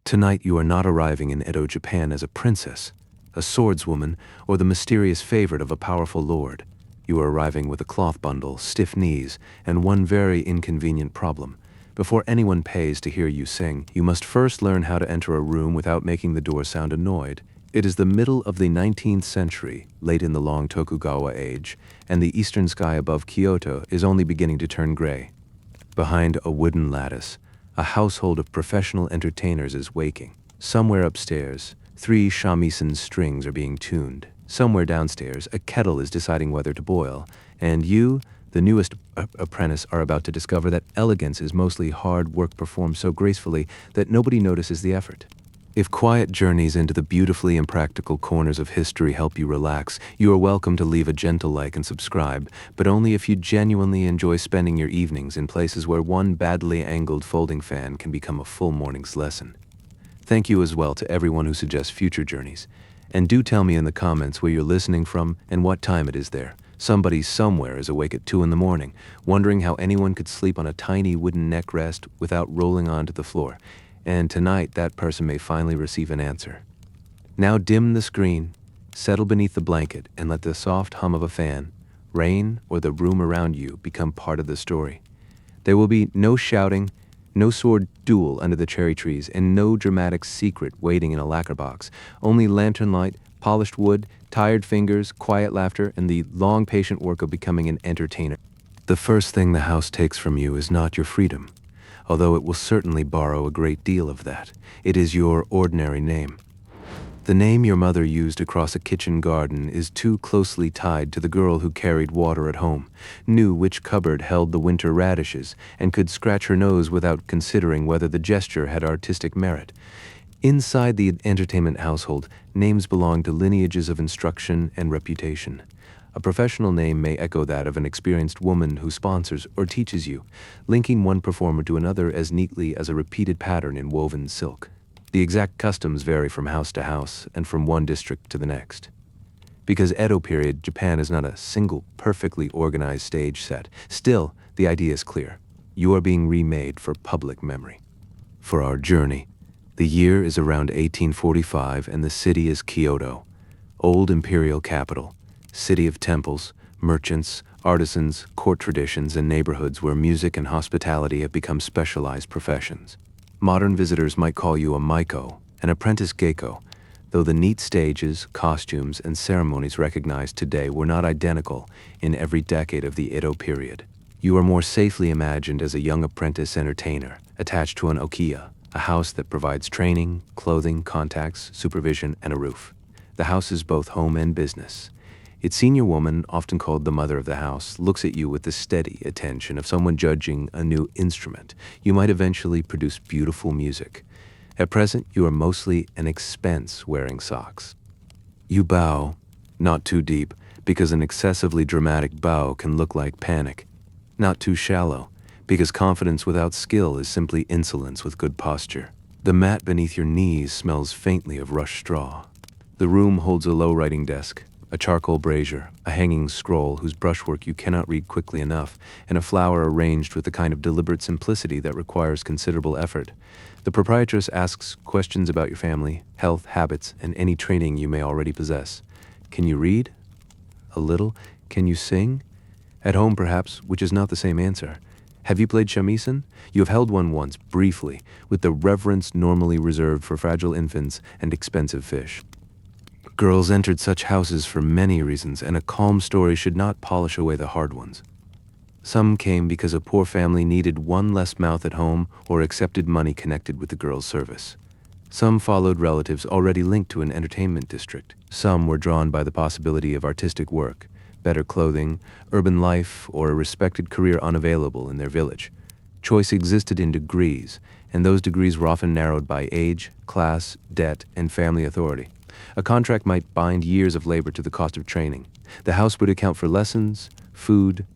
Tonight you are not arriving in Edo, Japan as a princess, a swordswoman, or the mysterious favorite of a powerful lord. You are arriving with a cloth bundle, stiff knees, and one very inconvenient problem. Before anyone pays to hear you sing, you must first learn how to enter a room without making the door sound annoyed. It is the middle of the 19th century, late in the long Tokugawa age, and the eastern sky above Kyoto is only beginning to turn gray. Behind a wooden lattice, a household of professional entertainers is waking. Somewhere upstairs, 3 shamisen strings are being tuned. Somewhere downstairs, a kettle is deciding whether to boil. And you, the newest apprentice, are about to discover that elegance is mostly hard work performed so gracefully that nobody notices the effort. If quiet journeys into the beautifully impractical corners of history help you relax, you are welcome to leave a gentle like and subscribe, but only if you genuinely enjoy spending your evenings in places where one badly angled folding fan can become a full morning's lesson. Thank you as well to everyone who suggests future journeys. And do tell me in the comments where you're listening from and what time it is there. Somebody somewhere is awake at 2 in the morning, wondering how anyone could sleep on a tiny wooden neck rest without rolling onto the floor. And tonight, that person may finally receive an answer. Now dim the screen, settle beneath the blanket, and let the soft hum of a fan, rain, or the room around you become part of the story. There will be no shouting, no sword duel under the cherry trees, and no dramatic secret waiting in a lacquer box. Only lantern light, polished wood, tired fingers, quiet laughter, and the long patient work of becoming an entertainer. The first thing the house takes from you is not your freedom, although it will certainly borrow a great deal of that. It is your ordinary name. The name your mother used across a kitchen garden is too closely tied to the girl who carried water at home, knew which cupboard held the winter radishes, and could scratch her nose without considering whether the gesture had artistic merit. Inside the entertainment household, names belong to lineages of instruction and reputation. A professional name may echo that of an experienced woman who sponsors or teaches you, linking one performer to another as neatly as a repeated pattern in woven silk. The exact customs vary from house to house and from one district to the next. Because Edo period Japan is not a single perfectly organized stage set, still, the idea is clear. You are being remade for public memory. For our journey, the year is around 1845 and the city is Kyoto, old imperial capital. City of temples, merchants, artisans, court traditions, and neighborhoods where music and hospitality have become specialized professions. Modern visitors might call you a maiko, an apprentice geiko, though the neat stages, costumes, and ceremonies recognized today were not identical in every decade of the Edo period. You are more safely imagined as a young apprentice entertainer, attached to an okiya, a house that provides training, clothing, contacts, supervision, and a roof. The house is both home and business. Its senior woman, often called the mother of the house, looks at you with the steady attention of someone judging a new instrument. You might eventually produce beautiful music. At present, you are mostly an expense wearing socks. You bow, not too deep, because an excessively dramatic bow can look like panic. Not too shallow, because confidence without skill is simply insolence with good posture. The mat beneath your knees smells faintly of rushed straw. The room holds a low writing desk, a charcoal brazier, a hanging scroll whose brushwork you cannot read quickly enough, and a flower arranged with the kind of deliberate simplicity that requires considerable effort. The proprietress asks questions about your family, health, habits, and any training you may already possess. Can you read? A little. Can you sing? At home, perhaps, which is not the same answer. Have you played shamisen? You have held one once, briefly, with the reverence normally reserved for fragile infants and expensive fish. Girls entered such houses for many reasons, and a calm story should not polish away the hard ones. Some came because a poor family needed one less mouth at home or accepted money connected with the girl's service. Some followed relatives already linked to an entertainment district. Some were drawn by the possibility of artistic work, better clothing, urban life, or a respected career unavailable in their village. Choice existed in degrees, and those degrees were often narrowed by age, class, debt, and family authority. A contract might bind years of labor to the cost of training. The house would account for lessons, food,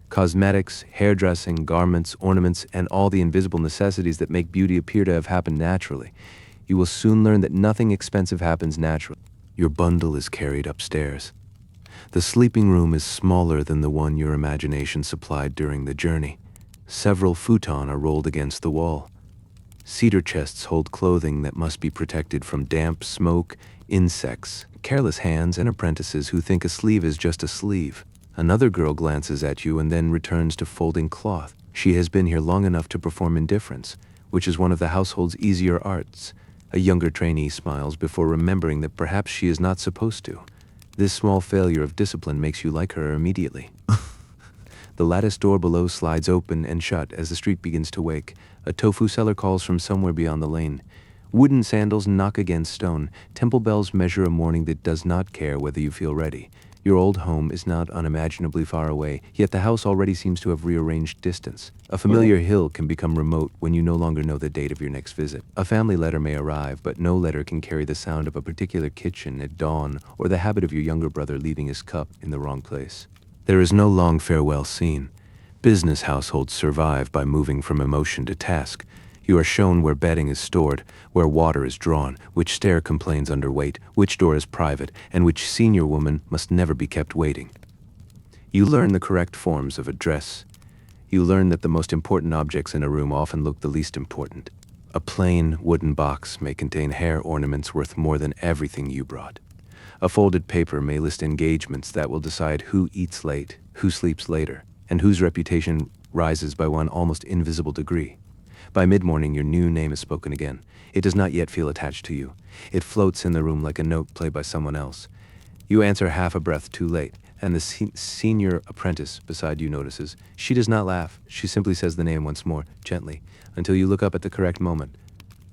cosmetics, hairdressing, garments, ornaments, and all the invisible necessities that make beauty appear to have happened naturally. You will soon learn that nothing expensive happens naturally. Your bundle is carried upstairs. The sleeping room is smaller than the one your imagination supplied during the journey. Several futon are rolled against the wall. Cedar chests hold clothing that must be protected from damp, smoke, insects, careless hands, and apprentices who think a sleeve is just a sleeve. Another girl glances at you and then returns to folding cloth. She has been here long enough to perform indifference, which is one of the household's easier arts. A younger trainee smiles before remembering that perhaps she is not supposed to. This small failure of discipline makes you like her immediately. The lattice door below slides open and shut as the street begins to wake. A tofu seller calls from somewhere beyond the lane. Wooden sandals knock against stone. Temple bells measure a morning that does not care whether you feel ready. Your old home is not unimaginably far away, yet the house already seems to have rearranged distance. A familiar hill can become remote when you no longer know the date of your next visit. A family letter may arrive, but no letter can carry the sound of a particular kitchen at dawn or the habit of your younger brother leaving his cup in the wrong place. There is no long farewell scene. Business households survive by moving from emotion to task. You are shown where bedding is stored, where water is drawn, which stair complains underweight, which door is private, and which senior woman must never be kept waiting. You learn the correct forms of address. You learn that the most important objects in a room often look the least important. A plain wooden box may contain hair ornaments worth more than everything you brought. A folded paper may list engagements that will decide who eats late, who sleeps later, and whose reputation rises by one almost invisible degree. By mid-morning, your new name is spoken again. It does not yet feel attached to you. It floats in the room like a note played by someone else. You answer half a breath too late, and the senior apprentice beside you notices. She does not laugh. She simply says the name once more, gently, until you look up at the correct moment.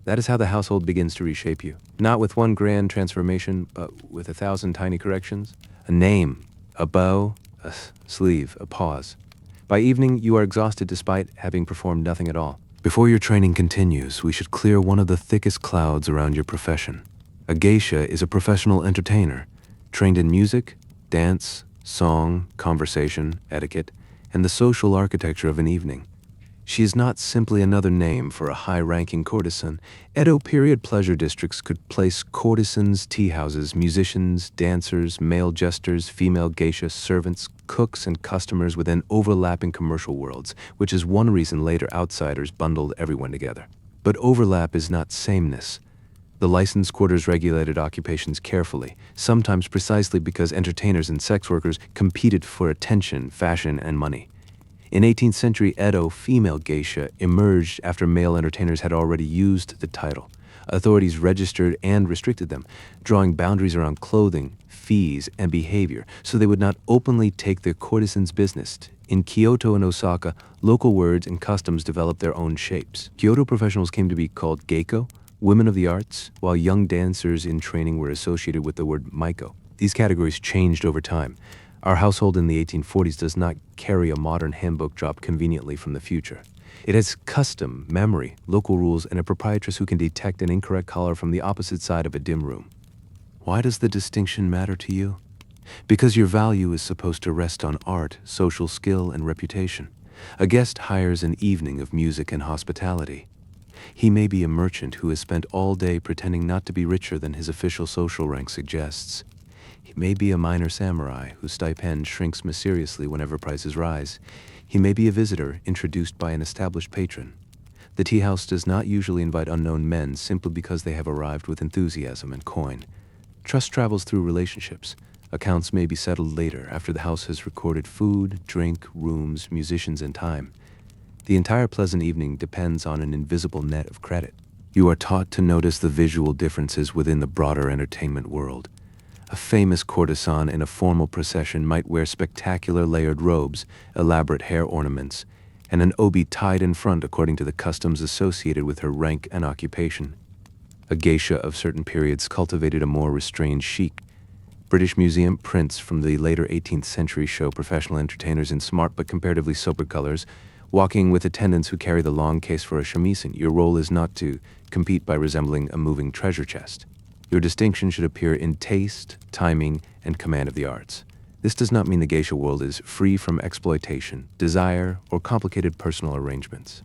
That is how the household begins to reshape you. Not with one grand transformation, but with 1,000 tiny corrections. A name, a bow, a sleeve, a pause. By evening, you are exhausted despite having performed nothing at all. Before your training continues, we should clear one of the thickest clouds around your profession. A geisha is a professional entertainer, trained in music, dance, song, conversation, etiquette, and the social architecture of an evening. She is not simply another name for a high-ranking courtesan. Edo period pleasure districts could place courtesans, teahouses, musicians, dancers, male jesters, female geisha, servants, cooks, and customers within overlapping commercial worlds, which is one reason later outsiders bundled everyone together. But overlap is not sameness. The licensed quarters regulated occupations carefully, sometimes precisely because entertainers and sex workers competed for attention, fashion, and money. In 18th century Edo, female geisha emerged after male entertainers had already used the title. Authorities registered and restricted them, drawing boundaries around clothing, fees, and behavior so they would not openly take their courtesans' business. In Kyoto and Osaka, local words and customs developed their own shapes. Kyoto professionals came to be called geiko, women of the arts, while young dancers in training were associated with the word maiko. These categories changed over time. Our household in the 1840s does not carry a modern handbook dropped conveniently from the future. It has custom, memory, local rules, and a proprietress who can detect an incorrect color from the opposite side of a dim room. Why does the distinction matter to you? Because your value is supposed to rest on art, social skill, and reputation. A guest hires an evening of music and hospitality. He may be a merchant who has spent all day pretending not to be richer than his official social rank suggests. He may be a minor samurai whose stipend shrinks mysteriously whenever prices rise. He may be a visitor introduced by an established patron. The Teahouse does not usually invite unknown men simply because they have arrived with enthusiasm and coin. Trust travels through relationships. Accounts may be settled later after the house has recorded food, drink, rooms, musicians, and time. The entire pleasant evening depends on an invisible net of credit. You are taught to notice the visual differences within the broader entertainment world. A famous courtesan in a formal procession might wear spectacular layered robes, elaborate hair ornaments, and an obi tied in front according to the customs associated with her rank and occupation. A geisha of certain periods cultivated a more restrained chic. British Museum prints from the later 18th century show professional entertainers in smart but comparatively sober colors, walking with attendants who carry the long case for a shamisen. Your role is not to compete by resembling a moving treasure chest. Your distinction should appear in taste, timing, and command of the arts. This does not mean the geisha world is free from exploitation, desire, or complicated personal arrangements.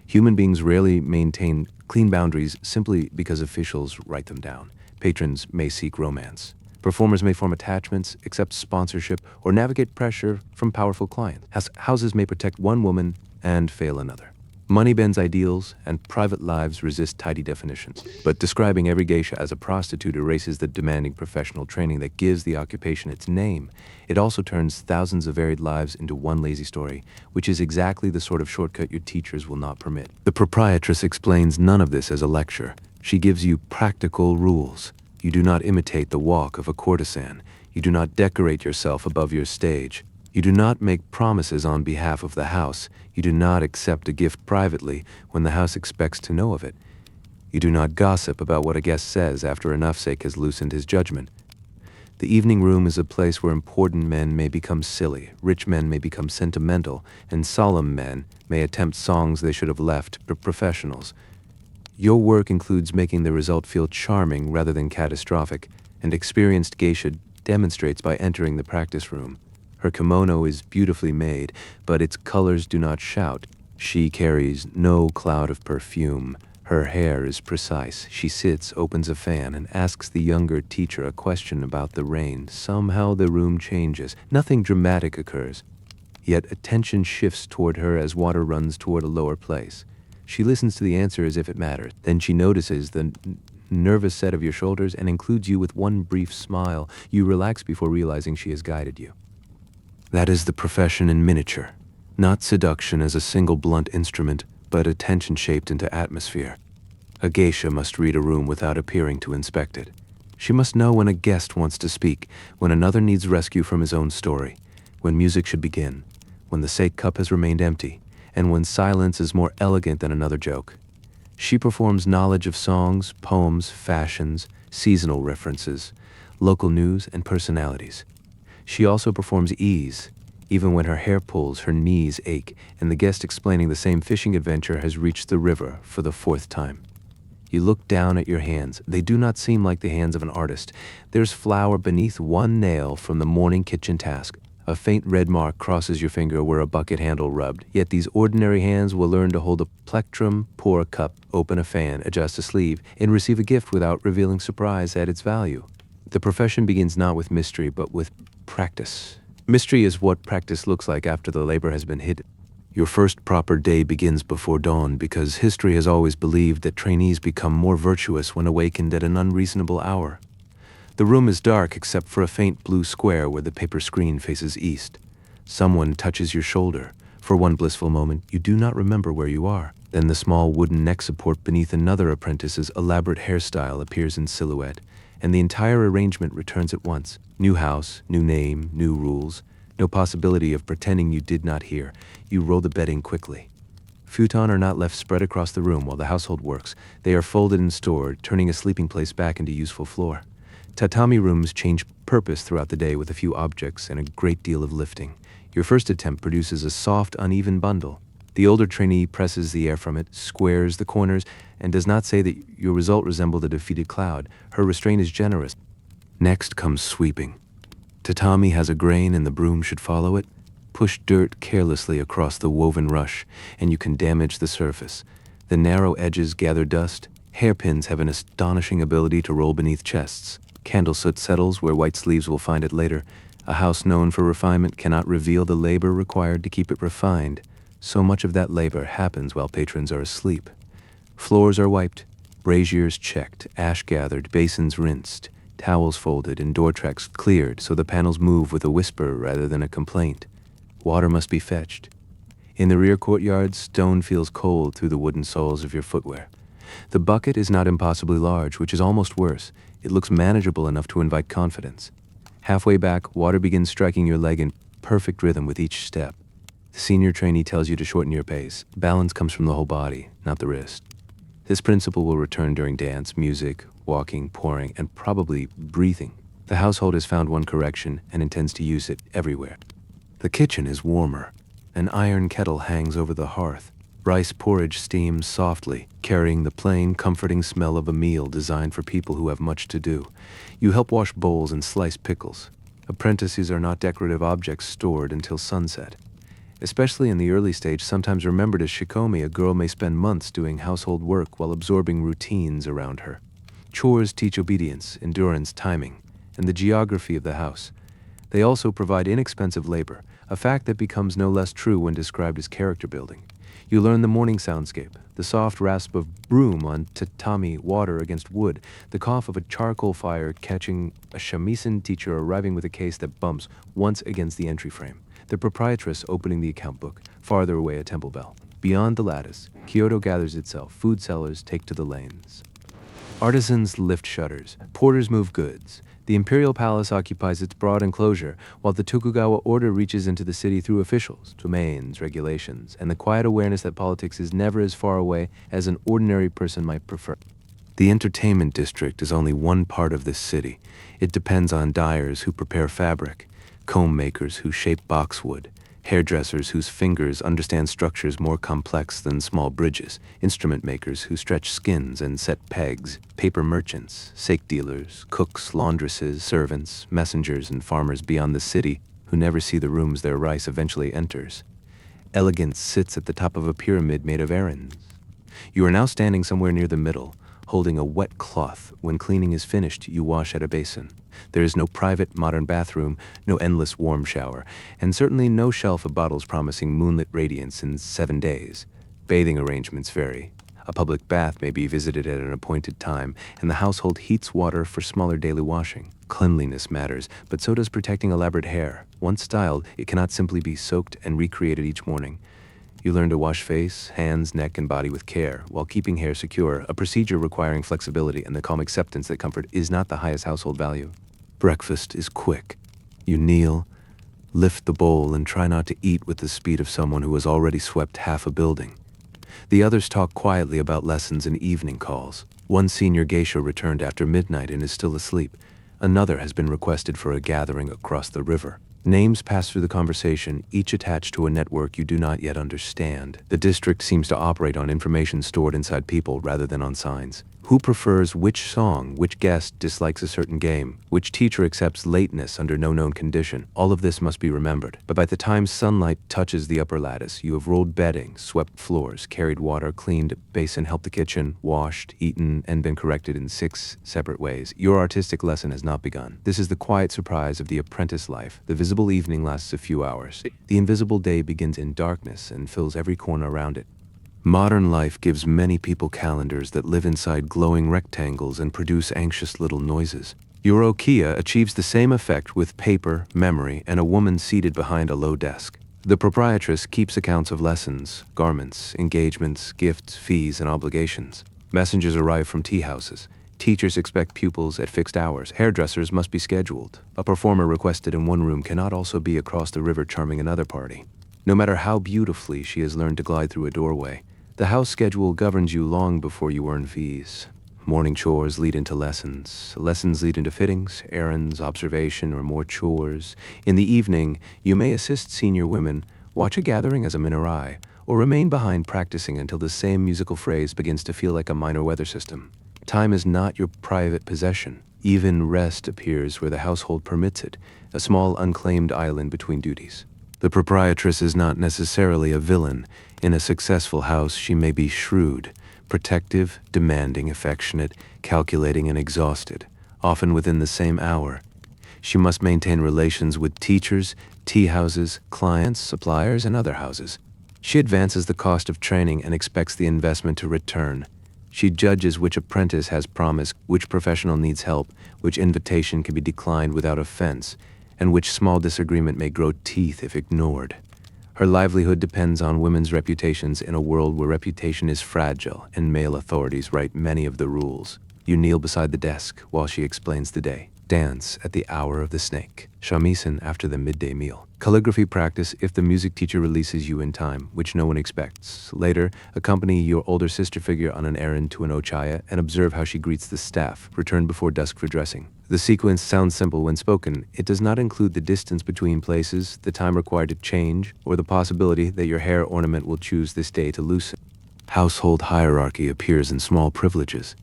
Human beings rarely maintain clean boundaries simply because officials write them down. Patrons may seek romance. Performers may form attachments, accept sponsorship, or navigate pressure from powerful clients. Houses may protect one woman and fail another. Money bends ideals, and private lives resist tidy definitions. But describing every geisha as a prostitute erases the demanding professional training that gives the occupation its name. It also turns thousands of varied lives into one lazy story, which is exactly the sort of shortcut your teachers will not permit. The proprietress explains none of this as a lecture. She gives you practical rules. You do not imitate the walk of a courtesan. You do not decorate yourself above your stage. You do not make promises on behalf of the house. You do not accept a gift privately when the house expects to know of it. You do not gossip about what a guest says after enough sake has loosened his judgment. The evening room is a place where important men may become silly, rich men may become sentimental, and solemn men may attempt songs they should have left for professionals. Your work includes making the result feel charming rather than catastrophic, and experienced geisha demonstrates by entering the practice room. Her kimono is beautifully made, but its colors do not shout. She carries no cloud of perfume. Her hair is precise. She sits, opens a fan, and asks the younger teacher a question about the rain. Somehow the room changes. Nothing dramatic occurs. Yet attention shifts toward her as water runs toward a lower place. She listens to the answer as if it matters. Then she notices the nervous set of your shoulders and includes you with one brief smile. You relax before realizing she has guided you. That is the profession in miniature. Not seduction as a single blunt instrument, but attention shaped into atmosphere. A geisha must read a room without appearing to inspect it. She must know when a guest wants to speak, when another needs rescue from his own story, when music should begin, when the sake cup has remained empty, and when silence is more elegant than another joke. She performs knowledge of songs, poems, fashions, seasonal references, local news, and personalities. She also performs ease. Even when her hair pulls, her knees ache, and the guest explaining the same fishing adventure has reached the river for the 4th time. You look down at your hands. They do not seem like the hands of an artist. There's flour beneath one nail from the morning kitchen task. A faint red mark crosses your finger where a bucket handle rubbed. Yet these ordinary hands will learn to hold a plectrum, pour a cup, open a fan, adjust a sleeve, and receive a gift without revealing surprise at its value. The profession begins not with mystery, but with practice. Mystery is what practice looks like after the labor has been hidden. Your first proper day begins before dawn because history has always believed that trainees become more virtuous when awakened at an unreasonable hour. The room is dark except for a faint blue square where the paper screen faces east. Someone touches your shoulder. For one blissful moment, you do not remember where you are. Then the small wooden neck support beneath another apprentice's elaborate hairstyle appears in silhouette, and the entire arrangement returns at once. New house, new name, new rules. No possibility of pretending you did not hear. You roll the bedding quickly. Futon are not left spread across the room while the household works. They are folded and stored, turning a sleeping place back into useful floor. Tatami rooms change purpose throughout the day with a few objects and a great deal of lifting. Your first attempt produces a soft, uneven bundle. The older trainee presses the air from it, squares the corners, and does not say that your result resembled a defeated cloud. Her restraint is generous. Next comes sweeping. Tatami has a grain and the broom should follow it. Push dirt carelessly across the woven rush, and you can damage the surface. The narrow edges gather dust. Hairpins have an astonishing ability to roll beneath chests. Candle soot settles where white sleeves will find it later. A house known for refinement cannot reveal the labor required to keep it refined. So much of that labor happens while patrons are asleep. Floors are wiped, braziers checked, ash gathered, basins rinsed, towels folded, and door tracks cleared so the panels move with a whisper rather than a complaint. Water must be fetched. In the rear courtyard, stone feels cold through the wooden soles of your footwear. The bucket is not impossibly large, which is almost worse. It looks manageable enough to invite confidence. Halfway back, water begins striking your leg in perfect rhythm with each step. The senior trainee tells you to shorten your pace. Balance comes from the whole body, not the wrist. This principle will return during dance, music, walking, pouring, and probably breathing. The household has found one correction and intends to use it everywhere. The kitchen is warmer. An iron kettle hangs over the hearth. Rice porridge steams softly, carrying the plain, comforting smell of a meal designed for people who have much to do. You help wash bowls and slice pickles. Apprentices are not decorative objects stored until sunset. Especially in the early stage, sometimes remembered as shikomi, a girl may spend months doing household work while absorbing routines around her. Chores teach obedience, endurance, timing, and the geography of the house. They also provide inexpensive labor, a fact that becomes no less true when described as character building. You learn the morning soundscape, the soft rasp of broom on tatami water against wood, the cough of a charcoal fire catching, a shamisen teacher arriving with a case that bumps once against the entry frame, the proprietress opening the account book, farther away a temple bell. Beyond the lattice, Kyoto gathers itself, food sellers take to the lanes. Artisans lift shutters, porters move goods. The imperial palace occupies its broad enclosure, while the Tokugawa order reaches into the city through officials, domains, regulations, and the quiet awareness that politics is never as far away as an ordinary person might prefer. The entertainment district is only one part of this city. It depends on dyers who prepare fabric, comb makers who shape boxwood, hairdressers whose fingers understand structures more complex than small bridges, instrument makers who stretch skins and set pegs, paper merchants, sake dealers, cooks, laundresses, servants, messengers, and farmers beyond the city who never see the rooms their rice eventually enters. Elegance sits at the top of a pyramid made of errands. You are now standing somewhere near the middle, holding a wet cloth. When cleaning is finished, you wash at a basin. There is no private modern bathroom, no endless warm shower, and certainly no shelf of bottles promising moonlit radiance in 7 days. Bathing arrangements vary. A public bath may be visited at an appointed time, and the household heats water for smaller daily washing. Cleanliness matters, but so does protecting elaborate hair. Once styled, it cannot simply be soaked and recreated each morning. You learn to wash face, hands, neck, and body with care, while keeping hair secure, a procedure requiring flexibility and the calm acceptance that comfort is not the highest household value. Breakfast is quick. You kneel, lift the bowl, and try not to eat with the speed of someone who has already swept half a building. The others talk quietly about lessons and evening calls. One senior geisha returned after midnight and is still asleep. Another has been requested for a gathering across the river. Names pass through the conversation, each attached to a network you do not yet understand. The district seems to operate on information stored inside people rather than on signs. Who prefers which song, which guest dislikes a certain game, which teacher accepts lateness under no known condition. All of this must be remembered. But by the time sunlight touches the upper lattice, you have rolled bedding, swept floors, carried water, cleaned a basin, helped the kitchen, washed, eaten, and been corrected in 6 separate ways. Your artistic lesson has not begun. This is the quiet surprise of the apprentice life. The visible evening lasts a few hours. The invisible day begins in darkness and fills every corner around it. Modern life gives many people calendars that live inside glowing rectangles and produce anxious little noises. Your okiya achieves the same effect with paper, memory, and a woman seated behind a low desk. The proprietress keeps accounts of lessons, garments, engagements, gifts, fees, and obligations. Messengers arrive from teahouses. Teachers expect pupils at fixed hours. Hairdressers must be scheduled. A performer requested in one room cannot also be across the river charming another party. No matter how beautifully she has learned to glide through a doorway, the house schedule governs you long before you earn fees. Morning chores lead into lessons. Lessons lead into fittings, errands, observation, or more chores. In the evening, you may assist senior women, watch a gathering as a Minarai, or remain behind practicing until the same musical phrase begins to feel like a minor weather system. Time is not your private possession. Even rest appears where the household permits it, a small unclaimed island between duties. The proprietress is not necessarily a villain. In a successful house, she may be shrewd, protective, demanding, affectionate, calculating, and exhausted, often within the same hour. She must maintain relations with teachers, tea houses, clients, suppliers, and other houses. She advances the cost of training and expects the investment to return. She judges which apprentice has promise, which professional needs help, which invitation can be declined without offense, and which small disagreement may grow teeth if ignored. Her livelihood depends on women's reputations in a world where reputation is fragile and male authorities write many of the rules. You kneel beside the desk while she explains the day. Dance at the hour of the snake. Shamisen after the midday meal. Calligraphy practice if the music teacher releases you in time, which no one expects. Later, accompany your older sister figure on an errand to an ochaya and observe how she greets the staff. Return before dusk for dressing. The sequence sounds simple when spoken. It does not include the distance between places, the time required to change, or the possibility that your hair ornament will choose this day to loosen. Household hierarchy appears in small privileges.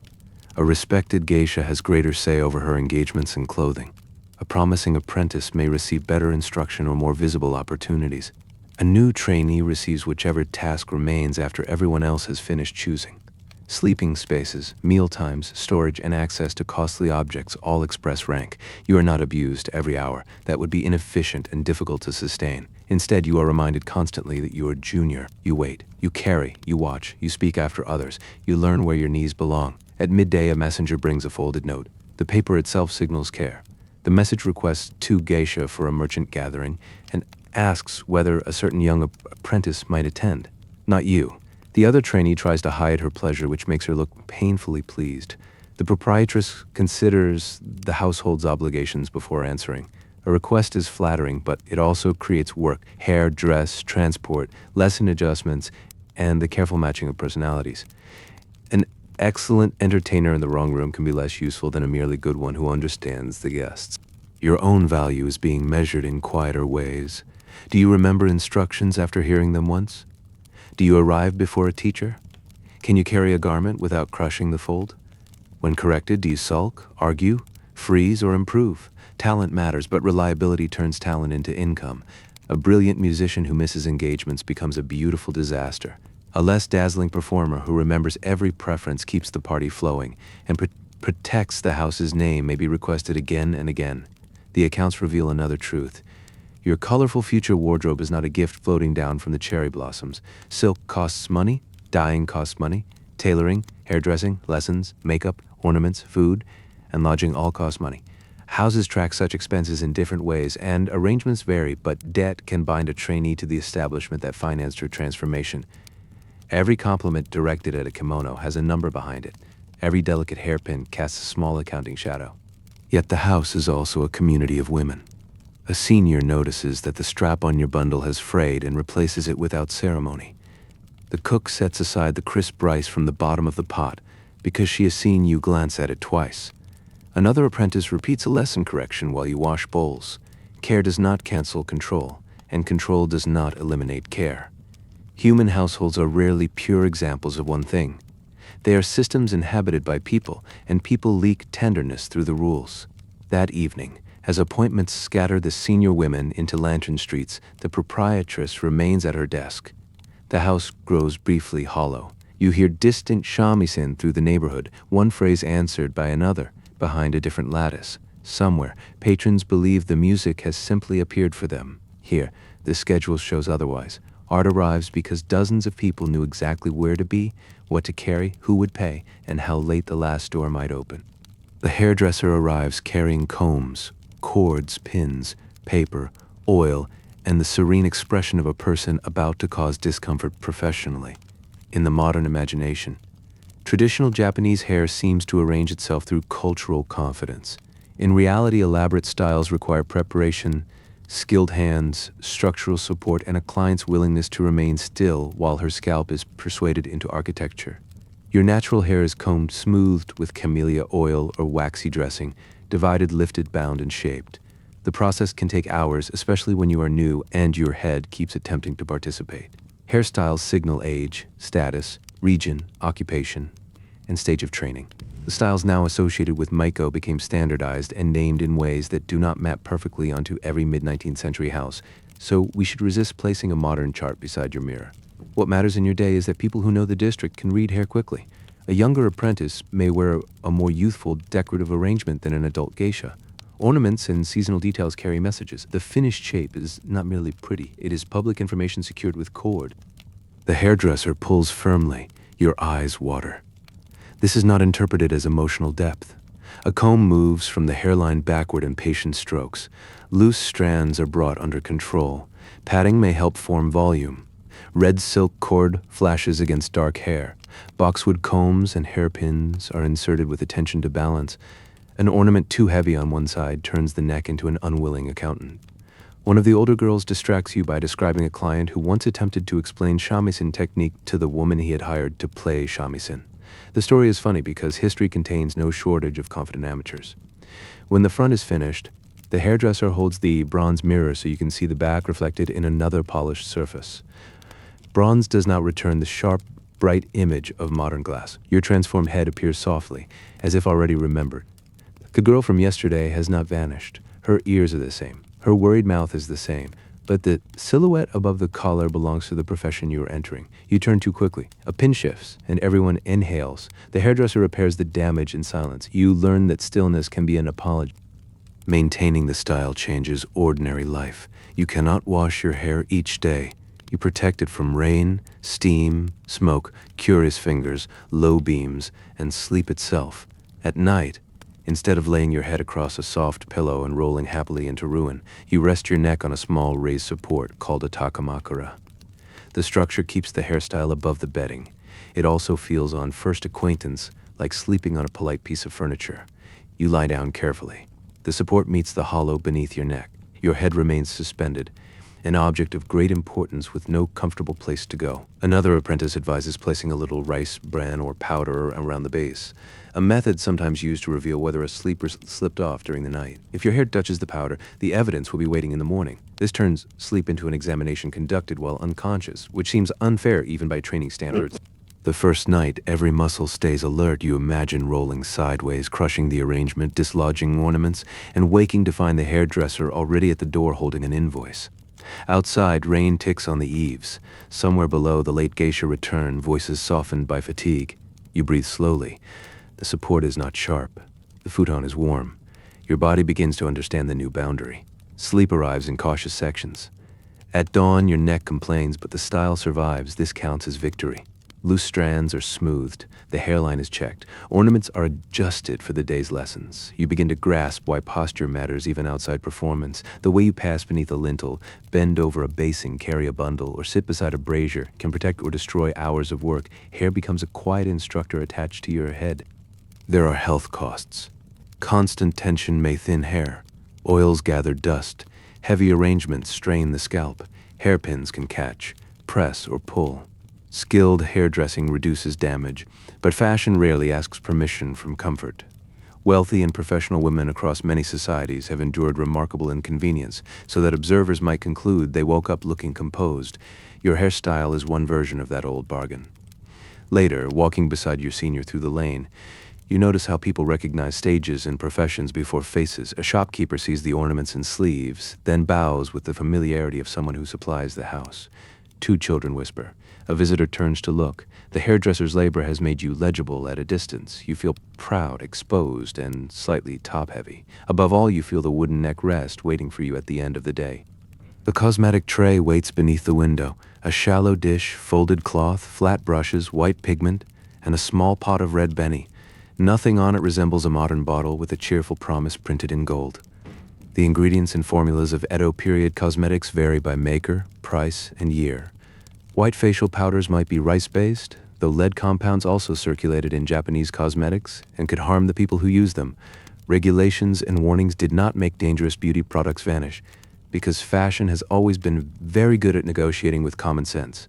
A respected geisha has greater say over her engagements and clothing. A promising apprentice may receive better instruction or more visible opportunities. A new trainee receives whichever task remains after everyone else has finished choosing. Sleeping spaces, meal times, storage, and access to costly objects all express rank. You are not abused every hour. That would be inefficient and difficult to sustain. Instead, you are reminded constantly that you are junior. You wait, you carry, you watch, you speak after others, you learn where your knees belong. At midday, a messenger brings a folded note. The paper itself signals care. The message requests 2 geisha for a merchant gathering and asks whether a certain young apprentice might attend. Not you. The other trainee tries to hide her pleasure, which makes her look painfully pleased. The proprietress considers the household's obligations before answering. A request is flattering, but it also creates work: hair, dress, transport, lesson adjustments, and the careful matching of personalities. An excellent entertainer in the wrong room can be less useful than a merely good one who understands the guests. Your own value is being measured in quieter ways. Do you remember instructions after hearing them once? Do you arrive before a teacher? Can you carry a garment without crushing the fold? When corrected, do you sulk, argue, freeze, or improve? Talent matters, but reliability turns talent into income. A brilliant musician who misses engagements becomes a beautiful disaster. A less dazzling performer who remembers every preference keeps the party flowing and protects the house's name may be requested again and again. The accounts reveal another truth. Your colorful future wardrobe is not a gift floating down from the cherry blossoms. Silk costs money, dyeing costs money, tailoring, hairdressing, lessons, makeup, ornaments, food, and lodging all cost money. Houses track such expenses in different ways, and arrangements vary, but debt can bind a trainee to the establishment that financed her transformation. Every compliment directed at a kimono has a number behind it. Every delicate hairpin casts a small accounting shadow. Yet the house is also a community of women. A senior notices that the strap on your bundle has frayed and replaces it without ceremony. The cook sets aside the crisp rice from the bottom of the pot because she has seen you glance at it twice. Another apprentice repeats a lesson correction while you wash bowls. Care does not cancel control, and control does not eliminate care. Human households are rarely pure examples of one thing. They are systems inhabited by people, and people leak tenderness through the rules. That evening, as appointments scatter the senior women into lantern streets, the proprietress remains at her desk. The house grows briefly hollow. You hear distant shamisen through the neighborhood, one phrase answered by another, behind a different lattice. Somewhere, patrons believe the music has simply appeared for them. Here, the schedule shows otherwise. Art arrives because dozens of people knew exactly where to be, what to carry, who would pay, and how late the last door might open. The hairdresser arrives carrying combs, cords, pins, paper, oil, and the serene expression of a person about to cause discomfort professionally. In the modern imagination, traditional Japanese hair seems to arrange itself through cultural confidence. In reality, elaborate styles require preparation, skilled hands, structural support, and a client's willingness to remain still while her scalp is persuaded into architecture. Your natural hair is combed, smoothed with camellia oil or waxy dressing, divided, lifted, bound, and shaped. The process can take hours, especially when you are new and your head keeps attempting to participate. Hairstyles signal age, status, region, occupation, and stage of training. The styles now associated with Maiko became standardized and named in ways that do not map perfectly onto every mid-19th century house, so we should resist placing a modern chart beside your mirror. What matters in your day is that people who know the district can read hair quickly. A younger apprentice may wear a more youthful, decorative arrangement than an adult geisha. Ornaments and seasonal details carry messages. The finished shape is not merely pretty, it is public information secured with cord. The hairdresser pulls firmly. Your eyes water. This is not interpreted as emotional depth. A comb moves from the hairline backward in patient strokes. Loose strands are brought under control. Padding may help form volume. Red silk cord flashes against dark hair. Boxwood combs and hairpins are inserted with attention to balance. An ornament too heavy on one side turns the neck into an unwilling accountant. One of the older girls distracts you by describing a client who once attempted to explain shamisen technique to the woman he had hired to play shamisen. The story is funny because history contains no shortage of confident amateurs. When the front is finished, the hairdresser holds the bronze mirror so you can see the back reflected in another polished surface. Bronze does not return the sharp, bright image of modern glass. Your transformed head appears softly, as if already remembered. The girl from yesterday has not vanished. Her ears are the same. Her worried mouth is the same. But the silhouette above the collar belongs to the profession you are entering. You turn too quickly. A pin shifts, and everyone inhales. The hairdresser repairs the damage in silence. You learn that stillness can be an apology. Maintaining the style changes ordinary life. You cannot wash your hair each day. You protect it from rain, steam, smoke, curious fingers, low beams, and sleep itself. At night, instead of laying your head across a soft pillow and rolling happily into ruin, you rest your neck on a small raised support called a takamakura. The structure keeps the hairstyle above the bedding. It also feels on first acquaintance like sleeping on a polite piece of furniture. You lie down carefully. The support meets the hollow beneath your neck. Your head remains suspended, an object of great importance with no comfortable place to go. Another apprentice advises placing a little rice bran or powder around the base, a method sometimes used to reveal whether a sleeper slipped off during the night. If your hair touches the powder, the evidence will be waiting in the morning. This turns sleep into an examination conducted while unconscious, which seems unfair even by training standards. The first night, every muscle stays alert. You imagine rolling sideways, crushing the arrangement, dislodging ornaments, and waking to find the hairdresser already at the door holding an invoice. Outside, rain ticks on the eaves. Somewhere below, the late geisha return, voices softened by fatigue. You breathe slowly. The support is not sharp. The futon is warm. Your body begins to understand the new boundary. Sleep arrives in cautious sections. At dawn, your neck complains, but the style survives. This counts as victory. Loose strands are smoothed. The hairline is checked. Ornaments are adjusted for the day's lessons. You begin to grasp why posture matters even outside performance. The way you pass beneath a lintel, bend over a basin, carry a bundle, or sit beside a brazier can protect or destroy hours of work. Hair becomes a quiet instructor attached to your head. There are health costs. Constant tension may thin hair. Oils gather dust. Heavy arrangements strain the scalp. Hairpins can catch, press, or pull. Skilled hairdressing reduces damage, but fashion rarely asks permission from comfort. Wealthy and professional women across many societies have endured remarkable inconvenience, so that observers might conclude they woke up looking composed. Your hairstyle is one version of that old bargain. Later, walking beside your senior through the lane, you notice how people recognize stages and professions before faces. A shopkeeper sees the ornaments and sleeves, then bows with the familiarity of someone who supplies the house. Two children whisper. A visitor turns to look. The hairdresser's labor has made you legible at a distance. You feel proud, exposed, and slightly top-heavy. Above all, you feel the wooden neck rest waiting for you at the end of the day. The cosmetic tray waits beneath the window. A shallow dish, folded cloth, flat brushes, white pigment, and a small pot of red benny. Nothing on it resembles a modern bottle with a cheerful promise printed in gold. The ingredients and formulas of Edo period cosmetics vary by maker, price, and year. White facial powders might be rice-based, though lead compounds also circulated in Japanese cosmetics and could harm the people who use them. Regulations and warnings did not make dangerous beauty products vanish, because fashion has always been very good at negotiating with common sense.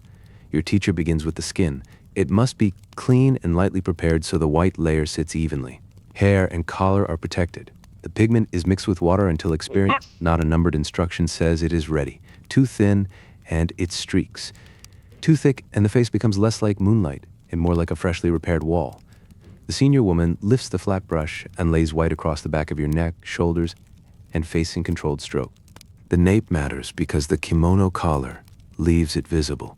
Your teacher begins with the skin. It must be clean and lightly prepared so the white layer sits evenly. Hair and collar are protected. The pigment is mixed with water until experience, not a numbered instruction, says it is ready. Too thin, and it streaks. Too thick, and the face becomes less like moonlight and more like a freshly repaired wall. The senior woman lifts the flat brush and lays white across the back of your neck, shoulders, and face in controlled stroke. The nape matters because the kimono collar leaves it visible.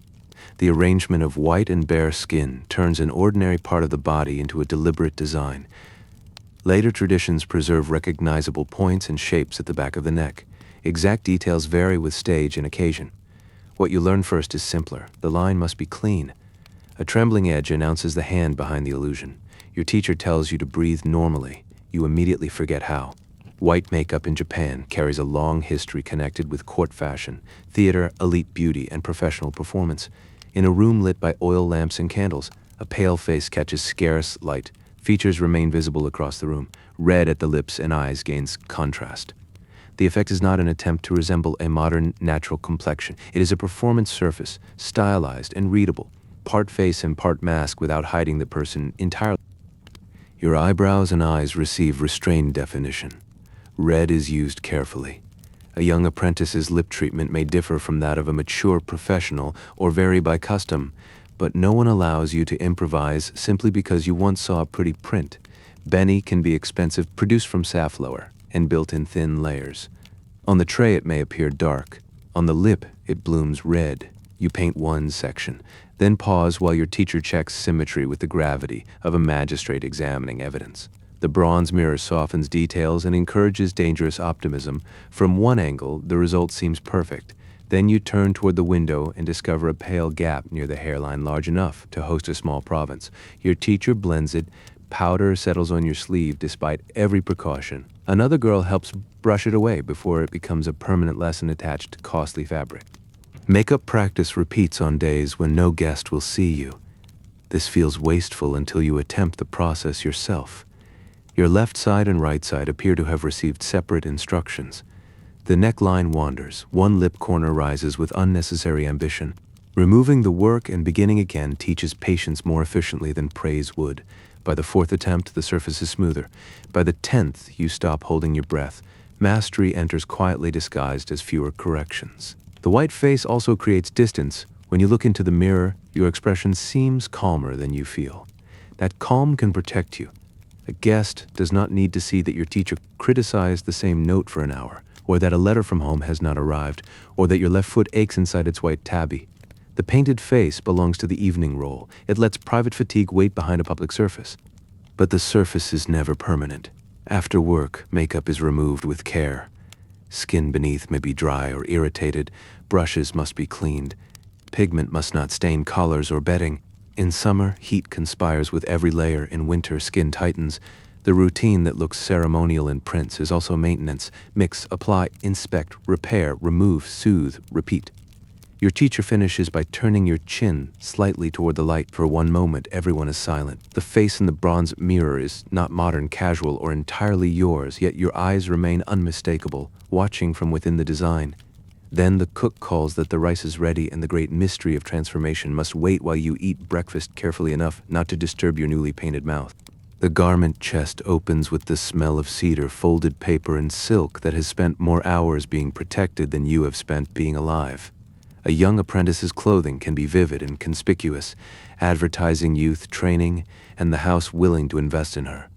The arrangement of white and bare skin turns an ordinary part of the body into a deliberate design. Later traditions preserve recognizable points and shapes at the back of the neck. Exact details vary with stage and occasion. What you learn first is simpler. The line must be clean. A trembling edge announces the hand behind the illusion. Your teacher tells you to breathe normally. You immediately forget how. White makeup in Japan carries a long history connected with court fashion, theater, elite beauty, and professional performance. In a room lit by oil lamps and candles, a pale face catches scarce light. Features remain visible across the room. Red at the lips and eyes gains contrast. The effect is not an attempt to resemble a modern, natural complexion. It is a performance surface, stylized and readable, part face and part mask without hiding the person entirely. Your eyebrows and eyes receive restrained definition. Red is used carefully. A young apprentice's lip treatment may differ from that of a mature professional or vary by custom, but no one allows you to improvise simply because you once saw a pretty print. Benny can be expensive, produced from safflower, and built in thin layers. On the tray it may appear dark. On the lip, it blooms red. You paint one section, then pause while your teacher checks symmetry with the gravity of a magistrate examining evidence. The bronze mirror softens details and encourages dangerous optimism. From one angle, the result seems perfect. Then you turn toward the window and discover a pale gap near the hairline large enough to host a small province. Your teacher blends it. Powder settles on your sleeve despite every precaution. Another girl helps brush it away before it becomes a permanent lesson attached to costly fabric. Makeup practice repeats on days when no guest will see you. This feels wasteful until you attempt the process yourself. Your left side and right side appear to have received separate instructions. The neckline wanders, one lip corner rises with unnecessary ambition. Removing the work and beginning again teaches patience more efficiently than praise would. By the fourth attempt, the surface is smoother. By the 10th, you stop holding your breath. Mastery enters quietly disguised as fewer corrections. The white face also creates distance. When you look into the mirror, your expression seems calmer than you feel. That calm can protect you. A guest does not need to see that your teacher criticized the same note for an hour, or that a letter from home has not arrived, or that your left foot aches inside its white tabby. The painted face belongs to the evening role. It lets private fatigue wait behind a public surface. But the surface is never permanent. After work, makeup is removed with care. Skin beneath may be dry or irritated. Brushes must be cleaned. Pigment must not stain collars or bedding. In summer, heat conspires with every layer. In winter, skin tightens. The routine that looks ceremonial in prints is also maintenance. Mix, apply, inspect, repair, remove, soothe, repeat. Your teacher finishes by turning your chin slightly toward the light. For one moment, everyone is silent. The face in the bronze mirror is not modern, casual, or entirely yours, yet your eyes remain unmistakable, watching from within the design. Then the cook calls that the rice is ready, and the great mystery of transformation must wait while you eat breakfast carefully enough not to disturb your newly painted mouth. The garment chest opens with the smell of cedar, folded paper, and silk that has spent more hours being protected than you have spent being alive. A young apprentice's clothing can be vivid and conspicuous, advertising youth, training, and the house willing to invest in her.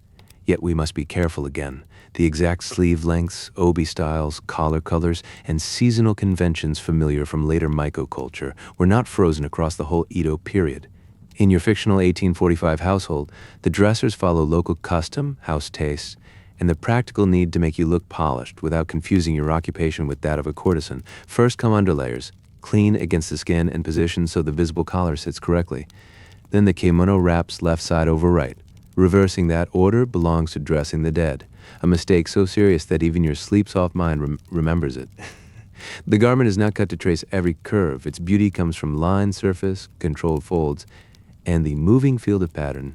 Yet we must be careful again. The exact sleeve lengths, obi styles, collar colors, and seasonal conventions familiar from later Maiko culture were not frozen across the whole Edo period. In your fictional 1845 household, the dressers follow local custom, house tastes, and the practical need to make you look polished without confusing your occupation with that of a courtesan. First come underlayers, clean against the skin and positioned so the visible collar sits correctly. Then the kimono wraps left side over right. Reversing that order belongs to dressing the dead, a mistake so serious that even your sleep-soft mind remembers it. The garment is not cut to trace every curve. Its beauty comes from line, surface, controlled folds, and the moving field of pattern.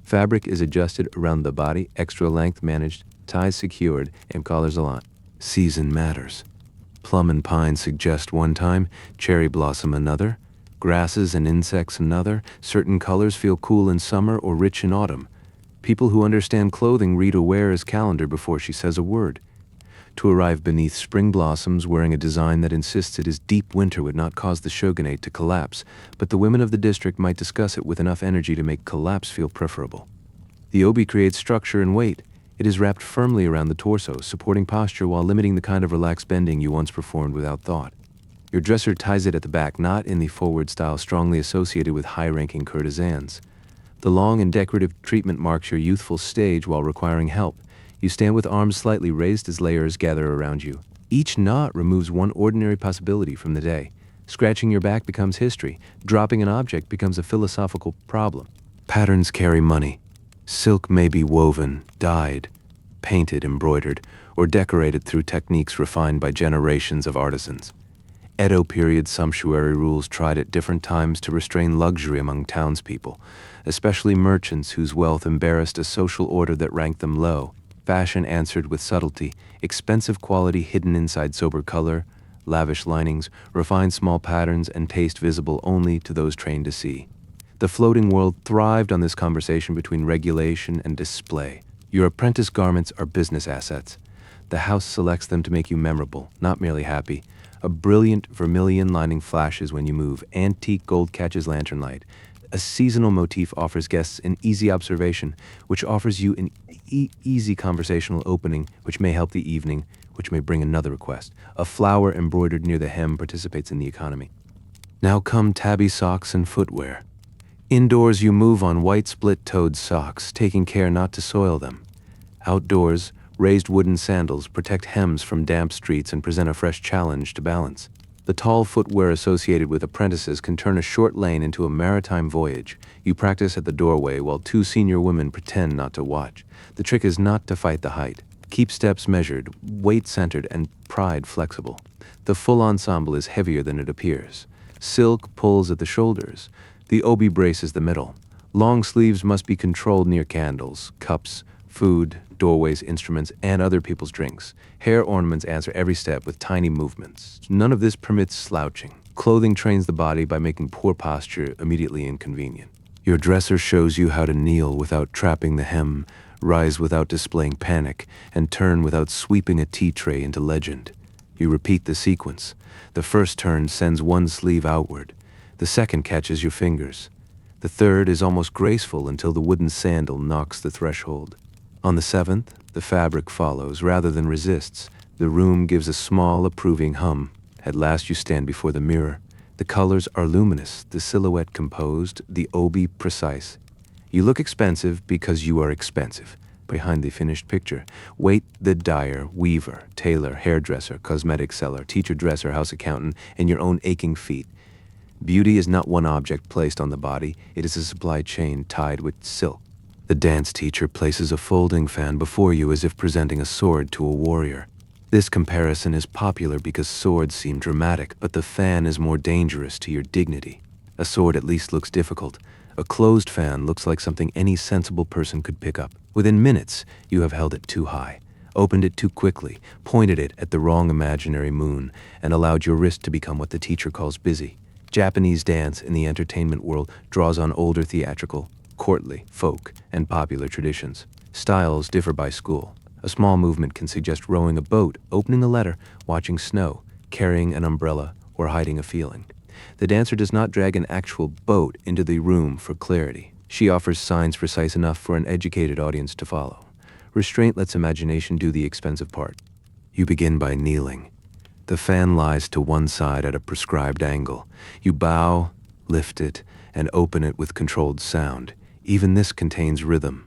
Fabric is adjusted around the body, extra length managed, ties secured, and collars aligned. Season matters. Plum and pine suggest one time, cherry blossom another, grasses and insects another. Certain colors feel cool in summer or rich in autumn. People who understand clothing read a wearer's calendar before she says a word. To arrive beneath spring blossoms wearing a design that insists it is deep winter would not cause the shogunate to collapse, but the women of the district might discuss it with enough energy to make collapse feel preferable. The obi creates structure and weight. It is wrapped firmly around the torso, supporting posture while limiting the kind of relaxed bending you once performed without thought. Your dresser ties it at the back, not in the forward style strongly associated with high-ranking courtesans. The long and decorative treatment marks your youthful stage while requiring help. You stand with arms slightly raised as layers gather around you. Each knot removes one ordinary possibility from the day. Scratching your back becomes history. Dropping an object becomes a philosophical problem. Patterns carry money. Silk may be woven, dyed, painted, embroidered, or decorated through techniques refined by generations of artisans. Edo period sumptuary rules tried at different times to restrain luxury among townspeople, especially merchants whose wealth embarrassed a social order that ranked them low. Fashion answered with subtlety, expensive quality hidden inside sober color, lavish linings, refined small patterns, and taste visible only to those trained to see. The floating world thrived on this conversation between regulation and display. Your apprentice garments are business assets. The house selects them to make you memorable, not merely happy. A brilliant vermilion lining flashes when you move. Antique gold catches lantern light. A seasonal motif offers guests an easy observation, which offers you an easy conversational opening, which may help the evening, which may bring another request. A flower embroidered near the hem participates in the economy. Now come tabby socks and footwear. Indoors, you move on white split-toed socks, taking care not to soil them. Outdoors, raised wooden sandals protect hems from damp streets and present a fresh challenge to balance. The tall footwear associated with apprentices can turn a short lane into a maritime voyage. You practice at the doorway while two senior women pretend not to watch. The trick is not to fight the height. Keep steps measured, weight centered, and pride flexible. The full ensemble is heavier than it appears. Silk pulls at the shoulders. The obi braces the middle. Long sleeves must be controlled near candles, cups, food, doorways, instruments, and other people's drinks. Hair ornaments answer every step with tiny movements. None of this permits slouching. Clothing trains the body by making poor posture immediately inconvenient. Your dresser shows you how to kneel without trapping the hem, rise without displaying panic, and turn without sweeping a tea tray into legend. You repeat the sequence. The first turn sends one sleeve outward. The second catches your fingers. The third is almost graceful until the wooden sandal knocks the threshold. On the seventh, the fabric follows rather than resists. The room gives a small, approving hum. At last you stand before the mirror. The colors are luminous, the silhouette composed, the obi precise. You look expensive because you are expensive. Behind the finished picture, wait the dyer, weaver, tailor, hairdresser, cosmetic seller, teacher, dresser, house accountant, and your own aching feet. Beauty is not one object placed on the body, it is a supply chain tied with silk. The dance teacher places a folding fan before you as if presenting a sword to a warrior. This comparison is popular because swords seem dramatic, but the fan is more dangerous to your dignity. A sword at least looks difficult. A closed fan looks like something any sensible person could pick up. Within minutes, you have held it too high, opened it too quickly, pointed it at the wrong imaginary moon, and allowed your wrist to become what the teacher calls busy. Japanese dance in the entertainment world draws on older theatrical, courtly, folk, and popular traditions. Styles differ by school. A small movement can suggest rowing a boat, opening a letter, watching snow, carrying an umbrella, or hiding a feeling. The dancer does not drag an actual boat into the room for clarity. She offers signs precise enough for an educated audience to follow. Restraint lets imagination do the expensive part. You begin by kneeling. The fan lies to one side at a prescribed angle. You bow, lift it, and open it with controlled sound. Even this contains rhythm.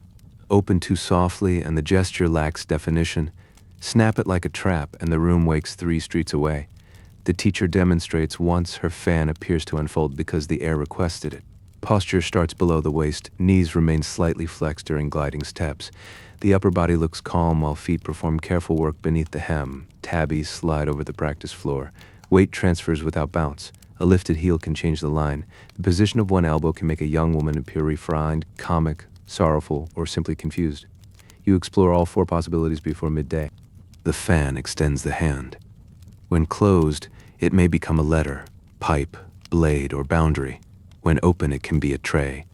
Open too softly and the gesture lacks definition. Snap it like a trap and the room wakes 3 streets away. The teacher demonstrates once her fan appears to unfold because the air requested it. Posture starts below the waist, knees remain slightly flexed during gliding steps. The upper body looks calm while feet perform careful work beneath the hem. Tabbies slide over the practice floor. Weight transfers without bounce. A lifted heel can change the line. The position of one elbow can make a young woman appear refined, comic, sorrowful, or simply confused. You explore all 4 possibilities before midday. The fan extends the hand. When closed, it may become a letter, pipe, blade, or boundary. When open, it can be a tray,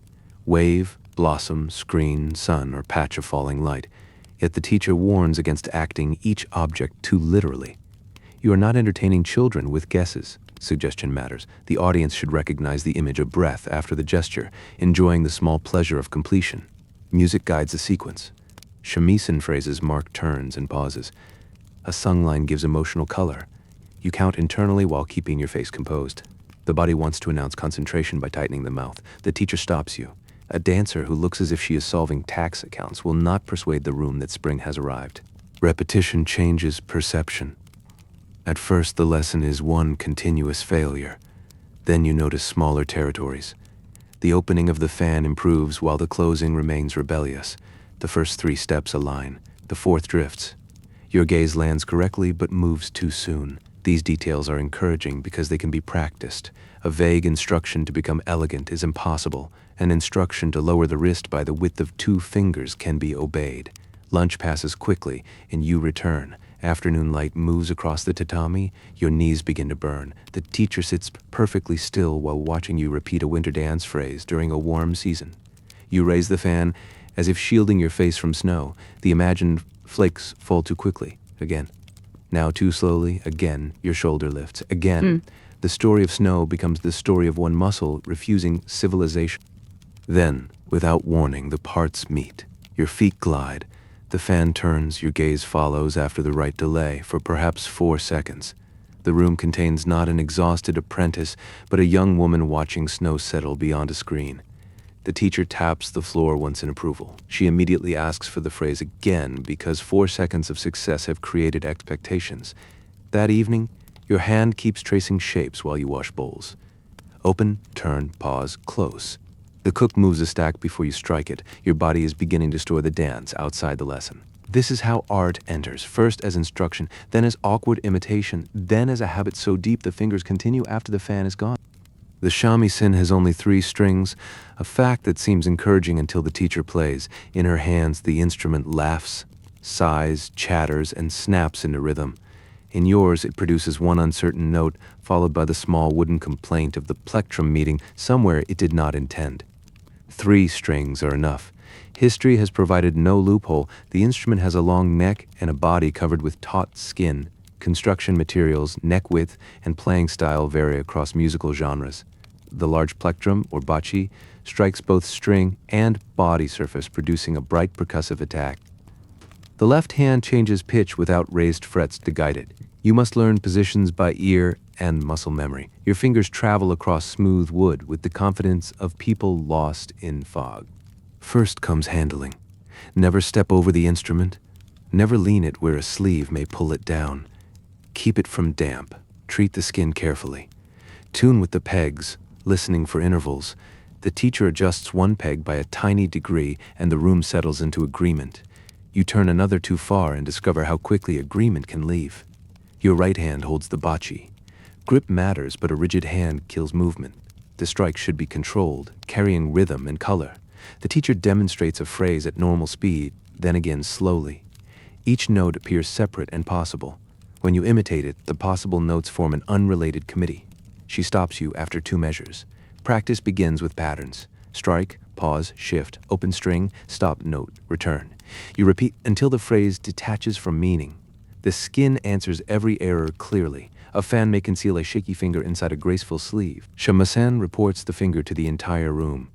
wave, blossom, screen, sun, or patch of falling light. Yet the teacher warns against acting each object too literally. You are not entertaining children with guesses. Suggestion matters. The audience should recognize the image of breath after the gesture, enjoying the small pleasure of completion. Music guides the sequence. Shamisen phrases mark turns and pauses. A sung line gives emotional color. You count internally while keeping your face composed. The body wants to announce concentration by tightening the mouth. The teacher stops you. A dancer who looks as if she is solving tax accounts will not persuade the room that spring has arrived. Repetition changes perception. At first, the lesson is one continuous failure. Then you notice smaller territories. The opening of the fan improves while the closing remains rebellious. The first 3 steps align. The 4th drifts. Your gaze lands correctly but moves too soon. These details are encouraging because they can be practiced. A vague instruction to become elegant is impossible. An instruction to lower the wrist by the width of 2 fingers can be obeyed. Lunch passes quickly, and you return. Afternoon light moves across the tatami, your knees begin to burn. The teacher sits perfectly still while watching you repeat a winter dance phrase during a warm season. You raise the fan as if shielding your face from snow. The imagined flakes fall too quickly. Again. Now too slowly. Again, your shoulder lifts. Again. The story of snow becomes the story of one muscle refusing civilization. Then, without warning, the parts meet. Your feet glide. The fan turns, your gaze follows after the right delay for perhaps 4 seconds. The room contains not an exhausted apprentice, but a young woman watching snow settle beyond a screen. The teacher taps the floor once in approval. She immediately asks for the phrase again because 4 seconds of success have created expectations. That evening, your hand keeps tracing shapes while you wash bowls. Open, turn, pause, close. The cook moves a stack before you strike it. Your body is beginning to store the dance outside the lesson. This is how art enters, first as instruction, then as awkward imitation, then as a habit so deep the fingers continue after the fan is gone. The shamisen has only 3 strings, a fact that seems encouraging until the teacher plays. In her hands, the instrument laughs, sighs, chatters, and snaps into rhythm. In yours, it produces one uncertain note, followed by the small wooden complaint of the plectrum meeting somewhere it did not intend. 3 strings are enough. History has provided no loophole. The instrument has a long neck and a body covered with taut skin. Construction materials, neck width, and playing style vary across musical genres. The large plectrum, or bachi, strikes both string and body surface, producing a bright percussive attack. The left hand changes pitch without raised frets to guide it. You must learn positions by ear and muscle memory. Your fingers travel across smooth wood with the confidence of people lost in fog. First comes handling. Never step over the instrument. Never lean it where a sleeve may pull it down. Keep it from damp. Treat the skin carefully. Tune with the pegs, listening for intervals. The teacher adjusts one peg by a tiny degree and the room settles into agreement. You turn another too far and discover how quickly agreement can leave. Your right hand holds the bachi. Grip matters, but a rigid hand kills movement. The strike should be controlled, carrying rhythm and color. The teacher demonstrates a phrase at normal speed, then again slowly. Each note appears separate and possible. When you imitate it, the possible notes form an unrelated committee. She stops you after 2 measures. Practice begins with patterns. Strike, pause, shift, open string, stop note, return. You repeat until the phrase detaches from meaning. The skin answers every error clearly. A fan may conceal a shaky finger inside a graceful sleeve. Shamisen reports the finger to the entire room.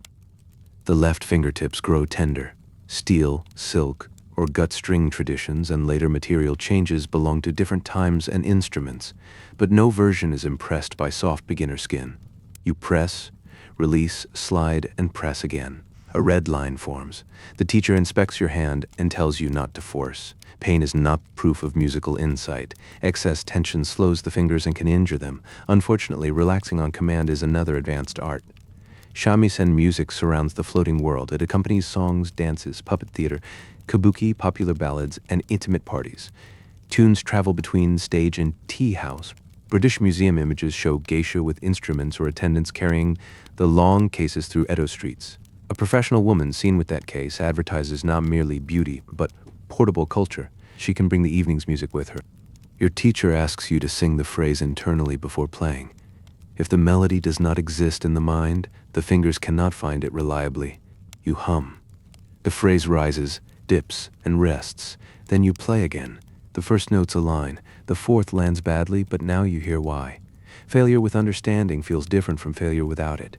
The left fingertips grow tender. Steel, silk, or gut string traditions and later material changes belong to different times and instruments, but no version is impressed by soft beginner skin. You press, release, slide, and press again. A red line forms. The teacher inspects your hand and tells you not to force. Pain is not proof of musical insight. Excess tension slows the fingers and can injure them. Unfortunately, relaxing on command is another advanced art. Shamisen music surrounds the floating world. It accompanies songs, dances, puppet theater, kabuki, popular ballads, and intimate parties. Tunes travel between stage and Teahouse. British museum images show geisha with instruments or attendants carrying the long cases through Edo streets. A professional woman seen with that case advertises not merely beauty, but portable culture. She can bring the evening's music with her. Your teacher asks you to sing the phrase internally before playing. If the melody does not exist in the mind, the fingers cannot find it reliably. You hum. The phrase rises, dips, and rests. Then you play again. The first notes align. The fourth lands badly, but now you hear why. Failure with understanding feels different from failure without it.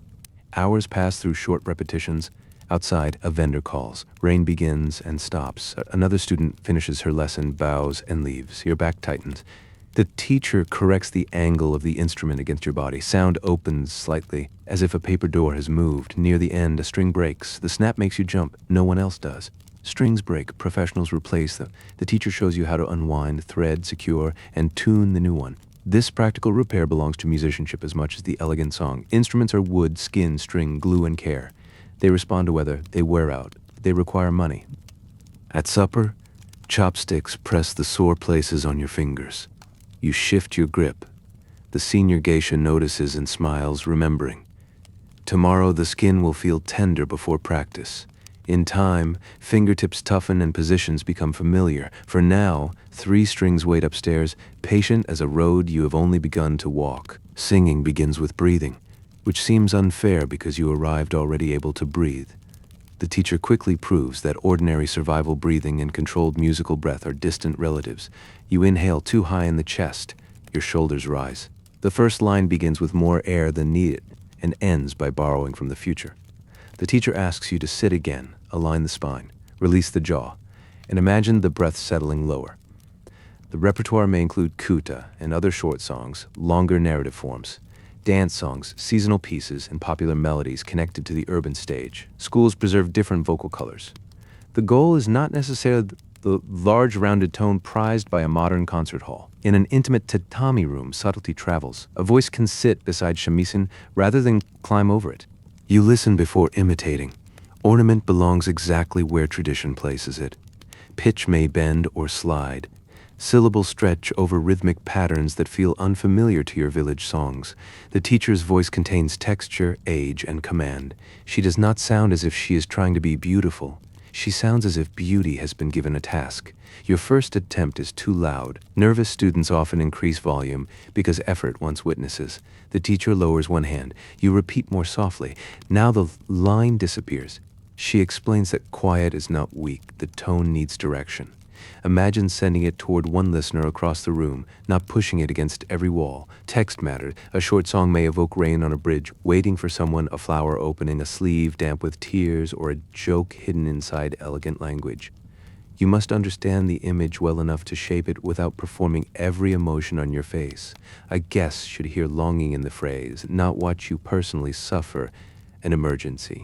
Hours pass through short repetitions. Outside, a vendor calls. Rain begins and stops. Another student finishes her lesson, bows, and leaves. Your back tightens. The teacher corrects the angle of the instrument against your body. Sound opens slightly, as if a paper door has moved. Near the end, a string breaks. The snap makes you jump. No one else does. Strings break. Professionals replace them. The teacher shows you how to unwind, thread, secure, and tune the new one. This practical repair belongs to musicianship as much as the elegant song. Instruments are wood, skin, string, glue, and care. They respond to weather. They wear out. They require money. At supper, chopsticks press the sore places on your fingers. You shift your grip. The senior geisha notices and smiles, remembering. Tomorrow the skin will feel tender before practice. In time, fingertips toughen and positions become familiar. For now, 3 strings wait upstairs, patient as a road you have only begun to walk. Singing begins with breathing, which seems unfair because you arrived already able to breathe. The teacher quickly proves that ordinary survival breathing and controlled musical breath are distant relatives. You inhale too high in the chest, your shoulders rise. The first line begins with more air than needed and ends by borrowing from the future. The teacher asks you to sit again, align the spine, release the jaw. and imagine the breath settling lower. The repertoire may include kuta and other short songs, longer narrative forms, dance songs, seasonal pieces, and popular melodies connected to the urban stage. Schools preserve different vocal colors. The goal is not necessarily the large rounded tone prized by a modern concert hall. In an intimate tatami room, subtlety travels. A voice can sit beside shamisen rather than climb over it. You listen before imitating. Ornament belongs exactly where tradition places it. Pitch may bend or slide. Syllables stretch over rhythmic patterns that feel unfamiliar to your village songs. The teacher's voice contains texture, age, and command. She does not sound as if she is trying to be beautiful. She sounds as if beauty has been given a task. Your first attempt is too loud. Nervous students often increase volume because effort wants witnesses. The teacher lowers one hand. You repeat more softly. Now the line disappears. She explains that quiet is not weak. The tone needs direction. Imagine sending it toward one listener across the room, not pushing it against every wall. Text matters. A short song may evoke rain on a bridge, waiting for someone, a flower opening, a sleeve damp with tears, or a joke hidden inside elegant language. You must understand the image well enough to shape it without performing every emotion on your face. A guest should hear longing in the phrase, not watch you personally suffer an emergency.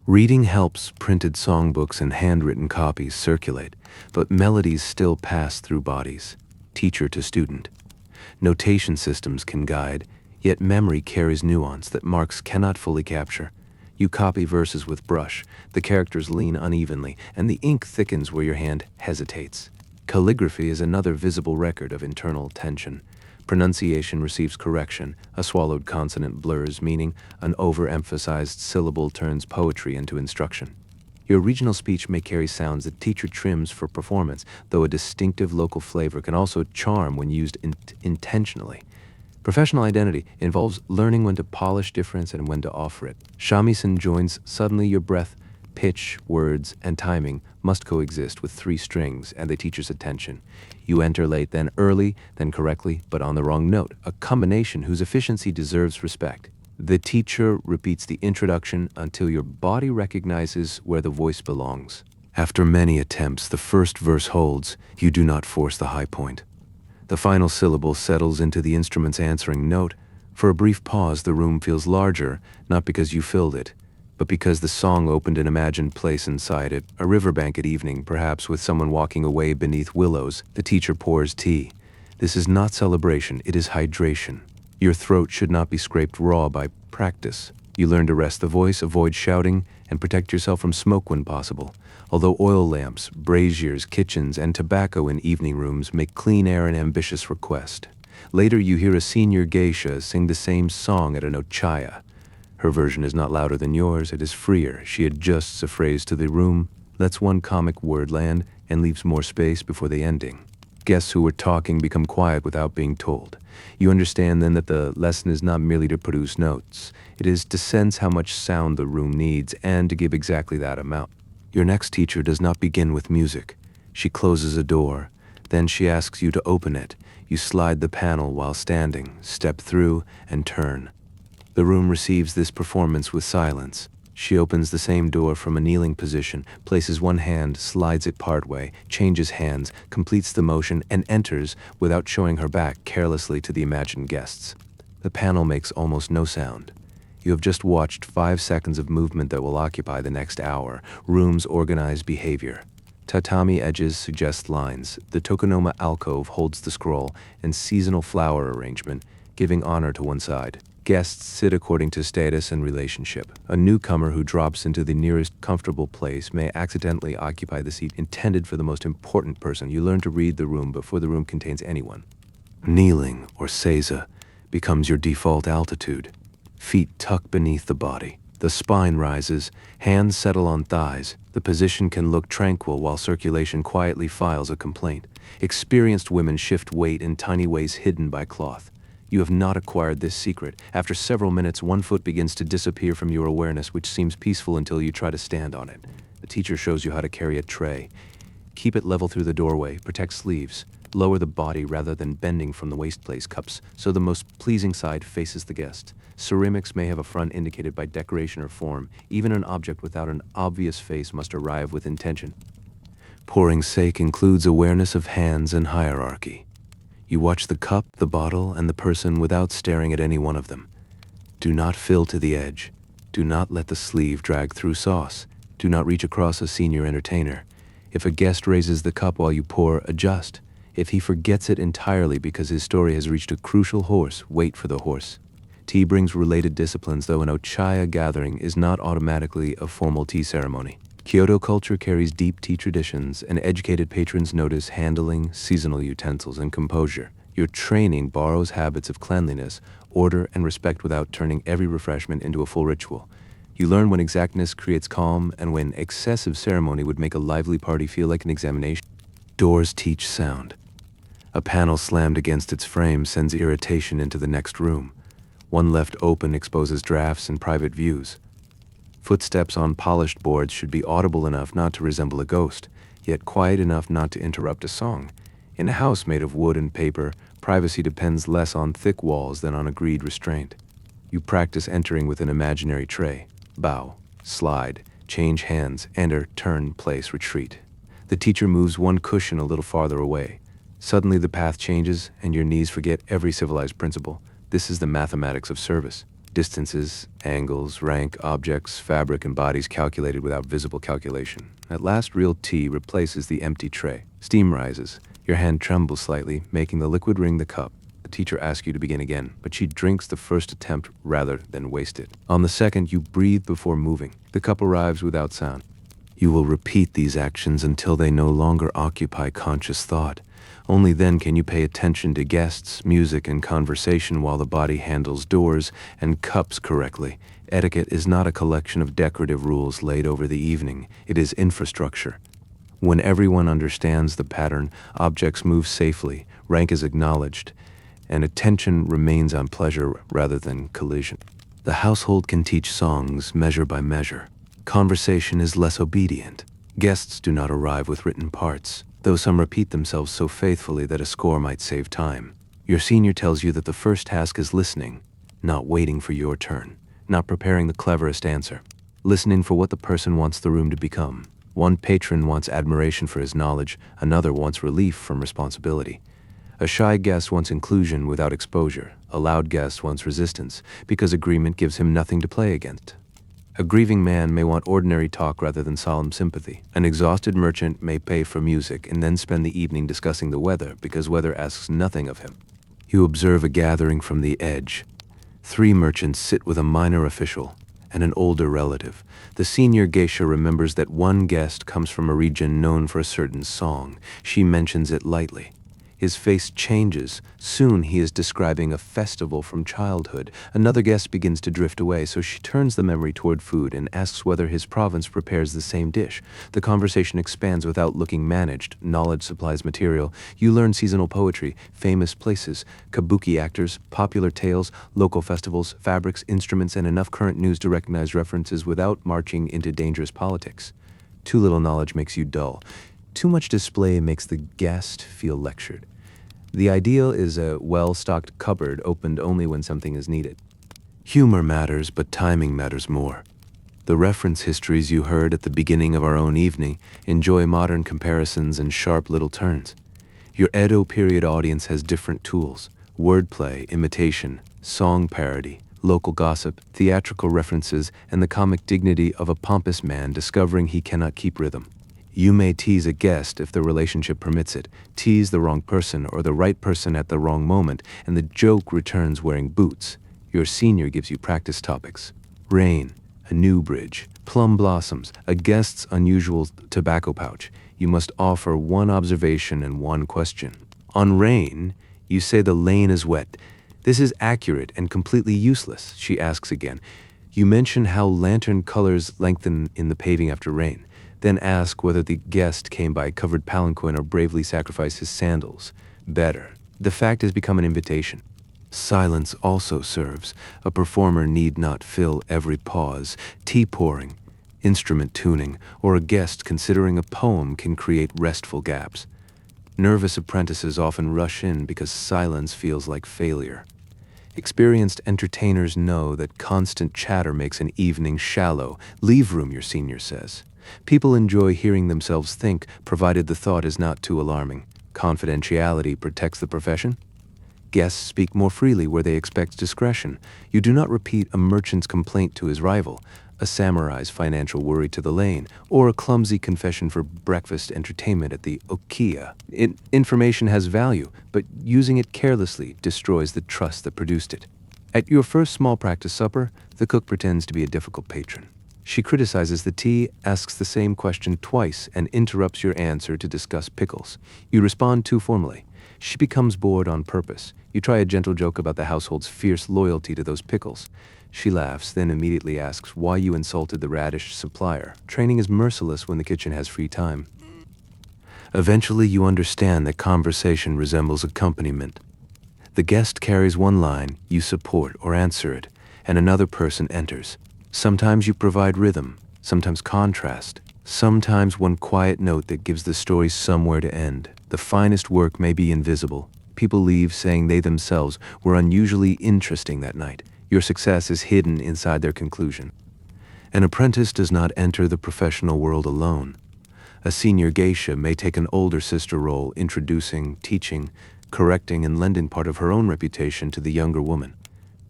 Reading helps. Printed songbooks and handwritten copies circulate, but melodies still pass through bodies, teacher to student. Notation systems can guide, yet memory carries nuance that marks cannot fully capture. You copy verses with brush, the characters lean unevenly, and the ink thickens where your hand hesitates. Calligraphy is another visible record of internal tension. Pronunciation receives correction, a swallowed consonant blurs meaning, an overemphasized syllable turns poetry into instruction. Your regional speech may carry sounds that teacher trims for performance, though a distinctive local flavor can also charm when used intentionally. Professional identity involves learning when to polish difference and when to offer it. Shamisen joins suddenly your breath, pitch, words, and timing must coexist with three strings and the teacher's attention. You enter late, then early, then correctly, but on the wrong note, a combination whose efficiency deserves respect. The teacher repeats the introduction until your body recognizes where the voice belongs. After many attempts, the first verse holds. You do not force the high point. The final syllable settles into the instrument's answering note. For a brief pause, the room feels larger, not because you filled it, but because the song opened an imagined place inside it, a riverbank at evening, perhaps with someone walking away beneath willows. The teacher pours tea. This is not celebration, it is hydration. Your throat should not be scraped raw by practice. You learn to rest the voice, avoid shouting, and protect yourself from smoke when possible. Although oil lamps, braziers, kitchens, and tobacco in evening rooms make clean air an ambitious request. Later you hear a senior geisha sing the same song at an ochaya. Her version is not louder than yours, it is freer. She adjusts a phrase to the room, lets one comic word land, and leaves more space before the ending. Guests who were talking become quiet without being told. You understand then that the lesson is not merely to produce notes. It is to sense how much sound the room needs and to give exactly that amount. Your next teacher does not begin with music. She closes a door. Then she asks you to open it. You slide the panel while standing, step through, and turn. The room receives this performance with silence. She opens the same door from a kneeling position, places one hand, slides it partway, changes hands, completes the motion, and enters without showing her back carelessly to the imagined guests. The panel makes almost no sound. You have just watched 5 seconds of movement that will occupy the next hour. Rooms organize behavior. Tatami edges suggest lines. The tokonoma alcove holds the scroll and seasonal flower arrangement, giving honor to one side. Guests sit according to status and relationship. A newcomer who drops into the nearest comfortable place may accidentally occupy the seat intended for the most important person. You learn to read the room before the room contains anyone. Kneeling, or seiza, becomes your default altitude. Feet tuck beneath the body. The spine rises, hands settle on thighs. The position can look tranquil while circulation quietly files a complaint. Experienced women shift weight in tiny ways hidden by cloth. You have not acquired this secret. After several minutes, one foot begins to disappear from your awareness, which seems peaceful until you try to stand on it. The teacher shows you how to carry a tray. Keep it level through the doorway, protect sleeves. Lower the body rather than bending from the waist place cups, so the most pleasing side faces the guest. Ceramics may have a front indicated by decoration or form. Even an object without an obvious face must arrive with intention. Pouring's sake includes awareness of hands and hierarchy. You watch the cup, the bottle, and the person without staring at any one of them. Do not fill to the edge. Do not let the sleeve drag through sauce. Do not reach across a senior entertainer. If a guest raises the cup while you pour, adjust. If he forgets it entirely because his story has reached a crucial horse, wait for the horse. Tea brings related disciplines, though an ochaya gathering is not automatically a formal tea ceremony. Kyoto culture carries deep tea traditions, and educated patrons notice handling, seasonal utensils, and composure. Your training borrows habits of cleanliness, order, and respect without turning every refreshment into a full ritual. You learn when exactness creates calm and when excessive ceremony would make a lively party feel like an examination. Doors teach sound. A panel slammed against its frame sends irritation into the next room. One left open exposes drafts and private views. Footsteps on polished boards should be audible enough not to resemble a ghost, yet quiet enough not to interrupt a song. In a house made of wood and paper, privacy depends less on thick walls than on agreed restraint. You practice entering with an imaginary tray. Bow, slide, change hands, enter, turn, place, retreat. The teacher moves one cushion a little farther away. Suddenly the path changes and your knees forget every civilized principle. This is the mathematics of service. Distances, angles, rank, objects, fabric, and bodies calculated without visible calculation. At last, real tea replaces the empty tray. Steam rises. Your hand trembles slightly, making the liquid ring the cup. The teacher asks you to begin again, but she drinks the first attempt rather than waste it. On the second, you breathe before moving. The cup arrives without sound. You will repeat these actions until they no longer occupy conscious thought. Only then can you pay attention to guests, music, and conversation while the body handles doors and cups correctly. Etiquette is not a collection of decorative rules laid over the evening. It is infrastructure. When everyone understands the pattern, objects move safely, rank is acknowledged, and attention remains on pleasure rather than collision. The household can teach songs measure by measure. Conversation is less obedient. Guests do not arrive with written parts, though some repeat themselves so faithfully that a score might save time. Your senior tells you that the first task is listening, not waiting for your turn, not preparing the cleverest answer. Listening for what the person wants the room to become. One patron wants admiration for his knowledge, another wants relief from responsibility. A shy guest wants inclusion without exposure. A loud guest wants resistance, because agreement gives him nothing to play against. A grieving man may want ordinary talk rather than solemn sympathy. An exhausted merchant may pay for music and then spend the evening discussing the weather, because weather asks nothing of him. You observe a gathering from the edge. 3 merchants sit with a minor official and an older relative. The senior geisha remembers that one guest comes from a region known for a certain song. She mentions it lightly. His face changes. Soon he is describing a festival from childhood. Another guest begins to drift away, so she turns the memory toward food and asks whether his province prepares the same dish. The conversation expands without looking managed. Knowledge supplies material. You learn seasonal poetry, famous places, kabuki actors, popular tales, local festivals, fabrics, instruments, and enough current news to recognize references without marching into dangerous politics. Too little knowledge makes you dull. Too much display makes the guest feel lectured. The ideal is a well-stocked cupboard opened only when something is needed. Humor matters, but timing matters more. The reference histories you heard at the beginning of our own evening enjoy modern comparisons and sharp little turns. Your Edo period audience has different tools: wordplay, imitation, song parody, local gossip, theatrical references, and the comic dignity of a pompous man discovering he cannot keep rhythm. You may tease a guest if the relationship permits it, tease the wrong person or the right person at the wrong moment, and the joke returns wearing boots. Your senior gives you practice topics. Rain, a new bridge, plum blossoms, a guest's unusual tobacco pouch. You must offer one observation and one question. On rain, you say the lane is wet. This is accurate and completely useless, she asks again. You mention how lantern colors lengthen in the paving after rain. Then ask whether the guest came by covered palanquin or bravely sacrificed his sandals. Better. The fact has become an invitation. Silence also serves. A performer need not fill every pause. Tea pouring, instrument tuning, or a guest considering a poem can create restful gaps. Nervous apprentices often rush in because silence feels like failure. Experienced entertainers know that constant chatter makes an evening shallow. Leave room, your senior says. People enjoy hearing themselves think, provided the thought is not too alarming. Confidentiality protects the profession. Guests speak more freely where they expect discretion. You do not repeat a merchant's complaint to his rival, a samurai's financial worry to the lane, or a clumsy confession for breakfast entertainment at the okiya. Information has value, but using it carelessly destroys the trust that produced it. At your first small practice supper, the cook pretends to be a difficult patron. She criticizes the tea, asks the same question twice, and interrupts your answer to discuss pickles. You respond too formally. She becomes bored on purpose. You try a gentle joke about the household's fierce loyalty to those pickles. She laughs, then immediately asks why you insulted the radish supplier. Training is merciless when the kitchen has free time. Eventually, you understand that conversation resembles accompaniment. The guest carries one line, you support or answer it, and another person enters. Sometimes you provide rhythm, sometimes contrast, sometimes one quiet note that gives the story somewhere to end. The finest work may be invisible. People leave saying they themselves were unusually interesting that night. Your success is hidden inside their conclusion. An apprentice does not enter the professional world alone. A senior geisha may take an older sister role, introducing, teaching, correcting, and lending part of her own reputation to the younger woman.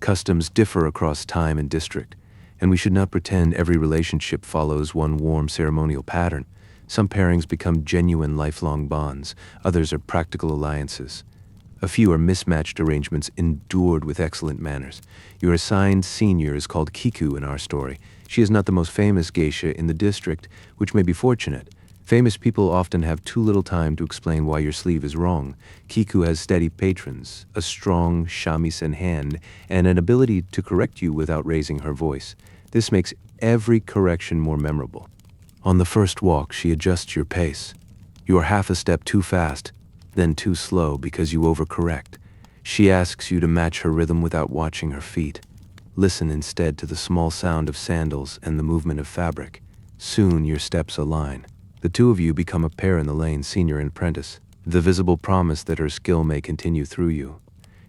Customs differ across time and district, and we should not pretend every relationship follows one warm ceremonial pattern. Some pairings become genuine lifelong bonds, others are practical alliances. A few are mismatched arrangements endured with excellent manners. Your assigned senior is called Kiku in our story. She is not the most famous geisha in the district, which may be fortunate. Famous people often have too little time to explain why your sleeve is wrong. Kiku has steady patrons, a strong shamisen hand, and an ability to correct you without raising her voice. This makes every correction more memorable. On the first walk, she adjusts your pace. You are half a step too fast, then too slow because you overcorrect. She asks you to match her rhythm without watching her feet. Listen instead to the small sound of sandals and the movement of fabric. Soon your steps align. The two of you become a pair in the lane, senior and apprentice, the visible promise that her skill may continue through you.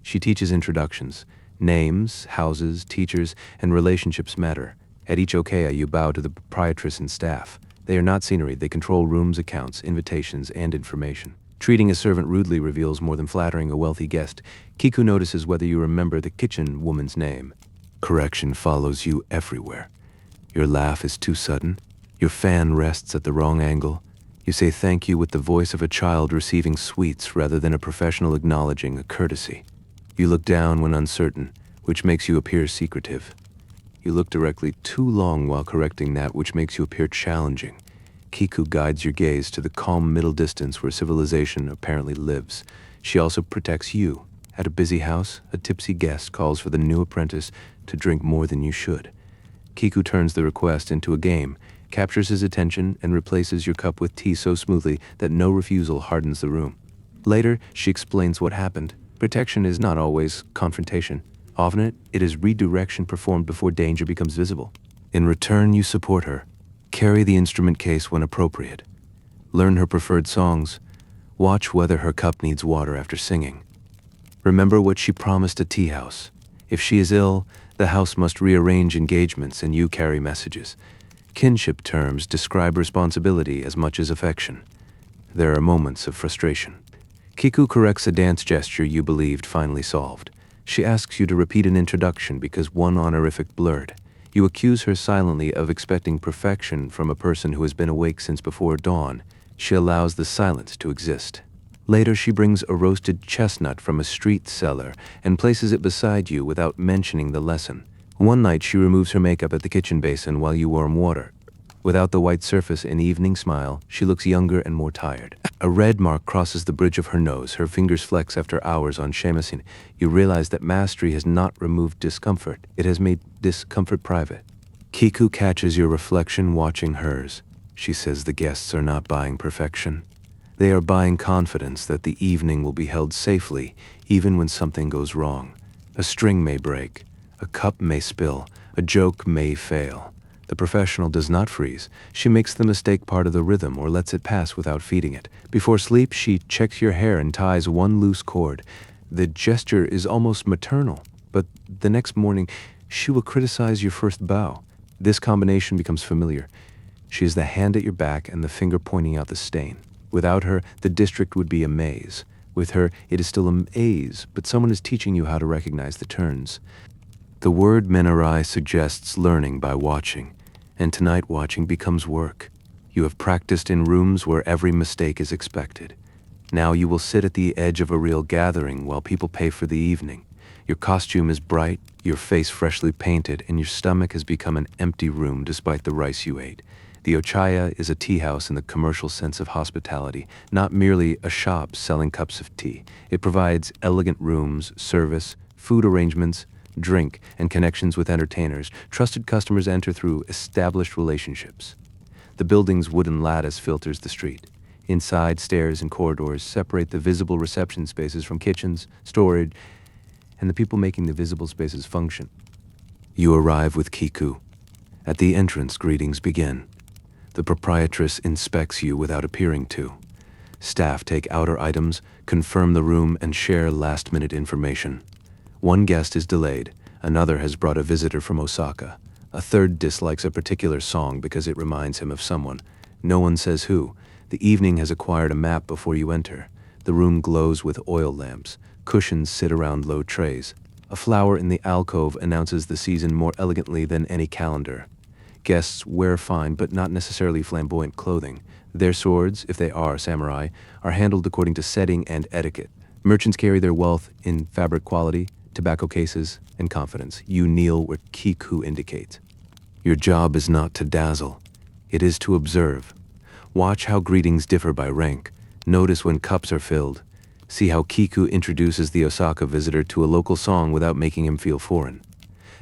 She teaches introductions. Names, houses, teachers, and relationships matter. At each okaya, you bow to the proprietress and staff. They are not scenery, they control rooms, accounts, invitations, and information. Treating a servant rudely reveals more than flattering a wealthy guest. Kiku notices whether you remember the kitchen woman's name. Correction follows you everywhere. Your laugh is too sudden. Your fan rests at the wrong angle. You say thank you with the voice of a child receiving sweets rather than a professional acknowledging a courtesy. You look down when uncertain, which makes you appear secretive. You look directly too long while correcting that which makes you appear challenging. Kiku guides your gaze to the calm middle distance where civilization apparently lives. She also protects you. At a busy house, a tipsy guest calls for the new apprentice to drink more than you should. Kiku turns the request into a game, captures his attention, and replaces your cup with tea so smoothly that no refusal hardens the room. Later, she explains what happened. Protection is not always confrontation. Often it is redirection performed before danger becomes visible. In return, you support her. Carry the instrument case when appropriate. Learn her preferred songs. Watch whether her cup needs water after singing. Remember what she promised at Teahouse. If she is ill, the house must rearrange engagements and you carry messages. Kinship terms describe responsibility as much as affection. There are moments of frustration. Kiku corrects a dance gesture you believed finally solved. She asks you to repeat an introduction because one honorific blurred. You accuse her silently of expecting perfection from a person who has been awake since before dawn. She allows the silence to exist. Later, she brings a roasted chestnut from a street cellar and places it beside you without mentioning the lesson. One night, she removes her makeup at the kitchen basin while you warm water. Without the white surface and evening smile, she looks younger and more tired. A red mark crosses the bridge of her nose. Her fingers flex after hours on shamisen. You realize that mastery has not removed discomfort. It has made discomfort private. Kiku catches your reflection watching hers. She says the guests are not buying perfection. They are buying confidence that the evening will be held safely, even when something goes wrong. A string may break. A cup may spill. A joke may fail. The professional does not freeze. She makes the mistake part of the rhythm or lets it pass without feeding it. Before sleep, she checks your hair and ties one loose cord. The gesture is almost maternal, but the next morning, she will criticize your first bow. This combination becomes familiar. She is the hand at your back and the finger pointing out the stain. Without her, the district would be a maze. With her, it is still a maze, but someone is teaching you how to recognize the turns. The word Minarai suggests learning by watching, and tonight watching becomes work. You have practiced in rooms where every mistake is expected. Now you will sit at the edge of a real gathering while people pay for the evening. Your costume is bright, your face freshly painted, and your stomach has become an empty room despite the rice you ate. The ochaya is a tea house in the commercial sense of hospitality, not merely a shop selling cups of tea. It provides elegant rooms, service, food arrangements, drink, and connections with entertainers. Trusted customers enter through established relationships. The building's wooden lattice filters the street. Inside, stairs and corridors separate the visible reception spaces from kitchens, storage, and the people making the visible spaces function. You arrive with kiku. At the entrance, greetings begin. The proprietress inspects you without appearing to. Staff take outer items, confirm the room, and share last-minute information. One guest is delayed. Another has brought a visitor from Osaka. A third dislikes a particular song because it reminds him of someone. No one says who. The evening has acquired a map before you enter. The room glows with oil lamps. Cushions sit around low trays. A flower in the alcove announces the season more elegantly than any calendar. Guests wear fine but not necessarily flamboyant clothing. Their swords, if they are samurai, are handled according to setting and etiquette. Merchants carry their wealth in fabric quality, tobacco cases, and confidence. You kneel where kiku indicates. Your job is not to dazzle. It is to observe. Watch how greetings differ by rank. Notice when cups are filled. See how kiku introduces the Osaka visitor to a local song without making him feel foreign.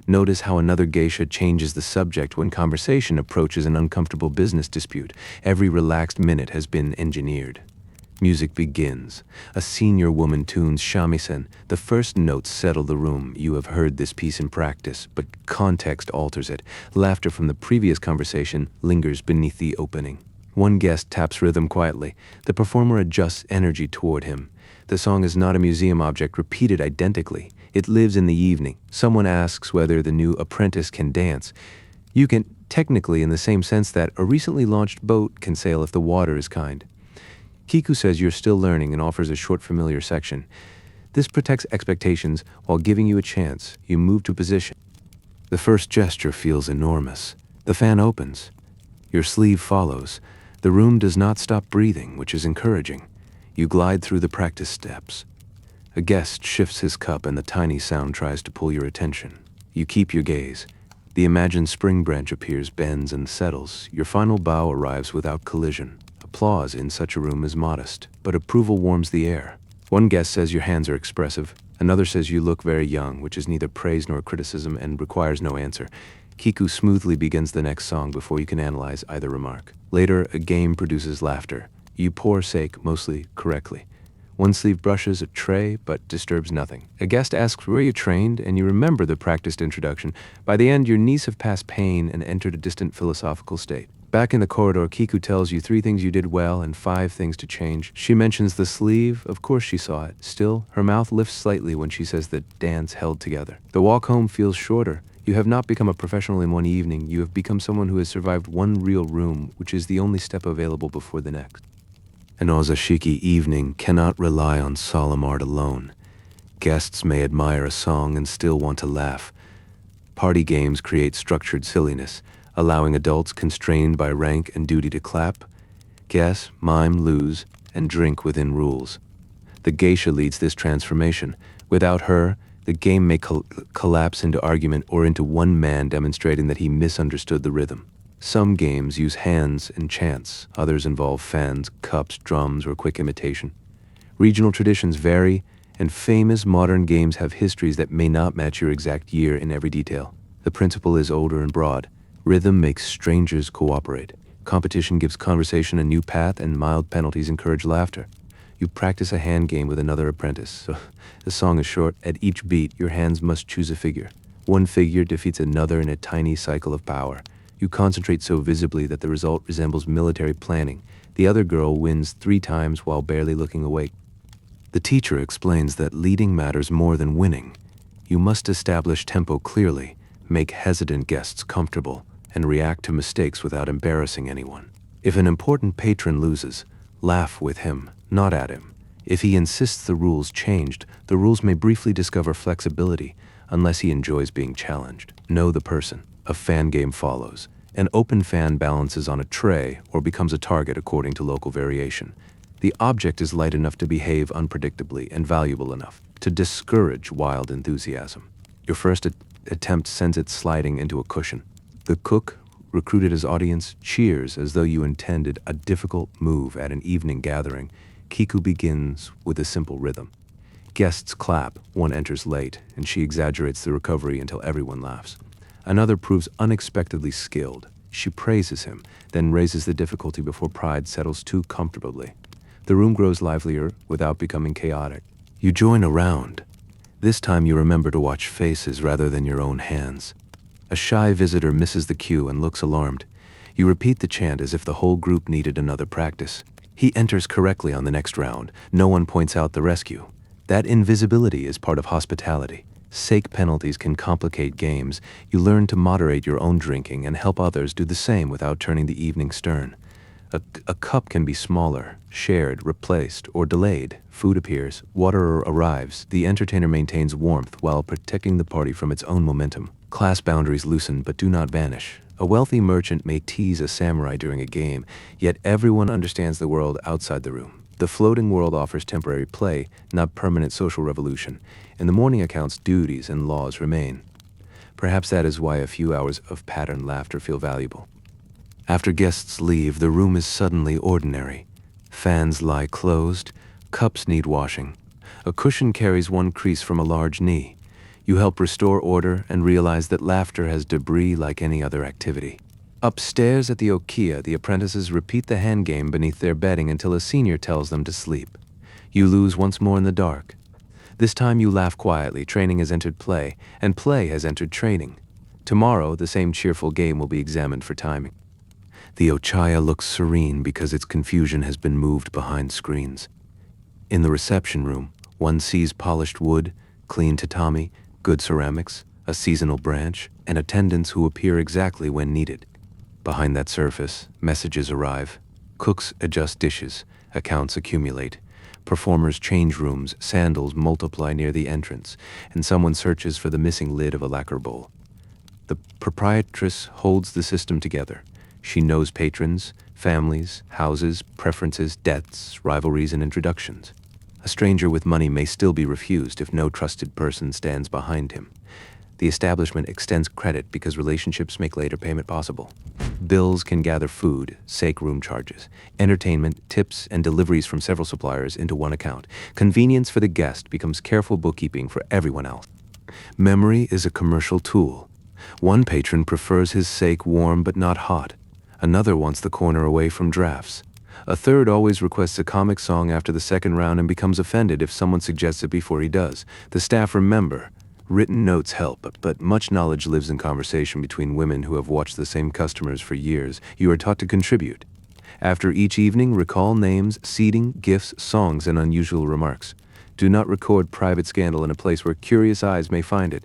Notice how another geisha changes the subject when conversation approaches an uncomfortable business dispute. Every relaxed minute has been engineered. Music begins. A senior woman tunes shamisen. The first notes settle the room. You have heard this piece in practice, but context alters it. Laughter from the previous conversation lingers beneath the opening. One guest taps rhythm quietly. The performer adjusts energy toward him. The song is not a museum object repeated identically. It lives in the evening. Someone asks whether the new apprentice can dance. You can, technically in the same sense that a recently launched boat can sail if the water is kind. Kiku says you're still learning and offers a short familiar section. This protects expectations while giving you a chance. You move to position. The first gesture feels enormous. The fan opens. Your sleeve follows. The room does not stop breathing, which is encouraging. You glide through the practice steps. A guest shifts his cup and the tiny sound tries to pull your attention. You keep your gaze. The imagined spring branch appears, bends, and settles. Your final bow arrives without collision. Applause in such a room is modest, but approval warms the air. One guest says your hands are expressive. Another says you look very young, which is neither praise nor criticism and requires no answer. Kiku smoothly begins the next song before you can analyze either remark. Later, a game produces laughter. You pour sake, mostly correctly. One sleeve brushes a tray, but disturbs nothing. A guest asks where you trained, and you remember the practiced introduction. By the end, your knees have passed pain and entered a distant philosophical state. Back in the corridor, Kiku tells you 3 things you did well and 5 things to change. She mentions the sleeve. Of course she saw it. Still, her mouth lifts slightly when she says that dance held together. The walk home feels shorter. You have not become a professional in one evening. You have become someone who has survived one real room, which is the only step available before the next. An ozashiki evening cannot rely on solemn art alone. Guests may admire a song and still want to laugh. Party games create structured silliness, allowing adults constrained by rank and duty to clap, guess, mime, lose, and drink within rules. The geisha leads this transformation. Without her, the game may collapse into argument or into one man demonstrating that he misunderstood the rhythm. Some games use hands and chants. Others involve fans, cups, drums, or quick imitation. Regional traditions vary, and famous modern games have histories that may not match your exact year in every detail. The principle is older and broad. Rhythm makes strangers cooperate. Competition gives conversation a new path, and mild penalties encourage laughter. You practice a hand game with another apprentice. So the song is short. At each beat, your hands must choose a figure. One figure defeats another in a tiny cycle of power. You concentrate so visibly that the result resembles military planning. The other girl wins 3 times while barely looking awake. The teacher explains that leading matters more than winning. You must establish tempo clearly, make hesitant guests comfortable, and react to mistakes without embarrassing anyone. If an important patron loses, laugh with him, not at him. If he insists the rules changed, the rules may briefly discover flexibility unless he enjoys being challenged. Know the person. A fan game follows. An open fan balances on a tray or becomes a target according to local variation. The object is light enough to behave unpredictably and valuable enough to discourage wild enthusiasm. Your first attempt sends it sliding into a cushion. The cook, recruited as audience, cheers as though you intended a difficult move at an evening gathering. Kiku begins with a simple rhythm. Guests clap, one enters late, and she exaggerates the recovery until everyone laughs. Another proves unexpectedly skilled. She praises him, then raises the difficulty before pride settles too comfortably. The room grows livelier without becoming chaotic. You join a round. This time you remember to watch faces rather than your own hands. A shy visitor misses the cue and looks alarmed. You repeat the chant as if the whole group needed another practice. He enters correctly on the next round. No one points out the rescue. That invisibility is part of hospitality. Sake penalties can complicate games. You learn to moderate your own drinking and help others do the same without turning the evening stern. A cup can be smaller, shared, replaced, or delayed. Food appears, water arrives. The entertainer maintains warmth while protecting the party from its own momentum. Class boundaries loosen but do not vanish. A wealthy merchant may tease a samurai during a game, yet everyone understands the world outside the room. The floating world offers temporary play, not permanent social revolution. In the morning accounts, duties and laws remain. Perhaps that is why a few hours of patterned laughter feel valuable. After guests leave, the room is suddenly ordinary. Fans lie closed, cups need washing. A cushion carries one crease from a large knee. You help restore order and realize that laughter has debris like any other activity. Upstairs at the okiya, the apprentices repeat the hand game beneath their bedding until a senior tells them to sleep. You lose once more in the dark. This time you laugh quietly. Training has entered play, and play has entered training. Tomorrow, the same cheerful game will be examined for timing. The ochaya looks serene because its confusion has been moved behind screens. In the reception room, one sees polished wood, clean tatami, good ceramics, a seasonal branch, and attendants who appear exactly when needed. Behind that surface, messages arrive. Cooks adjust dishes, accounts accumulate. Performers change rooms, sandals multiply near the entrance, and someone searches for the missing lid of a lacquer bowl. The proprietress holds the system together. She knows patrons, families, houses, preferences, debts, rivalries, and introductions. A stranger with money may still be refused if no trusted person stands behind him. The establishment extends credit because relationships make later payment possible. Bills can gather food, sake room charges, entertainment, tips, and deliveries from several suppliers into one account. Convenience for the guest becomes careful bookkeeping for everyone else. Memory is a commercial tool. One patron prefers his sake warm but not hot. Another wants the corner away from drafts. A third always requests a comic song after the second round and becomes offended if someone suggests it before he does. The staff remember. Written notes help, but much knowledge lives in conversation between women who have watched the same customers for years. You are taught to contribute. After each evening, recall names, seating, gifts, songs, and unusual remarks. Do not record private scandal in a place where curious eyes may find it.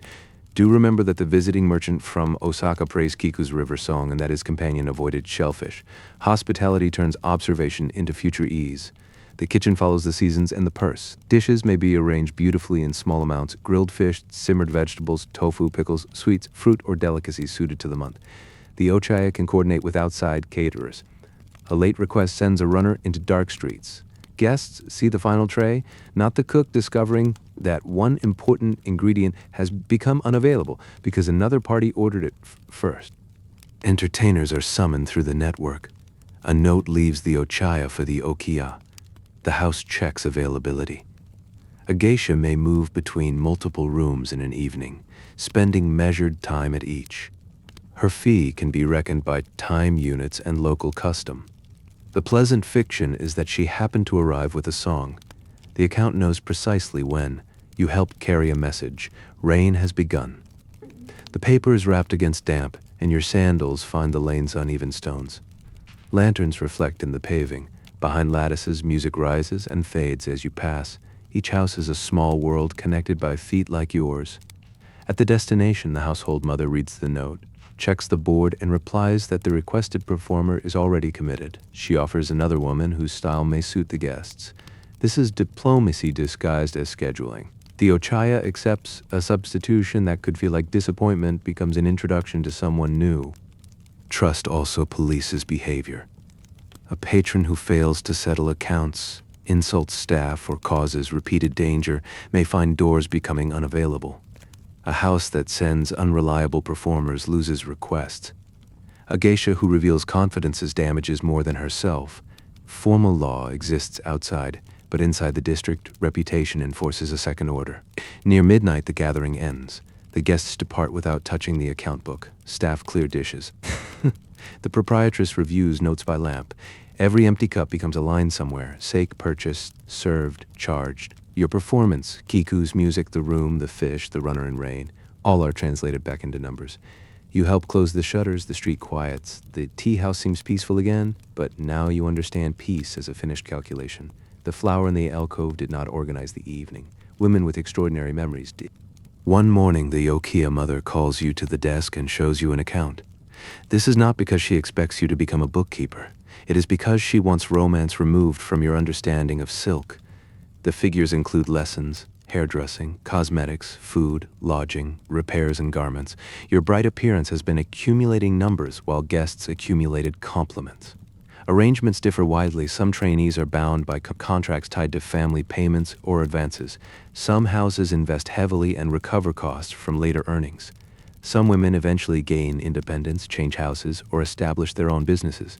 Do remember that the visiting merchant from Osaka praised Kiku's river song and that his companion avoided shellfish. Hospitality turns observation into future ease. The kitchen follows the seasons and the purse. Dishes may be arranged beautifully in small amounts: grilled fish, simmered vegetables, tofu, pickles, sweets, fruit, or delicacies suited to the month. The ochaya can coordinate with outside caterers. A late request sends a runner into dark streets. Guests see the final tray, not the cook discovering that one important ingredient has become unavailable because another party ordered it first. Entertainers are summoned through the network. A note leaves the ochaya for the okiya. The house checks availability. A geisha may move between multiple rooms in an evening, spending measured time at each. Her fee can be reckoned by time units and local custom. The pleasant fiction is that she happened to arrive with a song. The account knows precisely when. You help carry a message. Rain has begun. The paper is wrapped against damp, and your sandals find the lane's uneven stones. Lanterns reflect in the paving. Behind lattices, music rises and fades as you pass. Each house is a small world connected by feet like yours. At the destination, the household mother reads the note. checks the board, and replies that the requested performer is already committed. She offers another woman whose style may suit the guests. This is diplomacy disguised as scheduling. The ochaya accepts a substitution that could feel like disappointment becomes an introduction to someone new. Trust also polices behavior. A patron who fails to settle accounts, insults staff, or causes repeated danger may find doors becoming unavailable. A house that sends unreliable performers loses requests. A geisha who reveals confidences damages more than herself. Formal law exists outside, but inside the district, reputation enforces a second order. Near midnight, the gathering ends. The guests depart without touching the account book. Staff clear dishes. The proprietress reviews notes by lamp. Every empty cup becomes a line somewhere. Sake purchased, served, charged. Your performance, Kiku's music, the room, the fish, the runner in rain, all are translated back into numbers. You help close the shutters, the street quiets. The Teahouse seems peaceful again, but now you understand peace as a finished calculation. The flower in the alcove did not organize the evening. Women with extraordinary memories did. One morning, the okiya mother calls you to the desk and shows you an account. This is not because she expects you to become a bookkeeper. It is because she wants romance removed from your understanding of silk. The figures include lessons, hairdressing, cosmetics, food, lodging, repairs, and garments. Your bright appearance has been accumulating numbers while guests accumulated compliments. Arrangements differ widely. Some trainees are bound by contracts tied to family payments or advances. Some houses invest heavily and recover costs from later earnings. Some women eventually gain independence, change houses, or establish their own businesses.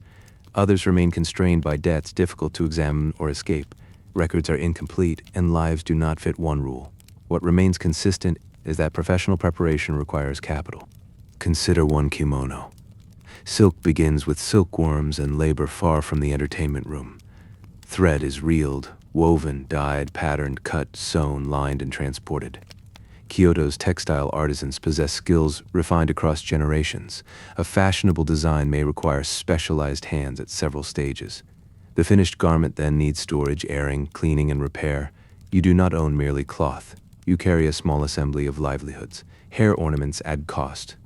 Others remain constrained by debts difficult to examine or escape. Records are incomplete, and lives do not fit one rule. What remains consistent is that professional preparation requires capital. Consider one kimono. Silk begins with silkworms and labor far from the entertainment room. Thread is reeled, woven, dyed, patterned, cut, sewn, lined, and transported. Kyoto's textile artisans possess skills refined across generations. A fashionable design may require specialized hands at several stages. The finished garment then needs storage, airing, cleaning, and repair. You do not own merely cloth. You carry a small assembly of livelihoods. Hair ornaments add cost.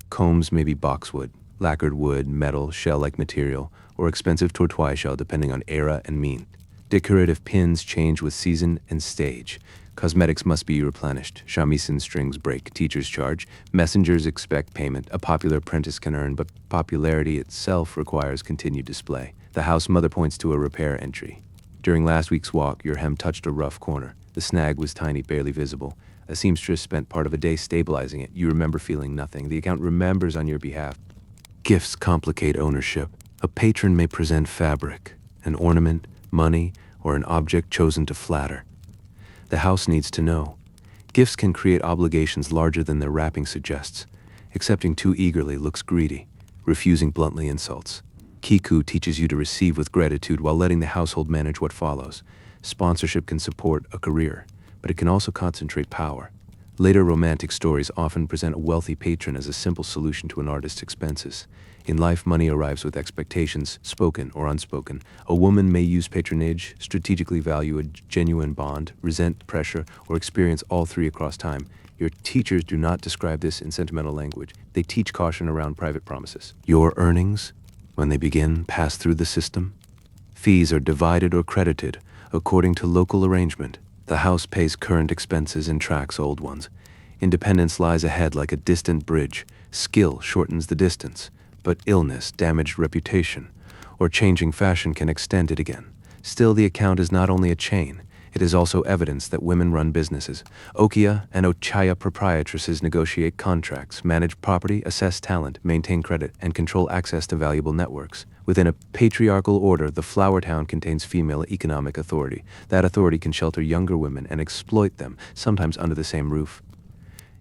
Combs may be boxwood, lacquered wood, metal, shell-like material, or expensive tortoise shell depending on era and mean. Decorative pins change with season and stage. Cosmetics must be replenished. Shamisen strings break. Teachers charge. Messengers expect payment. A popular apprentice can earn, but popularity itself requires continued display. The house mother points to a repair entry. During last week's walk, your hem touched a rough corner. The snag was tiny, barely visible. A seamstress spent part of a day stabilizing it. You remember feeling nothing. The account remembers on your behalf. Gifts complicate ownership. A patron may present fabric, an ornament, money, or an object chosen to flatter. The house needs to know. Gifts can create obligations larger than their wrapping suggests. Accepting too eagerly looks greedy. Refusing bluntly insults. Kiku teaches you to receive with gratitude while letting the household manage what follows. Sponsorship can support a career, but it can also concentrate power. Later romantic stories often present a wealthy patron as a simple solution to an artist's expenses. In life, money arrives with expectations, spoken or unspoken. A woman may use patronage, strategically value a genuine bond, resent pressure, or experience all three across time. Your teachers do not describe this in sentimental language. They teach caution around private promises. Your earnings, when they begin, pass through the system. Fees are divided or credited according to local arrangement. The house pays current expenses and tracks old ones. Independence lies ahead like a distant bridge. Skill shortens the distance, but illness, damaged reputation, or changing fashion can extend it again. Still, the account is not only a chain, it is also evidence that women run businesses. Okiya and ochaya proprietresses negotiate contracts, manage property, assess talent, maintain credit, and control access to valuable networks. Within a patriarchal order, the flower town contains female economic authority. That authority can shelter younger women and exploit them, sometimes under the same roof.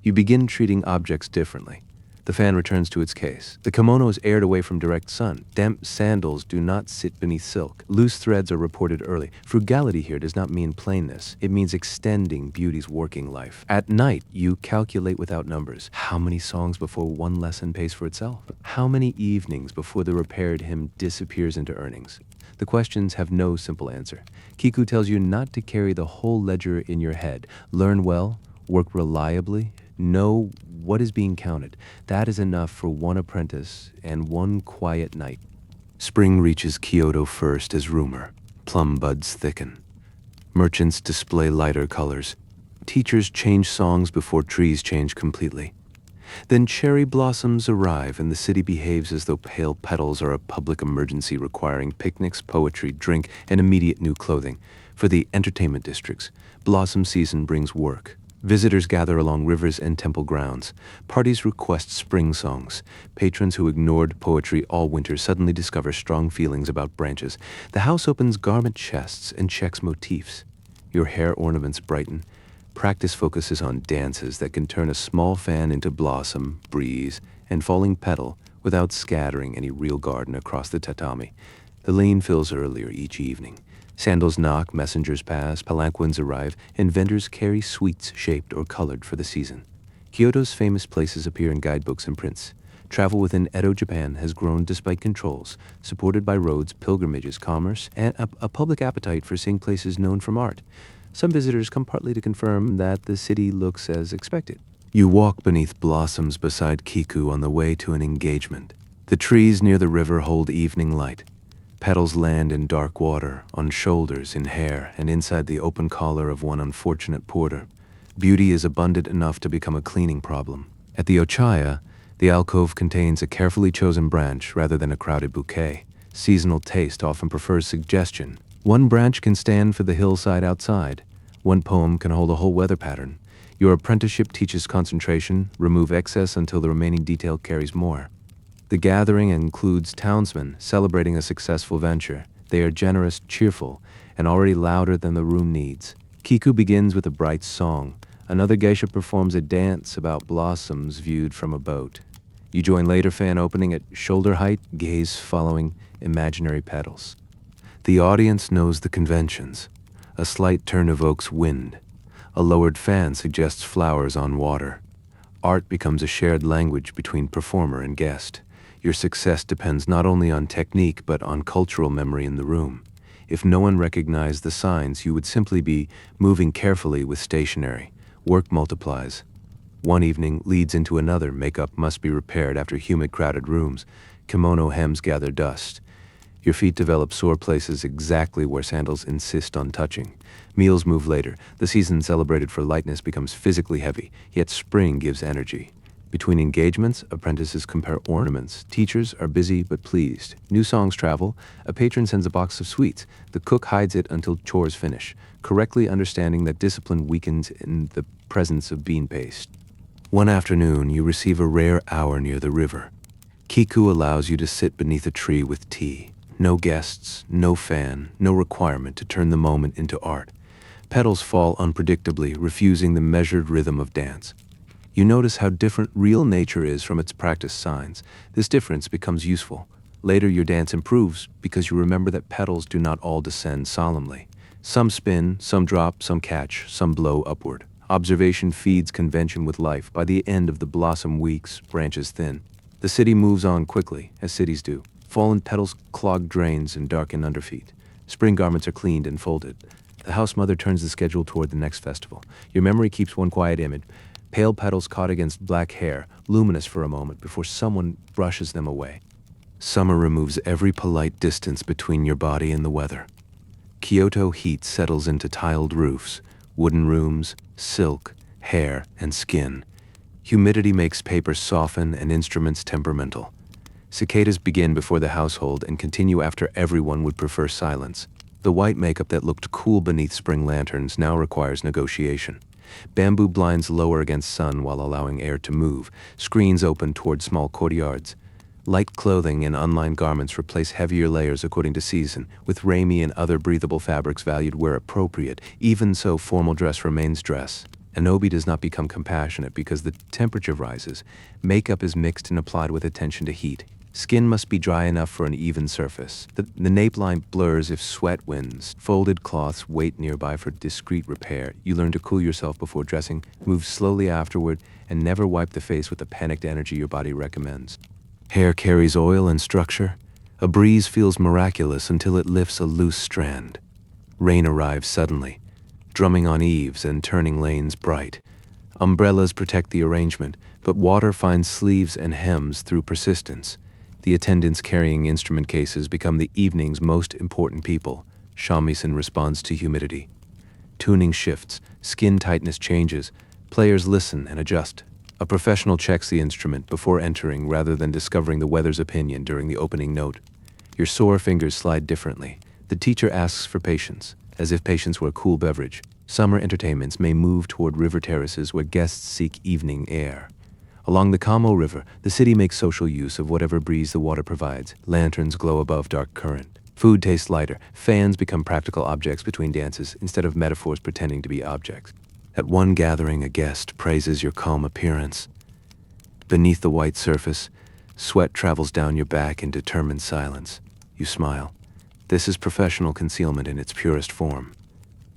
You begin treating objects differently. The fan returns to its case. The kimono is aired away from direct sun. Damp sandals do not sit beneath silk. Loose threads are reported early. Frugality here does not mean plainness. It means extending beauty's working life. At night, you calculate without numbers. How many songs before one lesson pays for itself? How many evenings before the repaired hymn disappears into earnings? The questions have no simple answer. Kiku tells you not to carry the whole ledger in your head. Learn well, work reliably, Know what is being counted. That is enough for one apprentice and one quiet night. Spring reaches Kyoto first as rumor. Plum buds thicken. Merchants display lighter colors. Teachers change songs before trees change completely. Then cherry blossoms arrive and the city behaves as though pale petals are a public emergency requiring picnics, poetry, drink, and immediate new clothing. For the entertainment districts, blossom season brings work. Visitors gather along rivers and temple grounds. Parties request spring songs. Patrons who ignored poetry all winter suddenly discover strong feelings about branches. The house opens garment chests and checks motifs. Your hair ornaments brighten. Practice focuses on dances that can turn a small fan into blossom, breeze, and falling petal without scattering any real garden across the tatami. The lane fills earlier each evening. Sandals knock, messengers pass, palanquins arrive, and vendors carry sweets shaped or colored for the season. Kyoto's famous places appear in guidebooks and prints. Travel within Edo, Japan has grown despite controls, supported by roads, pilgrimages, commerce, and a public appetite for seeing places known from art. Some visitors come partly to confirm that the city looks as expected. You walk beneath blossoms beside Kiku on the way to an engagement. The trees near the river hold evening light. Petals land in dark water, on shoulders, in hair, and inside the open collar of one unfortunate porter. Beauty is abundant enough to become a cleaning problem. At the ochaya, the alcove contains a carefully chosen branch rather than a crowded bouquet. Seasonal taste often prefers suggestion. One branch can stand for the hillside outside. One poem can hold a whole weather pattern. Your apprenticeship teaches concentration, remove excess until the remaining detail carries more. The gathering includes townsmen celebrating a successful venture. They are generous, cheerful, and already louder than the room needs. Kiku begins with a bright song. Another geisha performs a dance about blossoms viewed from a boat. You join later, fan opening at shoulder height, gaze following imaginary petals. The audience knows the conventions. A slight turn evokes wind. A lowered fan suggests flowers on water. Art becomes a shared language between performer and guest. Your success depends not only on technique but on cultural memory in the room. If no one recognized the signs, you would simply be moving carefully with stationery. Work multiplies. One evening leads into another. Makeup must be repaired after humid, crowded rooms. Kimono hems gather dust. Your feet develop sore places exactly where sandals insist on touching. Meals move later. The season celebrated for lightness becomes physically heavy, yet spring gives energy. Between engagements, apprentices compare ornaments. Teachers are busy but pleased. New songs travel. A patron sends a box of sweets. The cook hides it until chores finish, correctly understanding that discipline weakens in the presence of bean paste. One afternoon, you receive a rare hour near the river. Kiku allows you to sit beneath a tree with tea. No guests, no fan, no requirement to turn the moment into art. Petals fall unpredictably, refusing the measured rhythm of dance. You notice how different real nature is from its practiced signs. This difference becomes useful. Later, your dance improves because you remember that petals do not all descend solemnly. Some spin, some drop, some catch, some blow upward. Observation feeds convention with life. By the end of the blossom weeks, branches thin. The city moves on quickly, as cities do. Fallen petals clog drains and darken underfeet. Spring garments are cleaned and folded. The house mother turns the schedule toward the next festival. Your memory keeps one quiet image. Pale petals caught against black hair, luminous for a moment before someone brushes them away. Summer removes every polite distance between your body and the weather. Kyoto heat settles into tiled roofs, wooden rooms, silk, hair, and skin. Humidity makes paper soften and instruments temperamental. Cicadas begin before the household and continue after everyone would prefer silence. The white makeup that looked cool beneath spring lanterns now requires negotiation. Bamboo blinds lower against sun while allowing air to move. Screens open toward small courtyards. Light clothing and unlined garments replace heavier layers according to season, with ramie and other breathable fabrics valued where appropriate. Even so, formal dress remains dress. Anobi does not become compassionate because the temperature rises. Makeup is mixed and applied with attention to heat. Skin must be dry enough for an even surface. The nape line blurs if sweat wins. Folded cloths wait nearby for discreet repair. You learn to cool yourself before dressing, move slowly afterward, and never wipe the face with the panicked energy your body recommends. Hair carries oil and structure. A breeze feels miraculous until it lifts a loose strand. Rain arrives suddenly, drumming on eaves and turning lanes bright. Umbrellas protect the arrangement, but water finds sleeves and hems through persistence. The attendants carrying instrument cases become the evening's most important people. Shamisen responds to humidity. Tuning shifts, skin tightness changes, players listen and adjust. A professional checks the instrument before entering rather than discovering the weather's opinion during the opening note. Your sore fingers slide differently. The teacher asks for patience, as if patience were a cool beverage. Summer entertainments may move toward river terraces where guests seek evening air. Along the Kamo River, the city makes social use of whatever breeze the water provides. Lanterns glow above dark current. Food tastes lighter. Fans become practical objects between dances instead of metaphors pretending to be objects. At one gathering, a guest praises your calm appearance. Beneath the white surface, sweat travels down your back in determined silence. You smile. This is professional concealment in its purest form.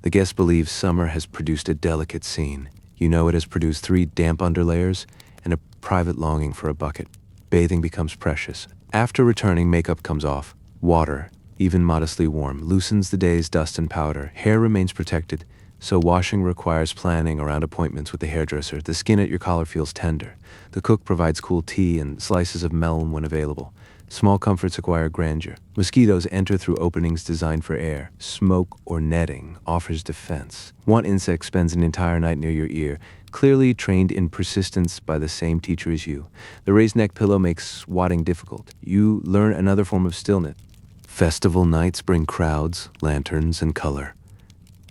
The guest believes summer has produced a delicate scene. You know it has produced 3 damp underlayers and a private longing for a bucket. Bathing becomes precious. After returning, makeup comes off. Water, even modestly warm, loosens the day's dust and powder. Hair remains protected, so washing requires planning around appointments with the hairdresser. The skin at your collar feels tender. The cook provides cool tea and slices of melon when available. Small comforts acquire grandeur. Mosquitoes enter through openings designed for air. Smoke or netting offers defense. One insect spends an entire night near your ear, clearly trained in persistence by the same teacher as you. The raised neck pillow makes swatting difficult. You learn another form of stillness. Festival nights bring crowds, lanterns, and color.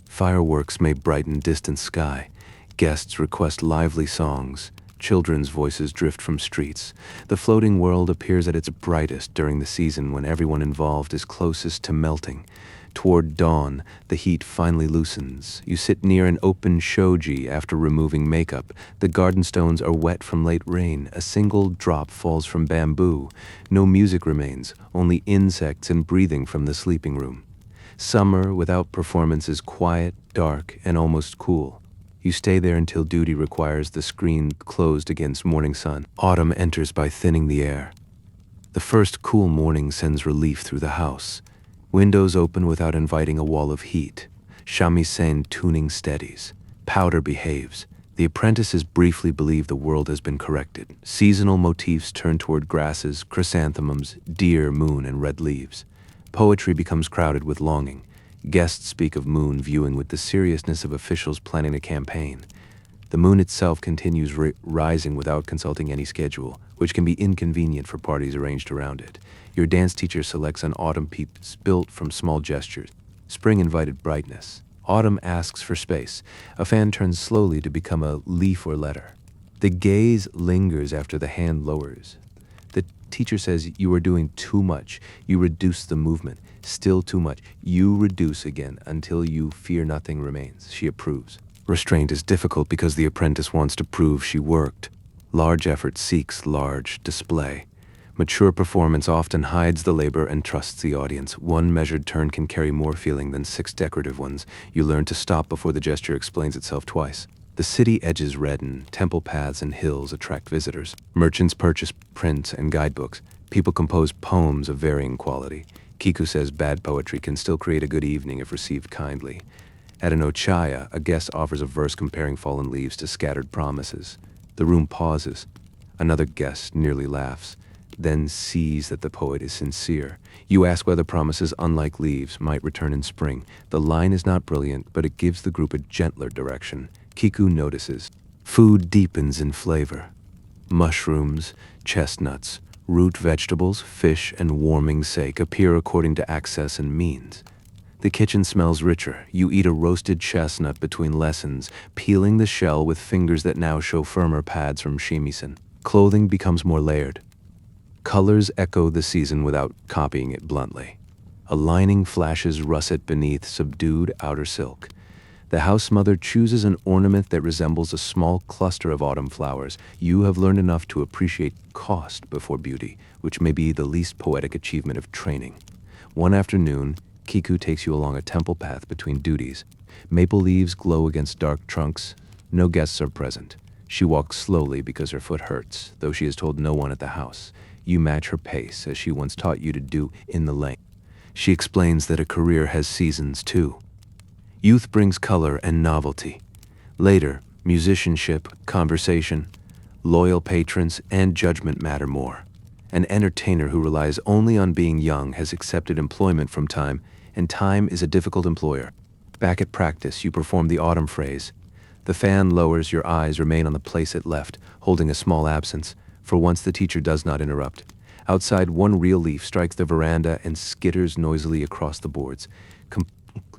Fireworks may brighten distant sky. Guests request lively songs. Children's voices drift from streets. The floating world appears at its brightest during the season when everyone involved is closest to melting. Toward dawn, the heat finally loosens. You sit near an open shoji after removing makeup. The garden stones are wet from late rain. A single drop falls from bamboo. No music remains, only insects and breathing from the sleeping room. Summer without performance is quiet, dark, and almost cool. You stay there until duty requires the screen closed against morning sun. Autumn enters by thinning the air. The first cool morning sends relief through the house. Windows open without inviting a wall of heat. Shamisen tuning steadies. Powder behaves. The apprentices briefly believe the world has been corrected. Seasonal motifs turn toward grasses, chrysanthemums, deer, moon, and red leaves. Poetry becomes crowded with longing. Guests speak of moon viewing with the seriousness of officials planning a campaign. The moon itself continues rising without consulting any schedule, which can be inconvenient for parties arranged around it. Your dance teacher selects an autumn piece built from small gestures. Spring invited brightness. Autumn asks for space. A fan turns slowly to become a leaf or letter. The gaze lingers after the hand lowers. The teacher says you are doing too much. You reduce the movement. Still too much. You reduce again until you fear nothing remains. She approves. Restraint is difficult because the apprentice wants to prove she worked. Large effort seeks large display. Mature performance often hides the labor and trusts the audience. One measured turn can carry more feeling than 6 decorative ones. You learn to stop before the gesture explains itself twice. The city edges redden. Temple paths and hills attract visitors. Merchants purchase prints and guidebooks. People compose poems of varying quality. Kiku says bad poetry can still create a good evening if received kindly. At an ochaya, a guest offers a verse comparing fallen leaves to scattered promises. The room pauses. Another guest nearly laughs, then sees that the poet is sincere. You ask whether promises, unlike leaves, might return in spring. The line is not brilliant, but it gives the group a gentler direction. Kiku notices. Food deepens in flavor. Mushrooms, chestnuts, root vegetables, fish, and warming sake appear according to access and means. The kitchen smells richer. You eat a roasted chestnut between lessons, peeling the shell with fingers that now show firmer pads from shamisen. Clothing becomes more layered. Colors echo the season without copying it bluntly. A lining flashes russet beneath subdued outer silk. The house mother chooses an ornament that resembles a small cluster of autumn flowers. You have learned enough to appreciate cost before beauty, which may be the least poetic achievement of training. One afternoon, Kiku takes you along a temple path between duties. Maple leaves glow against dark trunks. No guests are present. She walks slowly because her foot hurts, though she has told no one at the house. You match her pace, as she once taught you to do in the lane. She explains that a career has seasons too. Youth brings color and novelty. Later, Musicianship, conversation, loyal patrons, and judgment matter more. An entertainer who relies only on being young has accepted employment from time, and time is a difficult employer. Back at practice, you perform the autumn phrase. The fan lowers, your eyes remain on the place it left, holding a small absence. For once the teacher does not interrupt. Outside, one real leaf strikes the veranda and skitters noisily across the boards,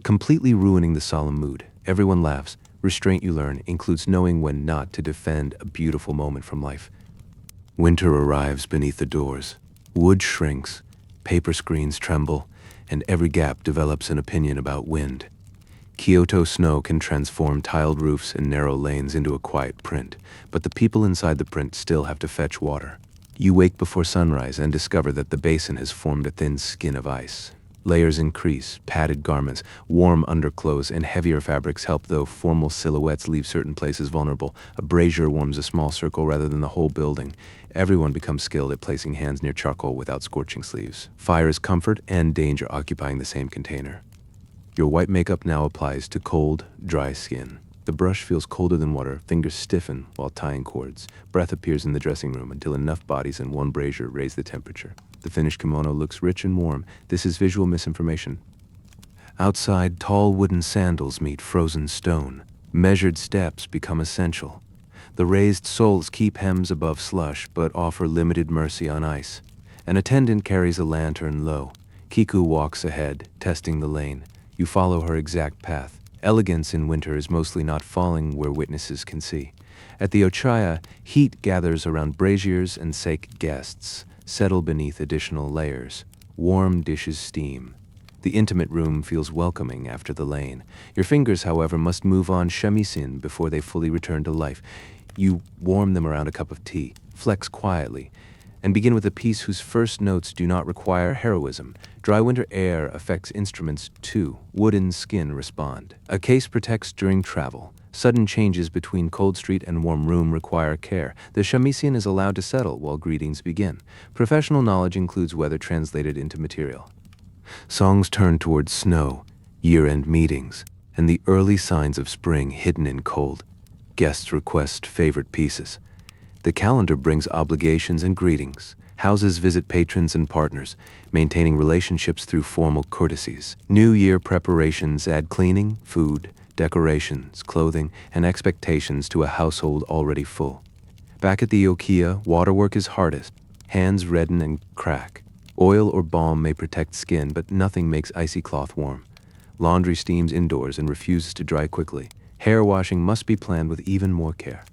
completely ruining the solemn mood. Everyone laughs. Restraint, you learn, includes knowing when not to defend a beautiful moment from life. Winter arrives beneath the doors. Wood shrinks, paper screens tremble, and every gap develops an opinion about wind. Kyoto snow can transform tiled roofs and narrow lanes into a quiet print, but the people inside the print still have to fetch water. You wake before sunrise and discover that the basin has formed a thin skin of ice. Layers increase, padded garments, warm underclothes, and heavier fabrics help, though formal silhouettes leave certain places vulnerable. A brazier warms a small circle rather than the whole building. Everyone becomes skilled at placing hands near charcoal without scorching sleeves. Fire is comfort and danger occupying the same container. Your white makeup now applies to cold, dry skin. The brush feels colder than water, fingers stiffen while tying cords. Breath appears in the dressing room until enough bodies in one brazier raise the temperature. The finished kimono looks rich and warm. This is visual misinformation. Outside, tall wooden sandals meet frozen stone. Measured steps become essential. The raised soles keep hems above slush, but offer limited mercy on ice. An attendant carries a lantern low. Kiku walks ahead, testing the lane. You follow her exact path. Elegance in winter is mostly not falling where witnesses can see. At the ochaya, heat gathers around braziers and sake guests settle beneath additional layers. Warm dishes steam. The intimate room feels welcoming after the lane. Your fingers, however, must move on shamisen before they fully return to life. You warm them around a cup of tea, flex quietly, and begin with a piece whose first notes do not require heroism. Dry winter air affects instruments too. Wood and skin respond. A case protects during travel. Sudden changes between cold street and warm room require care. The shamisen is allowed to settle while greetings begin. Professional knowledge includes weather translated into material. Songs turn towards snow, year-end meetings, and the early signs of spring hidden in cold. Guests request favorite pieces. The calendar brings obligations and greetings. Houses visit patrons and partners, maintaining relationships through formal courtesies. New Year preparations add cleaning, food, decorations, clothing, and expectations to a household already full. Back at the okiya, waterwork is hardest. Hands redden and crack. Oil or balm may protect skin, but nothing makes icy cloth warm. Laundry steams indoors and refuses to dry quickly. Hair washing must be planned with even more care.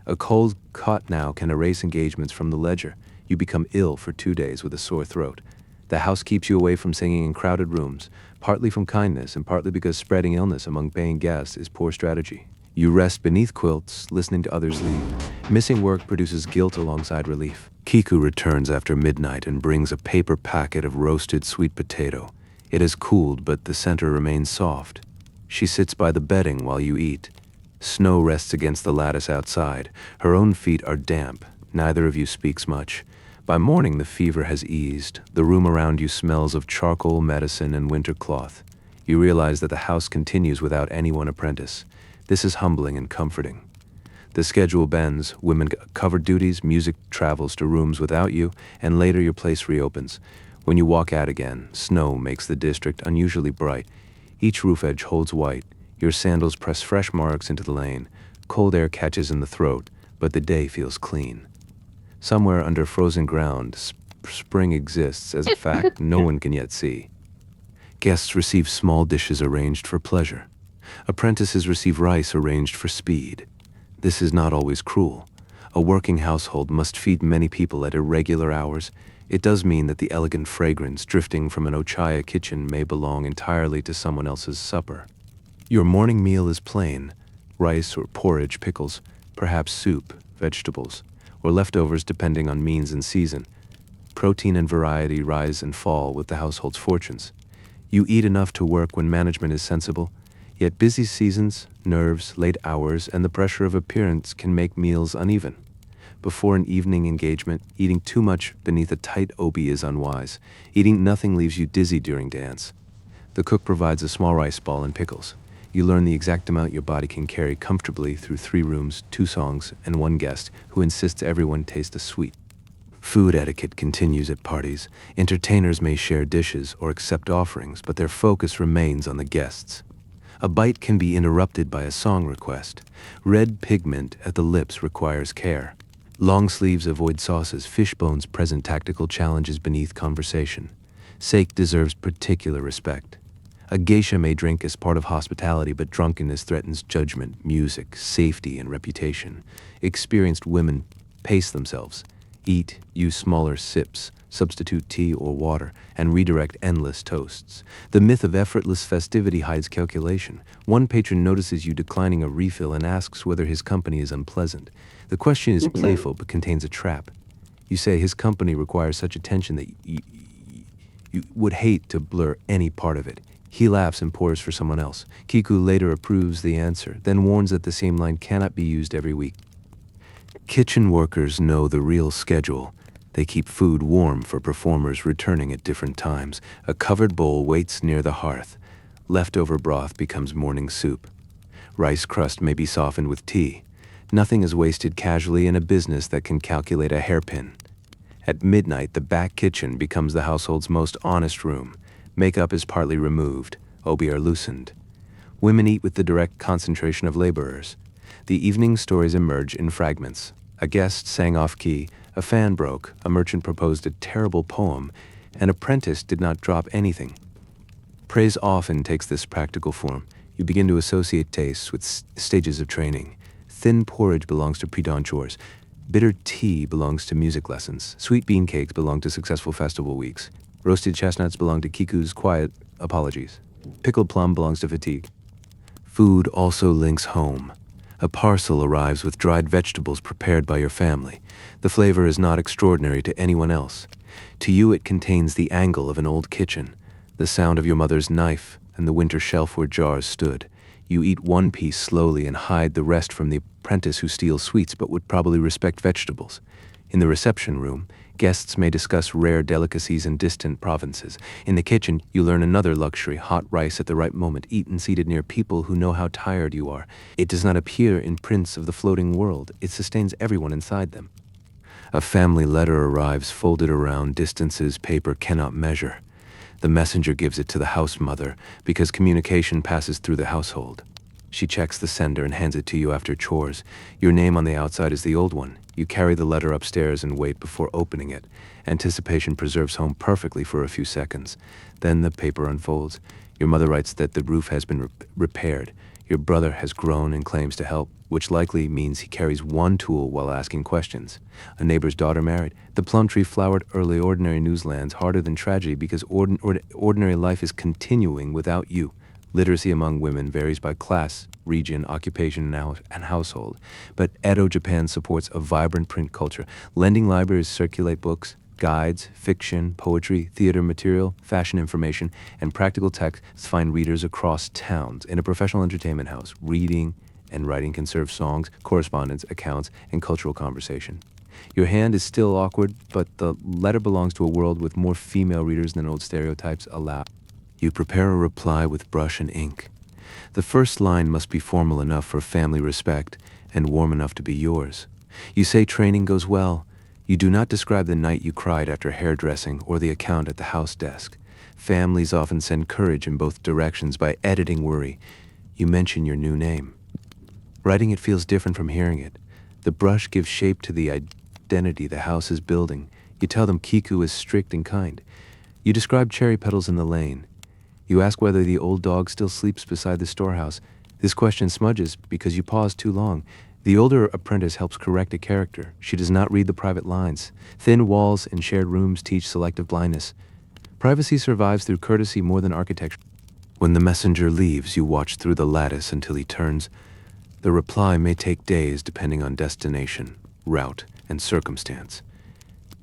A cold cut now can erase engagements from the ledger. You become ill for 2 days with a sore throat. The house keeps you away from singing in crowded rooms, partly from kindness and partly because spreading illness among paying guests is poor strategy. You rest beneath quilts, listening to others leave. Missing work produces guilt alongside relief. Kiku returns after midnight and brings a paper packet of roasted sweet potato. It has cooled, but the center remains soft. She sits by the bedding while you eat. Snow rests against the lattice outside. Her own feet are damp. Neither of you speaks much. By morning, the fever has eased. The room around you smells of charcoal, medicine, and winter cloth. You realize that the house continues without anyone apprentice. This is humbling and comforting. The schedule bends. Women cover duties, music travels to rooms without you, and later your place reopens. When you walk out again, snow makes the district unusually bright. Each roof edge holds white. Your sandals press fresh marks into the lane. Cold air catches in the throat, but the day feels clean. Somewhere under frozen ground, spring exists as a fact no one can yet see. Guests receive small dishes arranged for pleasure. Apprentices receive rice arranged for speed. This is not always cruel. A working household must feed many people at irregular hours. It does mean that the elegant fragrance drifting from an ochaya kitchen may belong entirely to someone else's supper. Your morning meal is plain: rice or porridge, pickles, perhaps soup, vegetables, or leftovers depending on means and season. Protein and variety rise and fall with the household's fortunes. You eat enough to work when management is sensible, yet busy seasons, nerves, late hours, and the pressure of appearance can make meals uneven. Before an evening engagement, eating too much beneath a tight obi is unwise. Eating nothing leaves you dizzy during dance. The cook provides a small rice ball and pickles. You learn the exact amount your body can carry comfortably through 3 rooms, 2 songs, and 1 guest who insists everyone taste a sweet. Food etiquette continues at parties. Entertainers may share dishes or accept offerings, but their focus remains on the guests. A bite can be interrupted by a song request. Red pigment at the lips requires care. Long sleeves avoid sauces. Fish bones present tactical challenges beneath conversation. Sake deserves particular respect. A geisha may drink as part of hospitality, but drunkenness threatens judgment, music, safety, and reputation. Experienced women pace themselves. Eat, use smaller sips, substitute tea or water, and redirect endless toasts. The myth of effortless festivity hides calculation. One patron notices you declining a refill and asks whether his company is unpleasant. The question is playful but contains a trap. You say his company requires such attention that you would hate to blur any part of it. He laughs and pours for someone else. Kiku later approves the answer, then warns that the same line cannot be used every week. Kitchen workers know the real schedule. They keep food warm for performers returning at different times. A covered bowl waits near the hearth. Leftover broth becomes morning soup. Rice crust may be softened with tea. Nothing is wasted casually in a business that can calculate a hairpin. At midnight, the back kitchen becomes the household's most honest room. Makeup is partly removed, obi are loosened. Women eat with the direct concentration of laborers. The evening stories emerge in fragments. A guest sang off-key, a fan broke, a merchant proposed a terrible poem, an apprentice did not drop anything. Praise often takes this practical form. You begin to associate tastes with stages of training. Thin porridge belongs to predawn chores. Bitter tea belongs to music lessons. Sweet bean cakes belong to successful festival weeks. Roasted chestnuts belong to Kiku's quiet apologies. Pickled plum belongs to fatigue. Food also links home. A parcel arrives with dried vegetables prepared by your family. The flavor is not extraordinary to anyone else. To you it contains the angle of an old kitchen, the sound of your mother's knife, and the winter shelf where jars stood. You eat one piece slowly and hide the rest from the apprentice who steals sweets but would probably respect vegetables. In the reception room, guests may discuss rare delicacies in distant provinces. In the kitchen, you learn another luxury, hot rice at the right moment, eaten seated near people who know how tired you are. It does not appear in prints of the floating world. It sustains everyone inside them. A family letter arrives folded around distances paper cannot measure. The messenger gives it to the house mother because communication passes through the household. She checks the sender and hands it to you after chores. Your name on the outside is the old one. You carry the letter upstairs and wait before opening it. Anticipation preserves home perfectly for a few seconds. Then the paper unfolds. Your mother writes that the roof has been repaired. Your brother has grown and claims to help, which likely means he carries one tool while asking questions. A neighbor's daughter married. The plum tree flowered early. Ordinary news lands harder than tragedy because ordinary life is continuing without you. Literacy among women varies by class, region, occupation, and household. But Edo Japan supports a vibrant print culture. Lending libraries circulate books, guides, fiction, poetry, theater material, fashion information, and practical texts find readers across towns. In a professional entertainment house, reading and writing can serve songs, correspondence, accounts, and cultural conversation. Your hand is still awkward, but the letter belongs to a world with more female readers than old stereotypes allow. You prepare a reply with brush and ink. The first line must be formal enough for family respect and warm enough to be yours. You say training goes well. You do not describe the night you cried after hairdressing or the account at the house desk. Families often send courage in both directions by editing worry. You mention your new name. Writing it feels different from hearing it. The brush gives shape to the identity the house is building. You tell them Kiku is strict and kind. You describe cherry petals in the lane. You ask whether the old dog still sleeps beside the storehouse. This question smudges because you pause too long. The older apprentice helps correct a character. She does not read the private lines. Thin walls and shared rooms teach selective blindness. Privacy survives through courtesy more than architecture. When the messenger leaves, you watch through the lattice until he turns. The reply may take days depending on destination, route, and circumstance.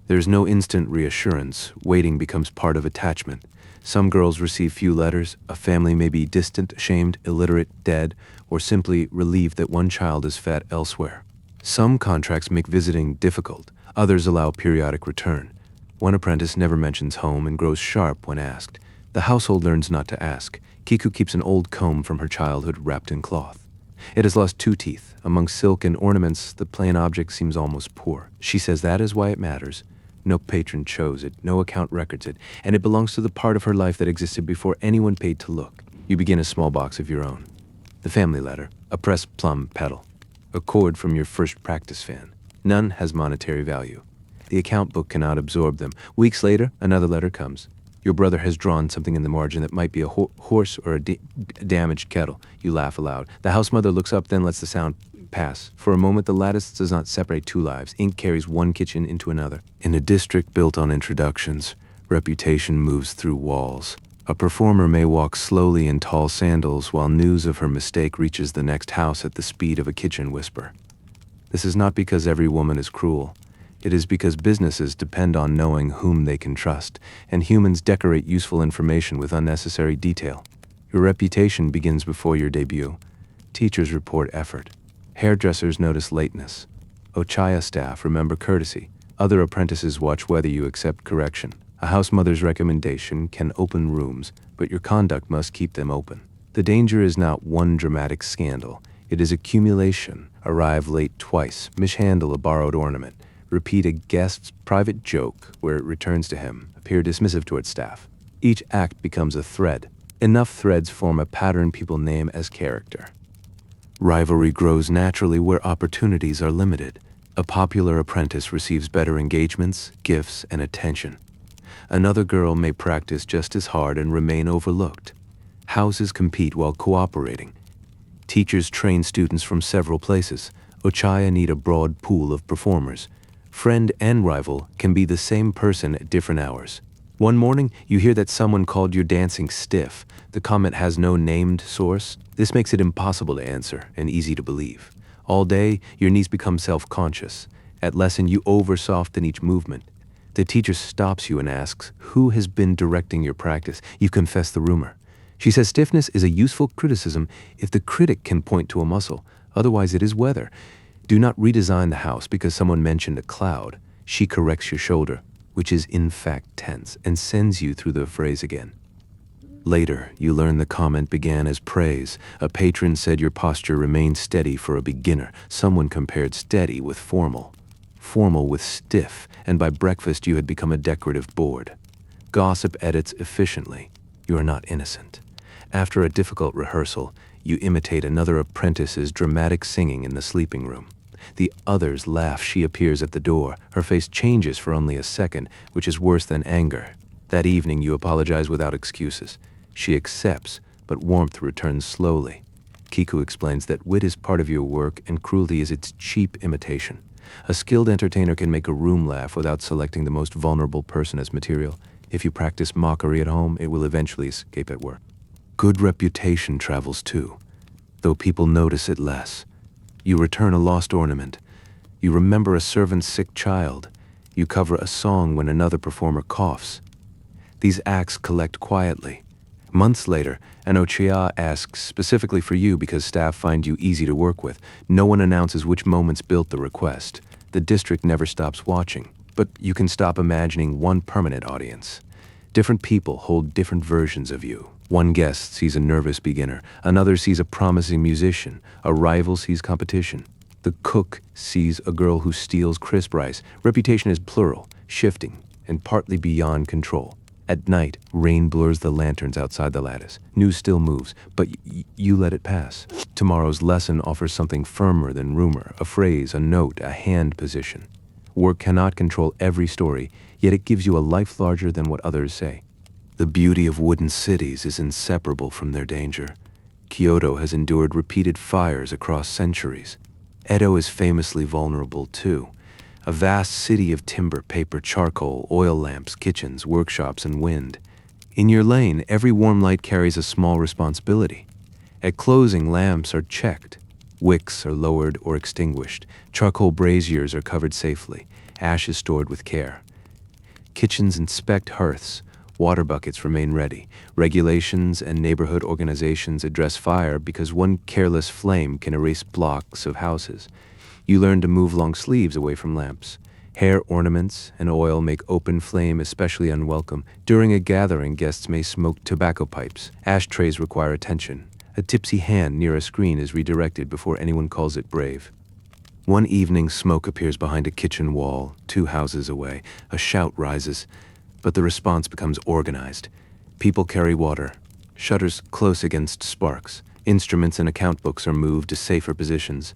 There's no instant reassurance. Waiting becomes part of attachment. Some girls receive few letters. A family may be distant, ashamed, illiterate, dead, or simply relieved that one child is fed elsewhere. Some contracts make visiting difficult. Others allow periodic return. One apprentice never mentions home and grows sharp when asked. The household learns not to ask. Kiku keeps an old comb from her childhood wrapped in cloth. It has lost 2 teeth. Among silk and ornaments, the plain object seems almost poor. She says that is why it matters. No patron chose it, no account records it, and it belongs to the part of her life that existed before anyone paid to look. You begin a small box of your own. The family letter, a pressed plum petal, a cord from your first practice fan. None has monetary value. The account book cannot absorb them. Weeks later, another letter comes. Your brother has drawn something in the margin that might be a horse or a damaged kettle. You laugh aloud. The house mother looks up, then lets the sound pass. For a moment, the lattice does not separate 2 lives. Ink carries one kitchen into another. In a district built on introductions, reputation moves through walls. A performer may walk slowly in tall sandals while news of her mistake reaches the next house at the speed of a kitchen whisper. This is not because every woman is cruel. It is because businesses depend on knowing whom they can trust, and humans decorate useful information with unnecessary detail. Your reputation begins before your debut. Teachers report effort. Hairdressers notice lateness. Ochaya staff remember courtesy. Other apprentices watch whether you accept correction. A house mother's recommendation can open rooms, but your conduct must keep them open. The danger is not one dramatic scandal. It is accumulation. Arrive late twice, mishandle a borrowed ornament, repeat a guest's private joke where it returns to him, appear dismissive towards staff. Each act becomes a thread. Enough threads form a pattern people name as character. Rivalry grows naturally where opportunities are limited. A popular apprentice receives better engagements, gifts, and attention. Another girl may practice just as hard and remain overlooked. Houses compete while cooperating. Teachers train students from several places. Ochaya need a broad pool of performers. Friend and rival can be the same person at different hours. One morning, you hear that someone called your dancing stiff. The comment has no named source. This makes it impossible to answer and easy to believe. All day, your knees become self-conscious. At lesson, you over-soften each movement. The teacher stops you and asks, who has been directing your practice? You confess the rumor. She says stiffness is a useful criticism if the critic can point to a muscle. Otherwise, it is weather. Do not redesign the house because someone mentioned a cloud. She corrects your shoulder, which is in fact tense, and sends you through the phrase again. Later, you learn the comment began as praise. A patron said your posture remained steady for a beginner. Someone compared steady with formal, formal with stiff, and by breakfast you had become a decorative board. Gossip edits efficiently. You are not innocent. After a difficult rehearsal, you imitate another apprentice's dramatic singing in the sleeping room. The others laugh. She appears at the door. Her face changes for only a second, which is worse than anger. That evening you apologize without excuses. She accepts, but warmth returns slowly. Kiku explains that wit is part of your work and cruelty is its cheap imitation. A skilled entertainer can make a room laugh without selecting the most vulnerable person as material. If you practice mockery at home, it will eventually escape at work. Good reputation travels too, though people notice it less. You return a lost ornament. You remember a servant's sick child. You cover a song when another performer coughs. These acts collect quietly. Months later, an ochaya asks specifically for you because staff find you easy to work with. No one announces which moments built the request. The district never stops watching, but you can stop imagining one permanent audience. Different people hold different versions of you. One guest sees a nervous beginner, another sees a promising musician, a rival sees competition. The cook sees a girl who steals crisp rice. Reputation is plural, shifting, and partly beyond control. At night, rain blurs the lanterns outside the lattice. News still moves, but you let it pass. Tomorrow's lesson offers something firmer than rumor, a phrase, a note, a hand position. Work cannot control every story, yet it gives you a life larger than what others say. The beauty of wooden cities is inseparable from their danger. Kyoto has endured repeated fires across centuries. Edo is famously vulnerable too. A vast city of timber, paper, charcoal, oil lamps, kitchens, workshops, and wind. In your lane, every warm light carries a small responsibility. At closing, lamps are checked. Wicks are lowered or extinguished. Charcoal braziers are covered safely. Ashes stored with care. Kitchens inspect hearths. Water buckets remain ready. Regulations and neighborhood organizations address fire because one careless flame can erase blocks of houses. You learn to move long sleeves away from lamps. Hair ornaments and oil make open flame especially unwelcome. During a gathering, guests may smoke tobacco pipes. Ashtrays require attention. A tipsy hand near a screen is redirected before anyone calls it brave. One evening, smoke appears behind a kitchen wall, 2 houses away. A shout rises, but the response becomes organized. People carry water. Shutters close against sparks. Instruments and account books are moved to safer positions.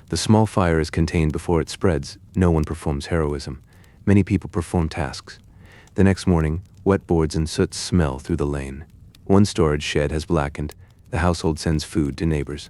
The small fire is contained before it spreads. No one performs heroism. Many people perform tasks. The next morning, wet boards and soot smell through the lane. One storage shed has blackened. The household sends food to neighbors.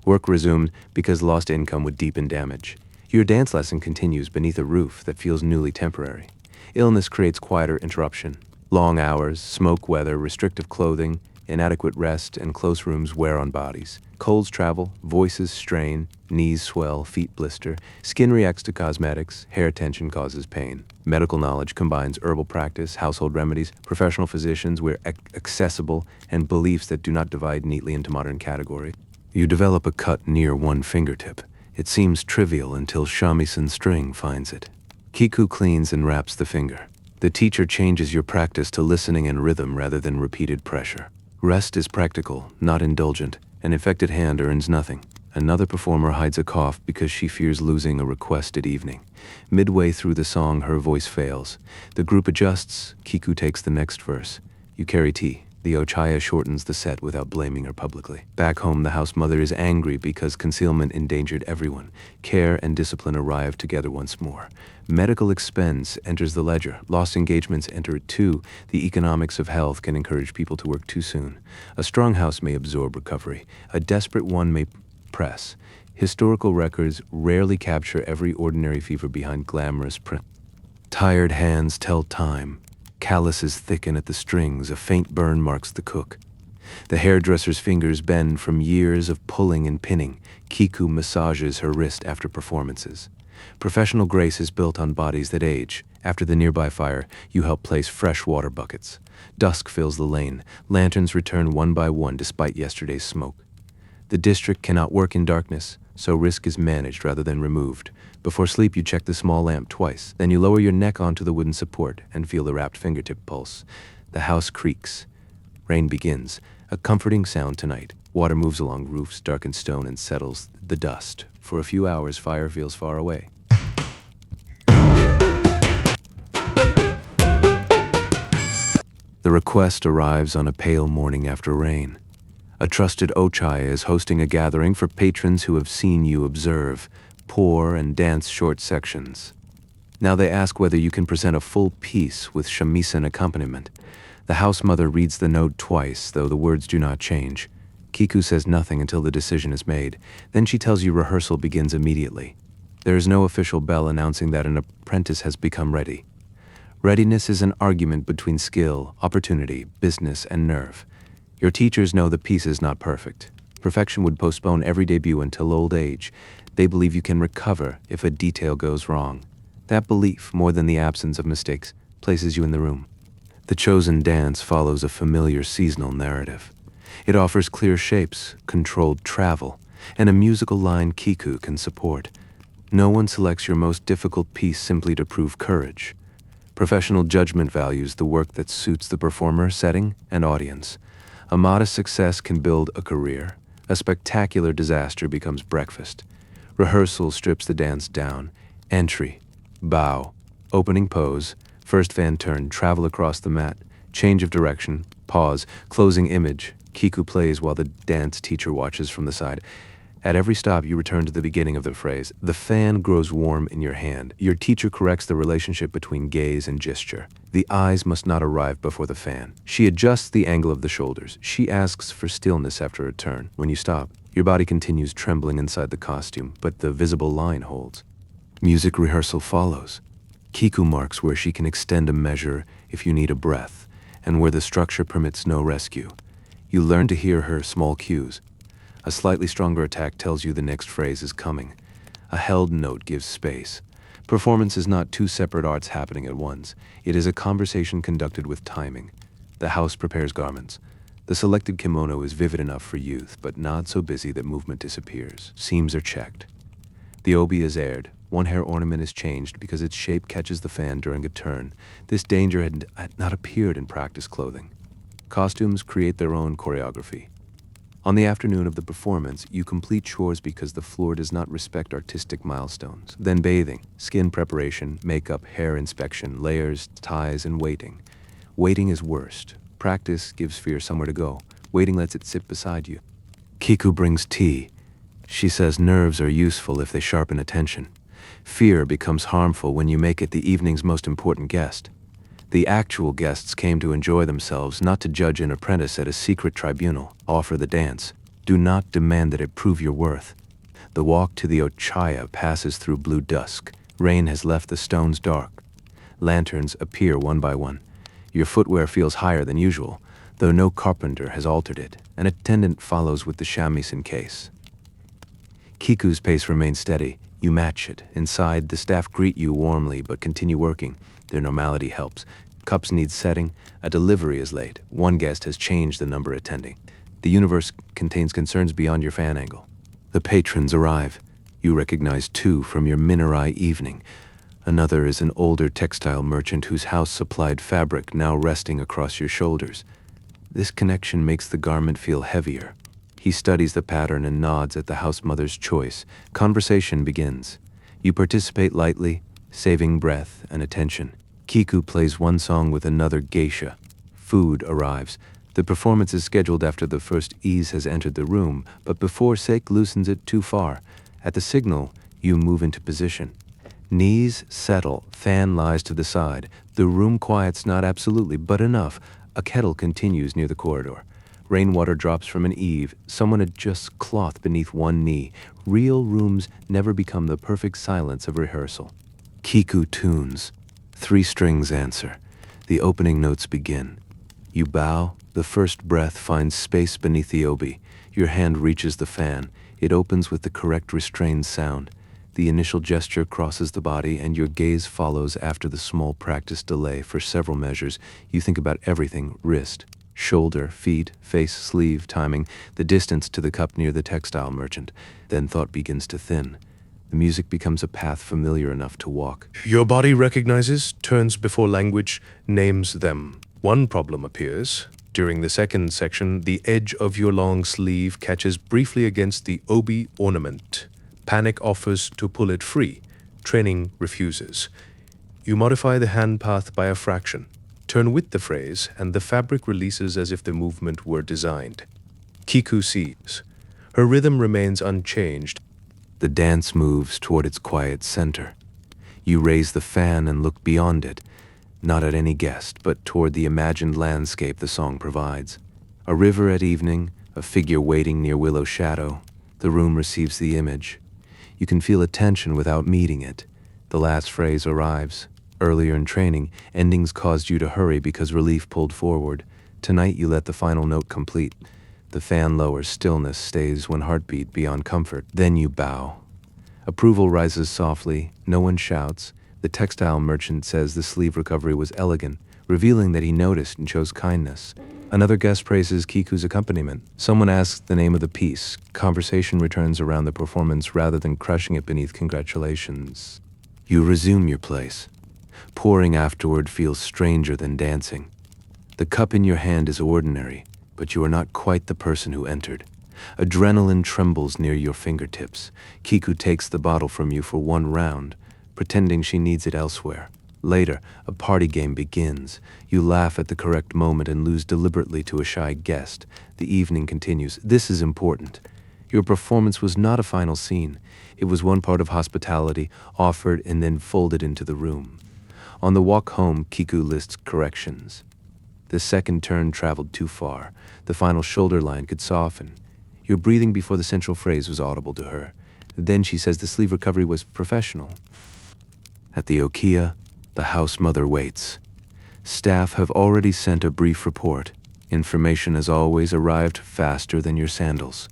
Work resumed because lost income would deepen damage. Your dance lesson continues beneath a roof that feels newly temporary. Illness creates quieter interruption. Long hours, smoke weather, restrictive clothing, inadequate rest, and close rooms wear on bodies. Colds travel, voices strain, knees swell, feet blister, skin reacts to cosmetics, hair tension causes pain. Medical knowledge combines herbal practice, household remedies, professional physicians where accessible, and beliefs that do not divide neatly into modern categories. You develop a cut near one fingertip. It seems trivial until shamisen string finds it. Kiku cleans and wraps the finger. The teacher changes your practice to listening and rhythm rather than repeated pressure. Rest is practical, not indulgent. An infected hand earns nothing. Another performer hides a cough because she fears losing a requested evening. Midway through the song, her voice fails. The group adjusts. Kiku takes the next verse. You carry tea. The ochaya shortens the set without blaming her publicly. Back home, the house mother is angry because concealment endangered everyone. Care and discipline arrive together once more. Medical expense enters the ledger. Lost engagements enter it too. The economics of health can encourage people to work too soon. A strong house may absorb recovery. A desperate one may press. Historical records rarely capture every ordinary fever behind glamorous print. Tired hands tell time. Calluses thicken at the strings. A faint burn marks the cook. The hairdresser's fingers bend from years of pulling and pinning. Kiku massages her wrist after performances. Professional grace is built on bodies that age. After the nearby fire, you help place fresh water buckets. Dusk fills the lane. Lanterns return one by one despite yesterday's smoke. The district cannot work in darkness, so risk is managed rather than removed. Before sleep, you check the small lamp twice. Then you lower your neck onto the wooden support and feel the wrapped fingertip pulse. The house creaks. Rain begins. A comforting sound tonight. Water moves along roofs, darkened stone, and settles the dust. For a few hours, fire feels far away. The request arrives on a pale morning after rain. A trusted ochaya is hosting a gathering for patrons who have seen you observe, pour, and dance short sections. Now they ask whether you can present a full piece with shamisen accompaniment. The house mother reads the note twice, though the words do not change. Kiku says nothing until the decision is made. Then she tells you rehearsal begins immediately. There is no official bell announcing that an apprentice has become ready. Readiness is an argument between skill, opportunity, business, and nerve. Your teachers know the piece is not perfect. Perfection would postpone every debut until old age. They believe you can recover if a detail goes wrong. That belief, more than the absence of mistakes, places you in the room. The chosen dance follows a familiar seasonal narrative. It offers clear shapes, controlled travel, and a musical line Kiku can support. No one selects your most difficult piece simply to prove courage. Professional judgment values the work that suits the performer, setting, and audience. A modest success can build a career. A spectacular disaster becomes breakfast. Rehearsal strips the dance down. Entry, bow, opening pose, first fan turn, travel across the mat, change of direction, pause, closing image. Kiku plays while the dance teacher watches from the side. At every stop, you return to the beginning of the phrase. The fan grows warm in your hand. Your teacher corrects the relationship between gaze and gesture. The eyes must not arrive before the fan. She adjusts the angle of the shoulders. She asks for stillness after a turn. When you stop, your body continues trembling inside the costume, but the visible line holds. Music rehearsal follows. Kiku marks where she can extend a measure if you need a breath, and where the structure permits no rescue. You learn to hear her small cues. A slightly stronger attack tells you the next phrase is coming. A held note gives space. Performance is not two separate arts happening at once. It is a conversation conducted with timing. The house prepares garments. The selected kimono is vivid enough for youth, but not so busy that movement disappears. Seams are checked. The obi is aired. One hair ornament is changed because its shape catches the fan during a turn. This danger had not appeared in practice clothing. Costumes create their own choreography. On the afternoon of the performance, you complete chores because the floor does not respect artistic milestones. Then bathing, skin preparation, makeup, hair inspection, layers, ties, and waiting. Waiting is worst. Practice gives fear somewhere to go. Waiting lets it sit beside you. Kiku brings tea. She says nerves are useful if they sharpen attention. Fear becomes harmful when you make it the evening's most important guest. The actual guests came to enjoy themselves, not to judge an apprentice at a secret tribunal. Offer the dance. Do not demand that it prove your worth. The walk to the ochaya passes through blue dusk. Rain has left the stones dark. Lanterns appear one by one. Your footwear feels higher than usual, though no carpenter has altered it. An attendant follows with the shamisen case. Kiku's pace remains steady. You match it. Inside, the staff greet you warmly but continue working. Their normality helps. Cups need setting. A delivery is late. One guest has changed the number attending. The universe contains concerns beyond your fan angle. The patrons arrive. You recognize two from your Minarai evening. Another is an older textile merchant whose house supplied fabric now resting across your shoulders. This connection makes the garment feel heavier. He studies the pattern and nods at the house mother's choice. Conversation begins. You participate lightly, saving breath and attention. Kiku plays one song with another geisha. Food arrives. The performance is scheduled after the first Is has entered the room, but before Seik loosens it too far. At the signal, you move into position. Knees settle, fan lies to the side. The room quiets not absolutely, but enough. A kettle continues near the corridor. Rainwater drops from an eave. Someone adjusts cloth beneath one knee. Real rooms never become the perfect silence of rehearsal. Kiku tunes. 3 strings answer. The opening notes begin. You bow. The first breath finds space beneath the obi. Your hand reaches the fan. It opens with the correct restrained sound. The initial gesture crosses the body, and your gaze follows after the small practice delay for several measures. You think about everything: wrist, shoulder, feet, face, sleeve, timing, the distance to the cup near the textile merchant. Then thought begins to thin. The music becomes a path familiar enough to walk. Your body recognizes, turns before language, names them. One problem appears. During the second section, the edge of your long sleeve catches briefly against the obi ornament. Panic offers to pull it free. Training refuses. You modify the hand path by a fraction. Turn with the phrase, and the fabric releases as if the movement were designed. Kiku sees. Her rhythm remains unchanged. The dance moves toward its quiet center. You raise the fan and look beyond it, not at any guest, but toward the imagined landscape the song provides. A river at evening, a figure waiting near Willow Shadow. The room receives the image. You can feel a tension without meeting it. The last phrase arrives. Earlier in training, endings caused you to hurry because relief pulled forward. Tonight you let the final note complete. The fan lowers, stillness stays when heartbeat beyond comfort. Then you bow. Approval rises softly. No one shouts. The textile merchant says the sleeve recovery was elegant, revealing that he noticed and chose kindness. Another guest praises Kiku's accompaniment. Someone asks the name of the piece. Conversation returns around the performance rather than crushing it beneath congratulations. You resume your place. Pouring afterward feels stranger than dancing. The cup in your hand is ordinary, but you are not quite the person who entered. Adrenaline trembles near your fingertips. Kiku takes the bottle from you for one round, pretending she needs it elsewhere. Later, a party game begins. You laugh at the correct moment and lose deliberately to a shy guest. The evening continues. This is important. Your performance was not a final scene. It was one part of hospitality, offered and then folded into the room. On the walk home, Kiku lists corrections. The second turn traveled too far. The final shoulder line could soften. Your breathing before the central phrase was audible to her. Then she says the sleeve recovery was professional. At the okiya, the house mother waits. Staff have already sent a brief report. Information has always arrived faster than your sandals.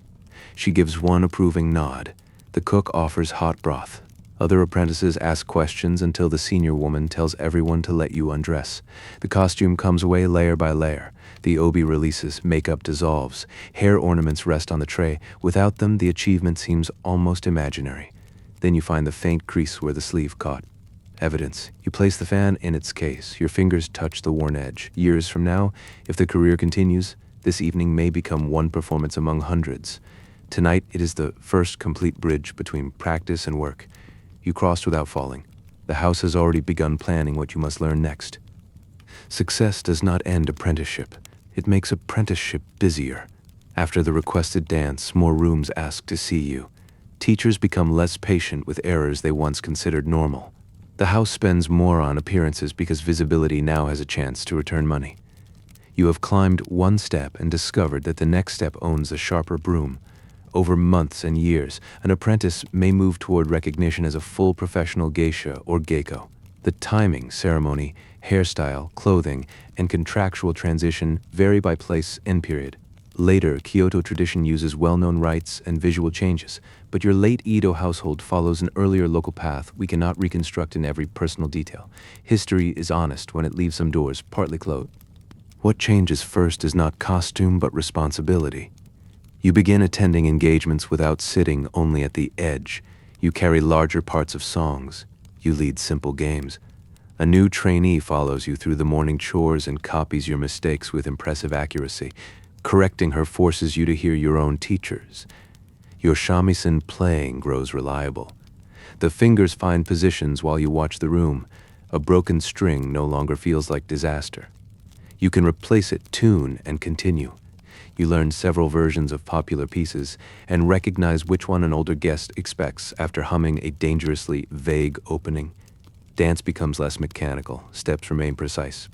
She gives one approving nod. The cook offers hot broth. Other apprentices ask questions until the senior woman tells everyone to let you undress. The costume comes away layer by layer. The obi releases, makeup dissolves, hair ornaments rest on the tray. Without them, the achievement seems almost imaginary. Then you find the faint crease where the sleeve caught. Evidence. You place the fan in its case. Your fingers touch the worn edge. Years from now, if the career continues, this evening may become one performance among hundreds. Tonight, it is the first complete bridge between practice and work. You crossed without falling. The house has already begun planning what you must learn next. Success does not end apprenticeship. It makes apprenticeship busier. After the requested dance, more rooms ask to see you. Teachers become less patient with errors they once considered normal. The house spends more on appearances because visibility now has a chance to return money. You have climbed one step and discovered that the next step owns a sharper broom. Over months and years, an apprentice may move toward recognition as a full professional geisha or geiko. The timing, ceremony, hairstyle, clothing, and contractual transition vary by place and period. Later, Kyoto tradition uses well-known rites and visual changes, but your late-Edo household follows an earlier local path we cannot reconstruct in every personal detail. History is honest when it leaves some doors partly closed. What changes first is not costume but responsibility. You begin attending engagements without sitting only at the edge. You carry larger parts of songs. You lead simple games. A new trainee follows you through the morning chores and copies your mistakes with impressive accuracy. Correcting her forces you to hear your own teachers. Your shamisen playing grows reliable. The fingers find positions while you watch the room. A broken string no longer feels like disaster. You can replace it, tune, and continue. You learn several versions of popular pieces and recognize which one an older guest expects after humming a dangerously vague opening. Dance becomes less mechanical, steps remain precise.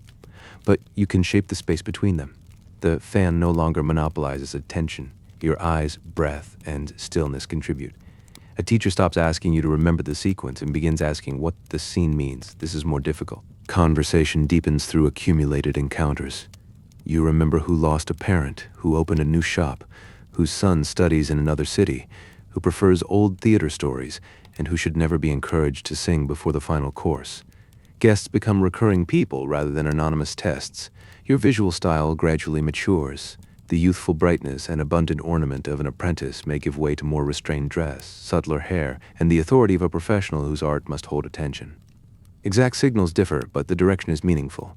But you can shape the space between them. The fan no longer monopolizes attention. Your eyes, breath, and stillness contribute. A teacher stops asking you to remember the sequence and begins asking what the scene means. This is more difficult. Conversation deepens through accumulated encounters. You remember who lost a parent, who opened a new shop, whose son studies in another city, who prefers old theater stories, and who should never be encouraged to sing before the final course. Guests become recurring people rather than anonymous tests. Your visual style gradually matures. The youthful brightness and abundant ornament of an apprentice may give way to more restrained dress, subtler hair, and the authority of a professional whose art must hold attention. Exact signals differ, but the direction is meaningful.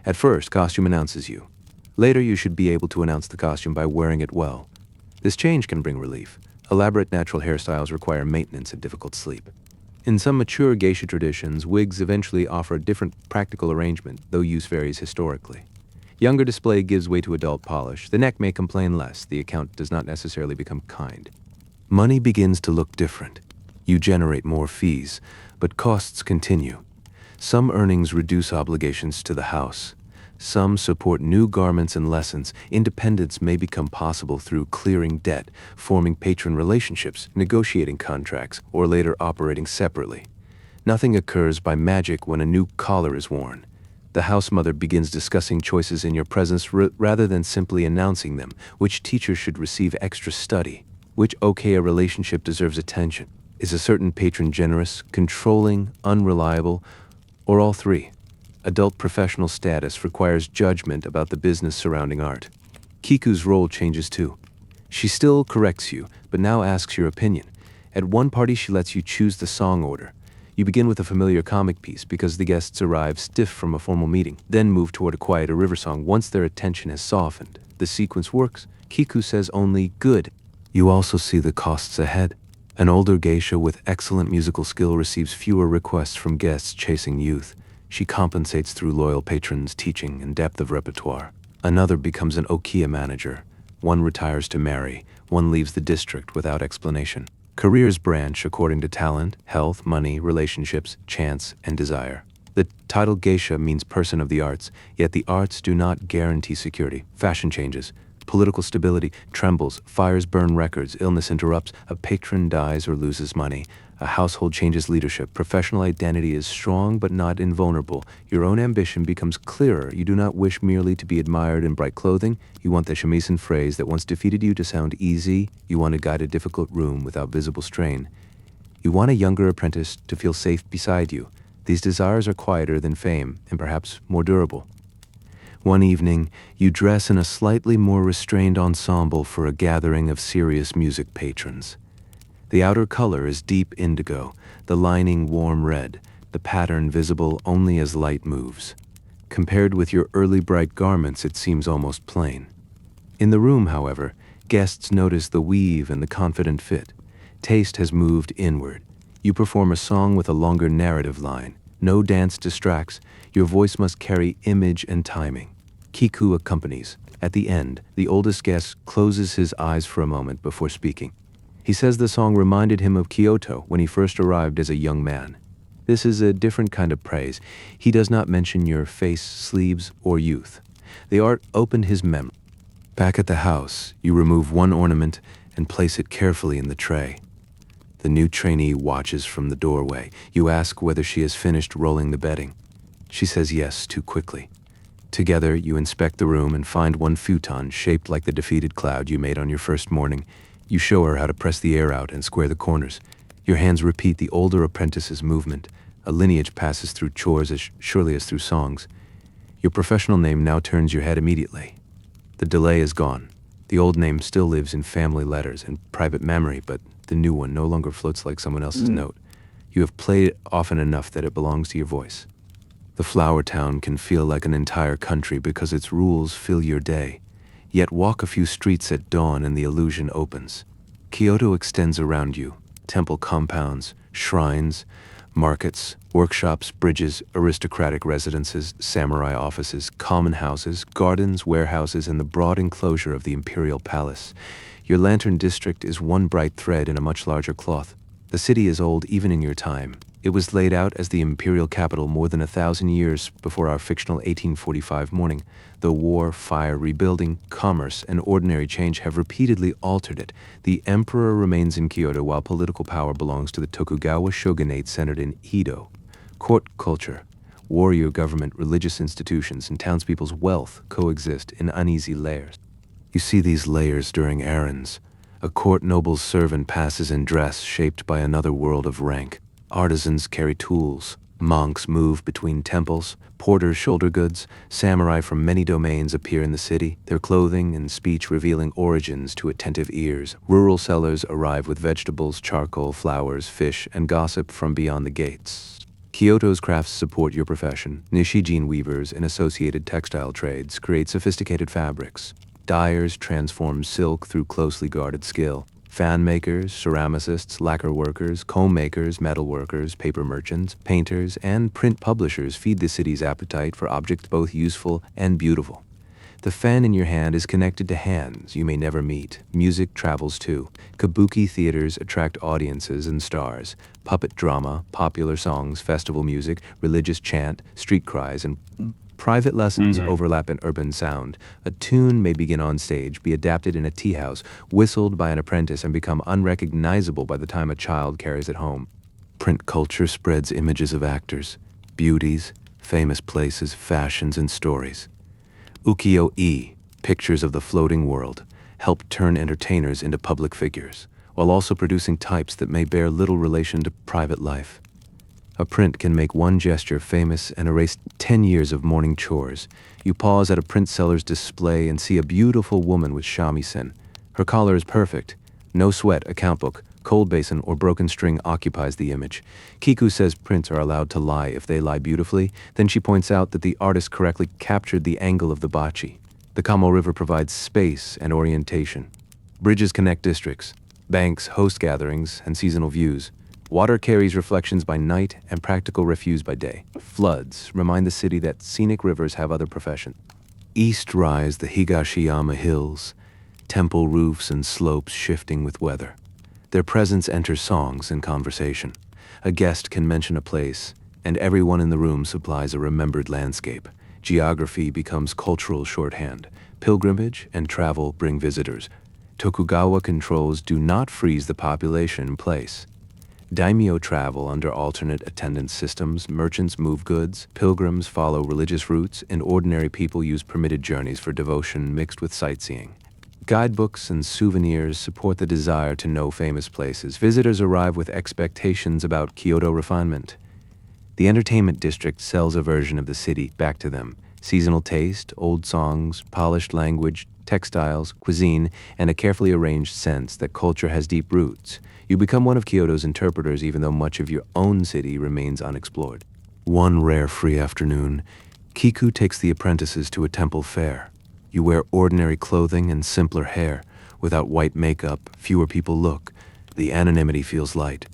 At first, costume announces you. Later, you should be able to announce the costume by wearing it well. This change can bring relief. Elaborate natural hairstyles require maintenance and difficult sleep. In some mature geisha traditions, wigs eventually offer a different practical arrangement, though use varies historically. Younger display gives way to adult polish. The neck may complain less. The account does not necessarily become kind. Money begins to look different. You generate more fees, but costs continue. Some earnings reduce obligations to the house. Some support new garments and lessons. Independence may become possible through clearing debt, forming patron relationships, negotiating contracts, or later operating separately. Nothing occurs by magic when a new collar is worn. The house mother begins discussing choices in your presence rather than simply announcing them. Which teacher should receive extra study? Which okiya relationship deserves attention? Is a certain patron generous, controlling, unreliable, or all three? Adult professional status requires judgment about the business surrounding art. Kiku's role changes too. She still corrects you, but now asks your opinion. At one party, she lets you choose the song order. You begin with a familiar comic piece because the guests arrive stiff from a formal meeting, then move toward a quieter river song once their attention has softened. The sequence works. Kiku says only good. You also see the costs ahead. An older geisha with excellent musical skill receives fewer requests from guests chasing youth. She compensates through loyal patrons, teaching, and depth of repertoire. Another becomes an okiya manager. One retires to marry. One leaves the district without explanation. Careers branch according to talent, health, money, relationships, chance, and desire. The title geisha means person of the arts, yet the arts do not guarantee security. Fashion changes. Political stability trembles, fires burn records, illness interrupts, a patron dies or loses money, a household changes leadership, professional identity is strong but not invulnerable, your own ambition becomes clearer, you do not wish merely to be admired in bright clothing, you want the shamisen phrase that once defeated you to sound easy, you want to guide a difficult room without visible strain. You want a younger apprentice to feel safe beside you. These desires are quieter than fame and perhaps more durable. One evening, you dress in a slightly more restrained ensemble for a gathering of serious music patrons. The outer color is deep indigo, the lining warm red, the pattern visible only as light moves. Compared with your early bright garments, it seems almost plain. In the room, however, guests notice the weave and the confident fit. Taste has moved inward. You perform a song with a longer narrative line. No dance distracts. Your voice must carry image and timing. Kiku accompanies. At the end, the oldest guest closes his eyes for a moment before speaking. He says the song reminded him of Kyoto when he first arrived as a young man. This is a different kind of praise. He does not mention your face, sleeves, or youth. The art opened his memory. Back at the house, you remove one ornament and place it carefully in the tray. The new trainee watches from the doorway. You ask whether she has finished rolling the bedding. She says yes too quickly. Together, you inspect the room and find one futon shaped like the defeated cloud you made on your first morning. You show her how to press the air out and square the corners. Your hands repeat the older apprentice's movement. A lineage passes through chores as surely as through songs. Your professional name now turns your head immediately. The delay is gone. The old name still lives in family letters and private memory, but the new one no longer floats like someone else's note. You have played it often enough that it belongs to your voice. The flower town can feel like an entire country because its rules fill your day. Yet walk a few streets at dawn and the illusion opens. Kyoto extends around you. Temple compounds, shrines, markets, workshops, bridges, aristocratic residences, samurai offices, common houses, gardens, warehouses, and the broad enclosure of the imperial palace. Your lantern district is one bright thread in a much larger cloth. The city is old even in your time. It was laid out as the imperial capital more than 1,000 years before our fictional 1845 morning. Though war, fire, rebuilding, commerce, and ordinary change have repeatedly altered it, the emperor remains in Kyoto while political power belongs to the Tokugawa shogunate centered in Edo. Court culture, warrior government, religious institutions, and townspeople's wealth coexist in uneasy layers. You see these layers during errands. A court noble's servant passes in dress shaped by another world of rank. Artisans carry tools. Monks move between temples. Porters shoulder goods. Samurai from many domains appear in the city, their clothing and speech revealing origins to attentive ears. Rural sellers arrive with vegetables, charcoal, flowers, fish, and gossip from beyond the gates. Kyoto's crafts support your profession. Nishijin weavers and associated textile trades create sophisticated fabrics. Dyers transform silk through closely guarded skill. Fan makers, ceramicists, lacquer workers, comb makers, metal workers, paper merchants, painters, and print publishers feed the city's appetite for objects both useful and beautiful. The fan in your hand is connected to hands you may never meet. Music travels too. Kabuki theaters attract audiences and stars. Puppet drama, popular songs, festival music, religious chant, street cries, and private lessons overlap in urban sound. A tune may begin on stage, be adapted in a teahouse, whistled by an apprentice, and become unrecognizable by the time a child carries it home. Print culture spreads images of actors, beauties, famous places, fashions, and stories. Ukiyo-e, pictures of the floating world, help turn entertainers into public figures, while also producing types that may bear little relation to private life. A print can make one gesture famous and erase 10 years of morning chores. You pause at a print seller's display and see a beautiful woman with shamisen. Her collar is perfect. No sweat, account book, cold basin, or broken string occupies the image. Kiku says prints are allowed to lie if they lie beautifully. Then she points out that the artist correctly captured the angle of the bachi. The Kamo River provides space and orientation. Bridges connect districts. Banks host gatherings and seasonal views. Water carries reflections by night and practical refuse by day. Floods remind the city that scenic rivers have other professions. East rise the Higashiyama hills, temple roofs and slopes shifting with weather. Their presence enters songs and conversation. A guest can mention a place, and everyone in the room supplies a remembered landscape. Geography becomes cultural shorthand. Pilgrimage and travel bring visitors. Tokugawa controls do not freeze the population in place. Daimyo travel under alternate attendance systems, merchants move goods, pilgrims follow religious routes, and ordinary people use permitted journeys for devotion mixed with sightseeing. Guidebooks and souvenirs support the desire to know famous places. Visitors arrive with expectations about Kyoto refinement. The entertainment district sells a version of the city back to them. Seasonal taste, old songs, polished language, textiles, cuisine, and a carefully arranged sense that culture has deep roots. You become one of Kyoto's interpreters even though much of your own city remains unexplored. One rare free afternoon, Kiku takes the apprentices to a temple fair. You wear ordinary clothing and simpler hair. Without white makeup, fewer people look. The anonymity feels light.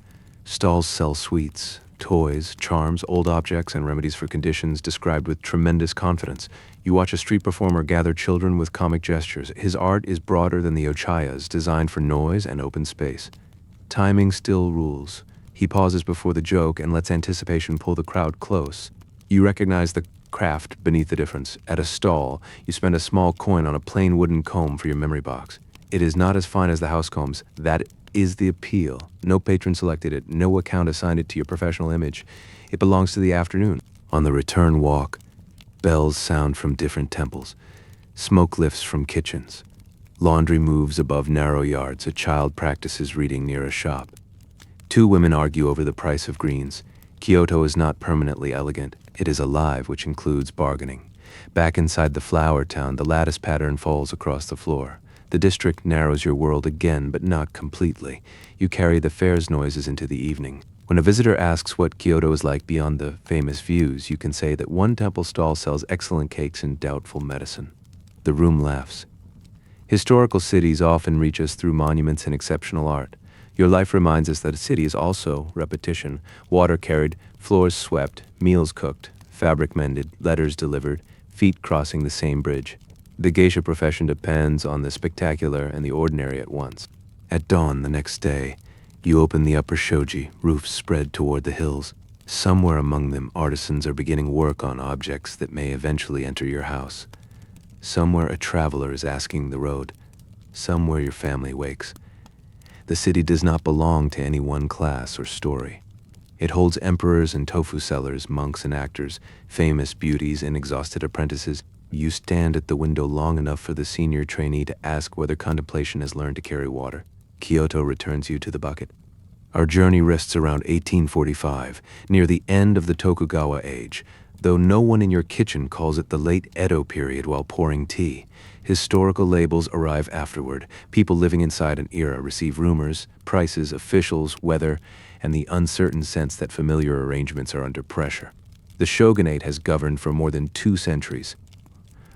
Stalls sell sweets, toys, charms, old objects, and remedies for conditions described with tremendous confidence. You watch a street performer gather children with comic gestures. His art is broader than the ochayas, designed for noise and open space. Timing still rules. He pauses before the joke and lets anticipation pull the crowd close. You recognize the craft beneath the difference. At a stall, you spend a small coin on a plain wooden comb for your memory box. It is not as fine as the house combs. That is the appeal. No patron selected it. No account assigned it to your professional image. It belongs to the afternoon. On the return walk, bells sound from different temples. Smoke lifts from kitchens. Laundry moves above narrow yards. A child practices reading near a shop. Two women argue over the price of greens. Kyoto is not permanently elegant. It is alive, which includes bargaining. Back inside the flower town, the lattice pattern falls across the floor. The district narrows your world again, but not completely. You carry the fair's noises into the evening. When a visitor asks what Kyoto is like beyond the famous views, you can say that one temple stall sells excellent cakes and doubtful medicine. The room laughs. Historical cities often reach us through monuments and exceptional art. Your life reminds us that a city is also repetition. Water carried, floors swept, meals cooked, fabric mended, letters delivered, feet crossing the same bridge. The geisha profession depends on the spectacular and the ordinary at once. At dawn the next day, you open the upper shoji, roofs spread toward the hills. Somewhere among them, artisans are beginning work on objects that may eventually enter your house. Somewhere a traveler is asking the road. Somewhere your family wakes. The city does not belong to any one class or story. It holds emperors and tofu sellers, monks and actors, famous beauties and exhausted apprentices. You stand at the window long enough for the senior trainee to ask whether contemplation has learned to carry water. Kyoto returns you to the bucket. Our journey rests around 1845, near the end of the Tokugawa age, though no one in your kitchen calls it the late-Edo period while pouring tea. Historical labels arrive afterward. People living inside an era receive rumors, prices, officials, weather, and the uncertain sense that familiar arrangements are under pressure. The shogunate has governed for more than 2 centuries.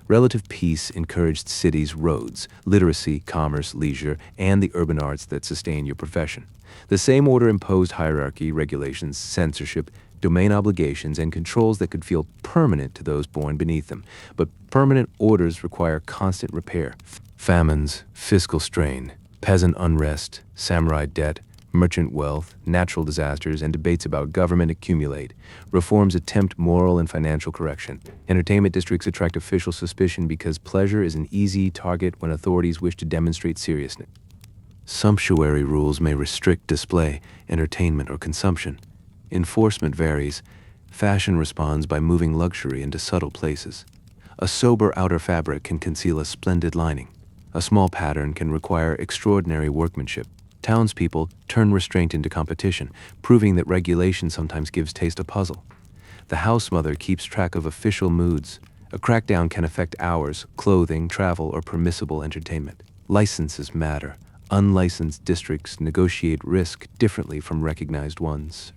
Relative peace encouraged cities' roads, literacy, commerce, leisure, and the urban arts that sustain your profession. The same order imposed hierarchy, regulations, censorship, domain obligations, and controls that could feel permanent to those born beneath them. But permanent orders require constant repair. Famines, fiscal strain, peasant unrest, samurai debt, merchant wealth, natural disasters, and debates about government accumulate. Reforms attempt moral and financial correction. Entertainment districts attract official suspicion because pleasure is an easy target when authorities wish to demonstrate seriousness. Sumptuary rules may restrict display, entertainment, or consumption. Enforcement varies. Fashion responds by moving luxury into subtle places. A sober outer fabric can conceal a splendid lining. A small pattern can require extraordinary workmanship. Townspeople turn restraint into competition, proving that regulation sometimes gives taste a puzzle. The house mother keeps track of official moods. A crackdown can affect hours, clothing, travel, or permissible entertainment. Licenses matter. Unlicensed districts negotiate risk differently from recognized ones.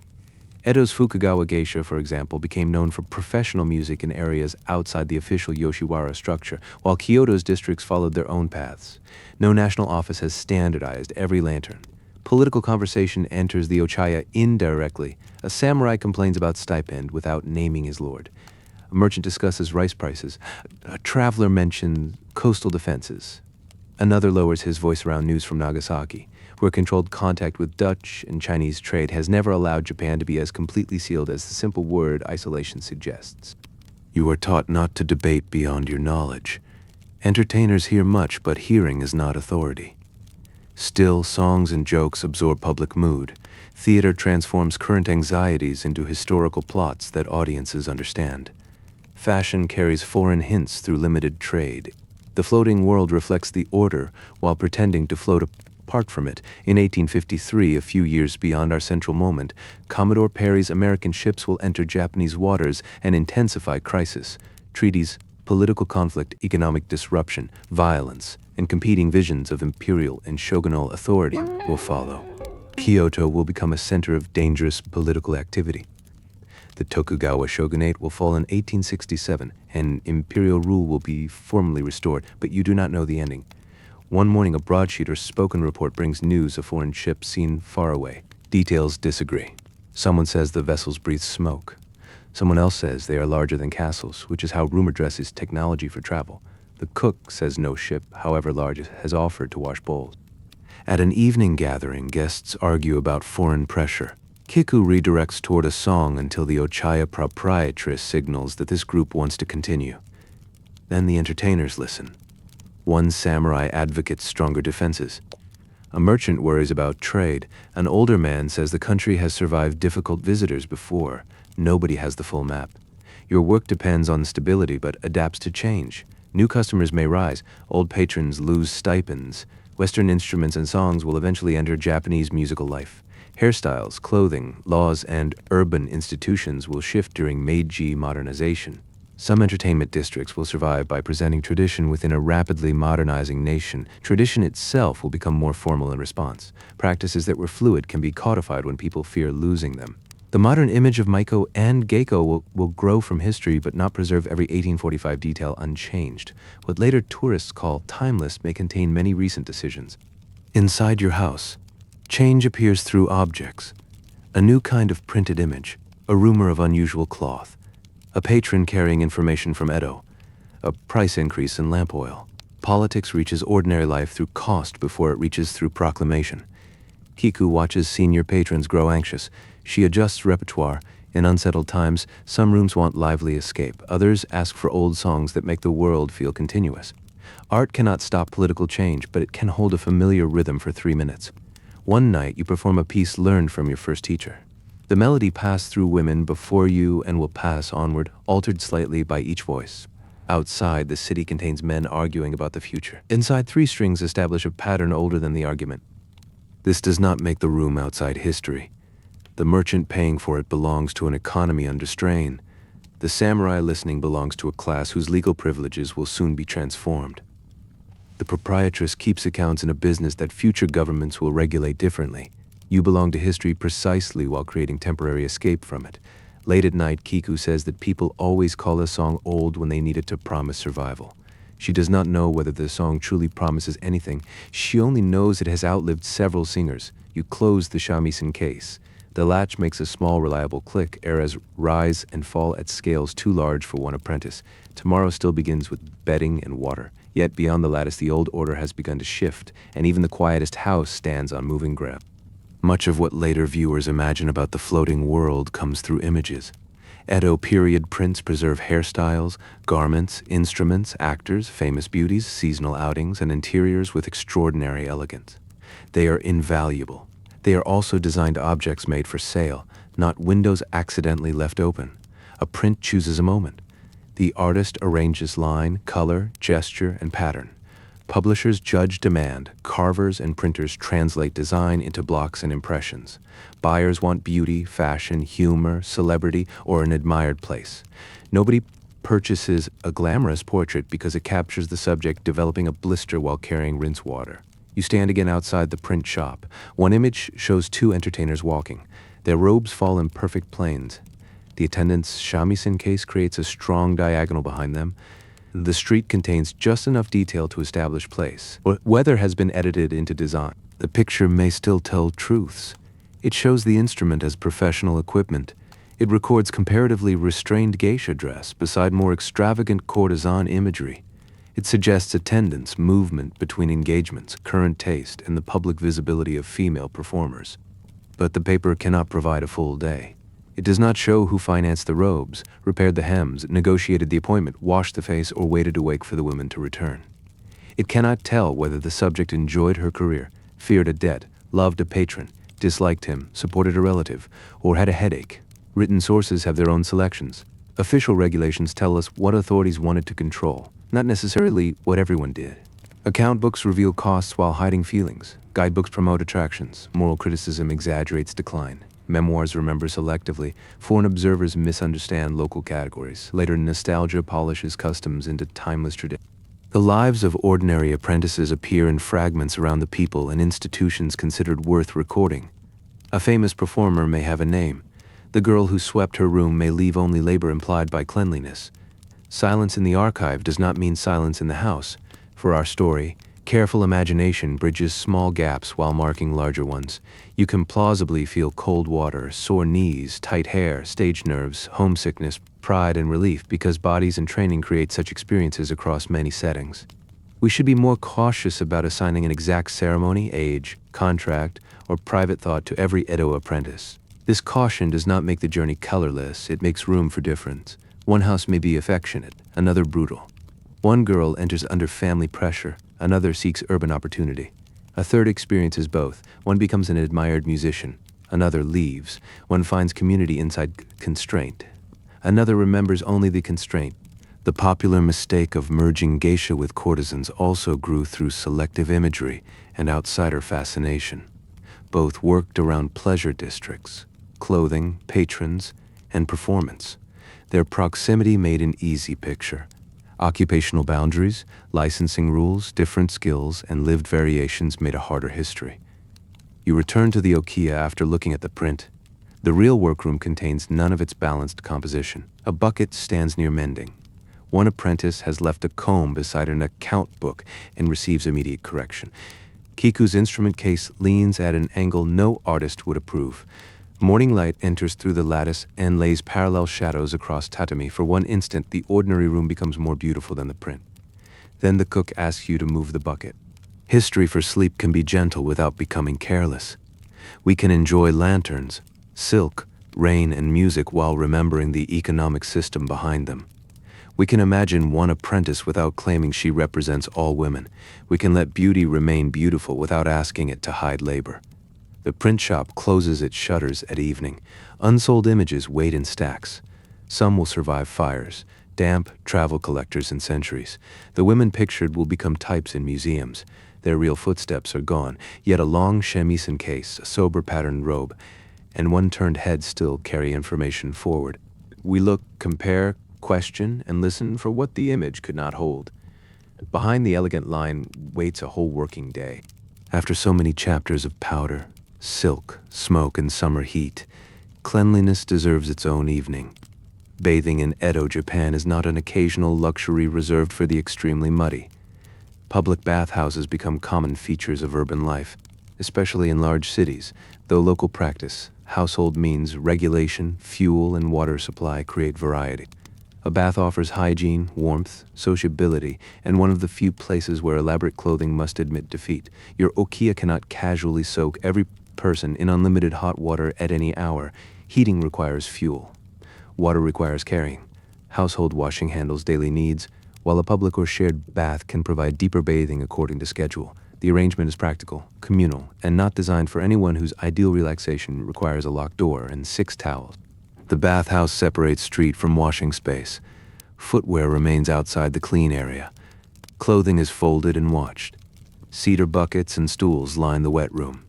Edo's Fukugawa geisha, for example, became known for professional music in areas outside the official Yoshiwara structure, while Kyoto's districts followed their own paths. No national office has standardized every lantern. Political conversation enters the ochaya indirectly. A samurai complains about stipend without naming his lord. A merchant discusses rice prices. A traveler mentions coastal defenses. Another lowers his voice around news from Nagasaki, where controlled contact with Dutch and Chinese trade has never allowed Japan to be as completely sealed as the simple word isolation suggests. You are taught not to debate beyond your knowledge. Entertainers hear much, but hearing is not authority. Still, songs and jokes absorb public mood. Theater transforms current anxieties into historical plots that audiences understand. Fashion carries foreign hints through limited trade. The floating world reflects the order while pretending to float apart from it. In 1853, a few years beyond our central moment, Commodore Perry's American ships will enter Japanese waters and intensify crisis. Treaties Political conflict, economic disruption, violence, and competing visions of imperial and shogunal authority will follow. Kyoto will become a center of dangerous political activity. The Tokugawa shogunate will fall in 1867, and imperial rule will be formally restored, but you do not know the ending. One morning, a broadsheet or spoken report brings news of foreign ships seen far away. Details disagree. Someone says the vessels breathe smoke. Someone else says they are larger than castles, which is how rumor dresses technology for travel. The cook says no ship, however large, has offered to wash bowls. At an evening gathering, guests argue about foreign pressure. Kiku redirects toward a song until the ochaya proprietress signals that this group wants to continue. Then the entertainers listen. One samurai advocates stronger defenses. A merchant worries about trade. An older man says the country has survived difficult visitors before. Nobody has the full map. Your work depends on stability but adapts to change. New customers may rise. Old patrons lose stipends. Western instruments and songs will eventually enter Japanese musical life. Hairstyles, clothing, laws, and urban institutions will shift during Meiji modernization. Some entertainment districts will survive by presenting tradition within a rapidly modernizing nation. Tradition itself will become more formal in response. Practices that were fluid can be codified when people fear losing them. The modern image of Maiko and Geiko will grow from history but not preserve every 1845 detail unchanged. What later tourists call timeless may contain many recent decisions. Inside your house, change appears through objects. A new kind of printed image, a rumor of unusual cloth, a patron carrying information from Edo, a price increase in lamp oil. Politics reaches ordinary life through cost before it reaches through proclamation. Kiku watches senior patrons grow anxious. She adjusts repertoire. In unsettled times, some rooms want lively escape. Others ask for old songs that make the world feel continuous. Art cannot stop political change, but it can hold a familiar rhythm for 3 minutes. One night, you perform a piece learned from your first teacher. The melody passed through women before you and will pass onward, altered slightly by each voice. Outside, the city contains men arguing about the future. Inside, 3 strings establish a pattern older than the argument. This does not make the room outside history. The merchant paying for it belongs to an economy under strain. The samurai listening belongs to a class whose legal privileges will soon be transformed. The proprietress keeps accounts in a business that future governments will regulate differently. You belong to history precisely while creating temporary escape from it. Late at night, Kiku says that people always call a song old when they need it to promise survival. She does not know whether the song truly promises anything. She only knows it has outlived several singers. You close the shamisen case. The latch makes a small, reliable click. Eras rise and fall at scales too large for one apprentice. Tomorrow still begins with bedding and water. Yet beyond the lattice, the old order has begun to shift, and even the quietest house stands on moving ground. Much of what later viewers imagine about the floating world comes through images. Edo period prints preserve hairstyles, garments, instruments, actors, famous beauties, seasonal outings, and interiors with extraordinary elegance. They are invaluable. They are also designed objects made for sale, not windows accidentally left open. A print chooses a moment. The artist arranges line, color, gesture, and pattern. Publishers judge demand. Carvers and printers translate design into blocks and impressions. Buyers want beauty, fashion, humor, celebrity, or an admired place. Nobody purchases a glamorous portrait because it captures the subject developing a blister while carrying rinse water. You stand again outside the print shop. One image shows 2 entertainers walking. Their robes fall in perfect planes. The attendant's shamisen case creates a strong diagonal behind them. The street contains just enough detail to establish place. Weather has been edited into design. The picture may still tell truths. It shows the instrument as professional equipment. It records comparatively restrained geisha dress beside more extravagant courtesan imagery. It suggests attendance, movement between engagements, current taste, and the public visibility of female performers. But the paper cannot provide a full day. It does not show who financed the robes, repaired the hems, negotiated the appointment, washed the face, or waited to wait for the women to return. It cannot tell whether the subject enjoyed her career, feared a debt, loved a patron, disliked him, supported a relative, or had a headache. Written sources have their own selections. Official regulations tell us what authorities wanted to control, not necessarily what everyone did. Account books reveal costs while hiding feelings. Guidebooks promote attractions. Moral criticism exaggerates decline. Memoirs remember selectively. Foreign observers misunderstand local categories. Later, nostalgia polishes customs into timeless tradition. The lives of ordinary apprentices appear in fragments around the people and institutions considered worth recording. A famous performer may have a name. The girl who swept her room may leave only labor implied by cleanliness. Silence in the archive does not mean silence in the house. For our story, careful imagination bridges small gaps while marking larger ones. You can plausibly feel cold water, sore knees, tight hair, stage nerves, homesickness, pride, and relief because bodies and training create such experiences across many settings. We should be more cautious about assigning an exact ceremony, age, contract, or private thought to every Edo apprentice. This caution does not make the journey colorless, it makes room for difference. One house may be affectionate, another brutal. One girl enters under family pressure, another seeks urban opportunity. A third experiences both. One becomes an admired musician, another leaves. One finds community inside constraint. Another remembers only the constraint. The popular mistake of merging geisha with courtesans also grew through selective imagery and outsider fascination. Both worked around pleasure districts, clothing, patrons, and performance. Their proximity made an easy picture. Occupational boundaries, licensing rules, different skills, and lived variations made a harder history. You return to the okiya after looking at the print. The real workroom contains none of its balanced composition. A bucket stands near mending. One apprentice has left a comb beside an account book and receives immediate correction. Kiku's instrument case leans at an angle no artist would approve. Morning light enters through the lattice and lays parallel shadows across tatami. For one instant, the ordinary room becomes more beautiful than the print. Then the cook asks you to move the bucket. History for sleep can be gentle without becoming careless. We can enjoy lanterns, silk, rain, and music while remembering the economic system behind them. We can imagine one apprentice without claiming she represents all women. We can let beauty remain beautiful without asking it to hide labor. The print shop closes its shutters at evening. Unsold images wait in stacks. Some will survive fires, damp, travel collectors, and centuries. The women pictured will become types in museums. Their real footsteps are gone, yet a long shamisen case, a sober patterned robe, and one turned head still carry information forward. We look, compare, question, and listen for what the image could not hold. Behind the elegant line waits a whole working day. After so many chapters of powder, silk, smoke, and summer heat, cleanliness deserves its own evening. Bathing in Edo, Japan is not an occasional luxury reserved for the extremely muddy. Public bathhouses become common features of urban life, especially in large cities, though local practice, household means, regulation, fuel, and water supply create variety. A bath offers hygiene, warmth, sociability, and one of the few places where elaborate clothing must admit defeat. Your okiya cannot casually soak every person in unlimited hot water at any hour. Heating requires fuel. Water requires carrying. Household washing handles daily needs, while a public or shared bath can provide deeper bathing according to schedule. The arrangement is practical, communal, and not designed for anyone whose ideal relaxation requires a locked door and 6 towels. The bathhouse separates street from washing space. Footwear remains outside the clean area. Clothing is folded and washed. Cedar buckets and stools line the wet room.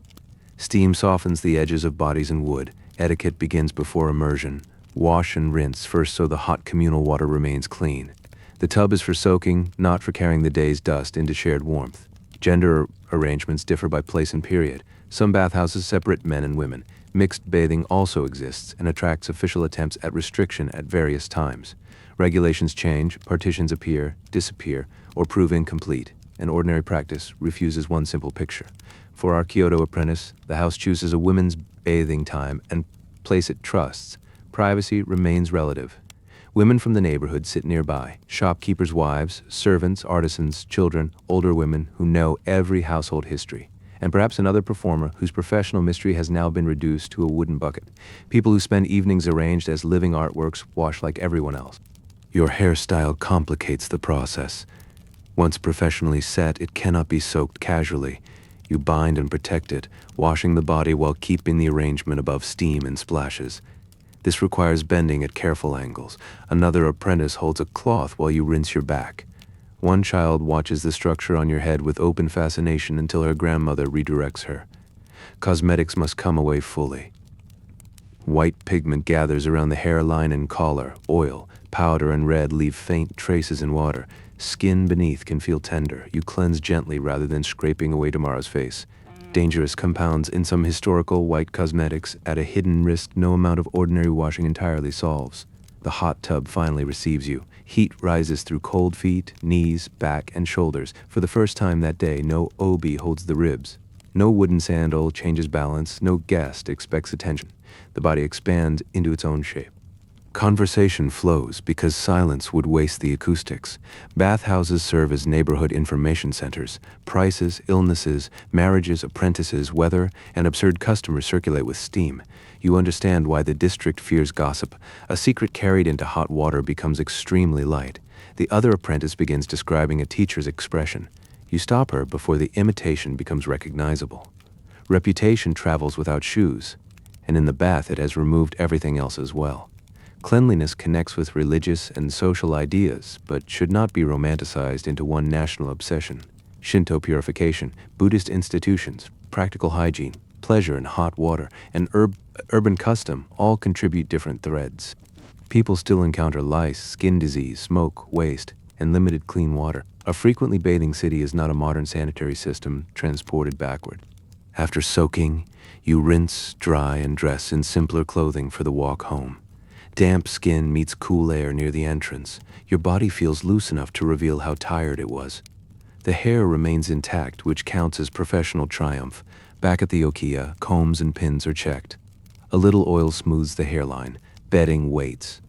Steam softens the edges of bodies and wood. Etiquette begins before immersion. Wash and rinse first so the hot communal water remains clean. The tub is for soaking, not for carrying the day's dust into shared warmth. Gender arrangements differ by place and period. Some bathhouses separate men and women. Mixed bathing also exists and attracts official attempts at restriction at various times. Regulations change, partitions appear, disappear, or prove incomplete, and ordinary practice refuses one simple picture. For our Kyoto apprentice, the house chooses a women's bathing time and place it trusts. Privacy remains relative. Women from the neighborhood sit nearby, shopkeepers' wives, servants, artisans, children, older women who know every household history, and perhaps another performer whose professional mystery has now been reduced to a wooden bucket. People who spend evenings arranged as living artworks wash like everyone else. Your hairstyle complicates the process. Once professionally set, it cannot be soaked casually. You bind and protect it, washing the body while keeping the arrangement above steam and splashes. This requires bending at careful angles. Another apprentice holds a cloth while you rinse your back. One child watches the structure on your head with open fascination until her grandmother redirects her. Cosmetics must come away fully. White pigment gathers around the hairline and collar. Oil, powder, and red leave faint traces in water. Skin beneath can feel tender. You cleanse gently rather than scraping away tomorrow's face. Dangerous compounds in some historical white cosmetics at a hidden risk no amount of ordinary washing entirely solves. The hot tub finally receives you. Heat rises through cold feet, knees, back, and shoulders. For the first time that day, no obi holds the ribs. No wooden sandal changes balance. No guest expects attention. The body expands into its own shape. Conversation flows because silence would waste the acoustics. Bathhouses serve as neighborhood information centers. Prices, illnesses, marriages, apprentices, weather, and absurd customers circulate with steam. You understand why the district fears gossip. A secret carried into hot water becomes extremely light. The other apprentice begins describing a teacher's expression. You stop her before the imitation becomes recognizable. Reputation travels without shoes, and in the bath it has removed everything else as well. Cleanliness connects with religious and social ideas, but should not be romanticized into one national obsession. Shinto purification, Buddhist institutions, practical hygiene, pleasure in hot water, and urban custom all contribute different threads. People still encounter lice, skin disease, smoke, waste, and limited clean water. A frequently bathing city is not a modern sanitary system transported backward. After soaking, you rinse, dry, and dress in simpler clothing for the walk home. Damp skin meets cool air near the entrance. Your body feels loose enough to reveal how tired it was. The hair remains intact, which counts as professional triumph. Back at the okiya, combs and pins are checked. A little oil smooths the hairline. Bedding waits.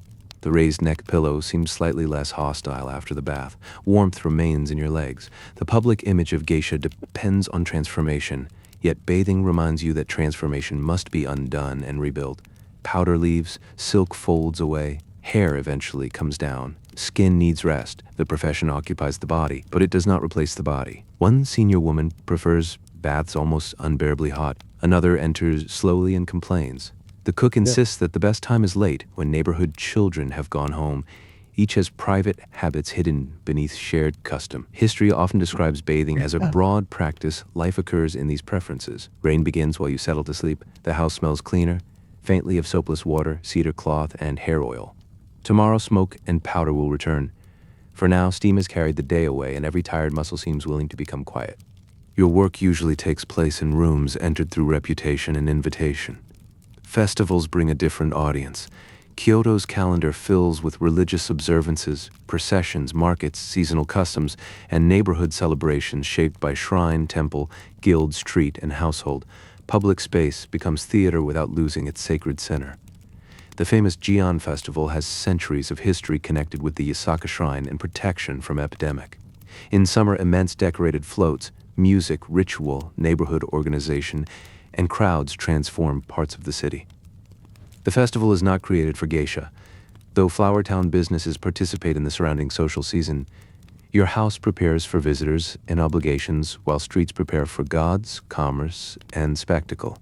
The raised neck pillow seems slightly less hostile after the bath. Warmth remains in your legs. The public image of geisha depends on transformation, yet bathing reminds you that transformation must be undone and rebuilt. Powder leaves, silk folds away, hair eventually comes down. Skin needs rest. The profession occupies the body, but it does not replace the body. One senior woman prefers baths almost unbearably hot. Another enters slowly and complains. The cook insists that the best time is late, when neighborhood children have gone home. Each has private habits hidden beneath shared custom. History often describes bathing as a broad practice. Life occurs in these preferences. Rain begins while you settle to sleep. The house smells cleaner, faintly of soapless water, cedar cloth, and hair oil. Tomorrow, smoke and powder will return. For now, steam has carried the day away, and every tired muscle seems willing to become quiet. Your work usually takes place in rooms entered through reputation and invitation. Festivals bring a different audience. Kyoto's calendar fills with religious observances, processions, markets, seasonal customs, and neighborhood celebrations shaped by shrine, temple, guild, street, and household. Public space becomes theater without losing its sacred center. The famous Gion Festival has centuries of history connected with the Yasaka Shrine and protection from epidemic. In summer, immense decorated floats, music, ritual, neighborhood organization, and crowds transform parts of the city. The festival is not created for geisha. Though Flower Town businesses participate in the surrounding social season, your house prepares for visitors and obligations, while streets prepare for gods, commerce, and spectacle.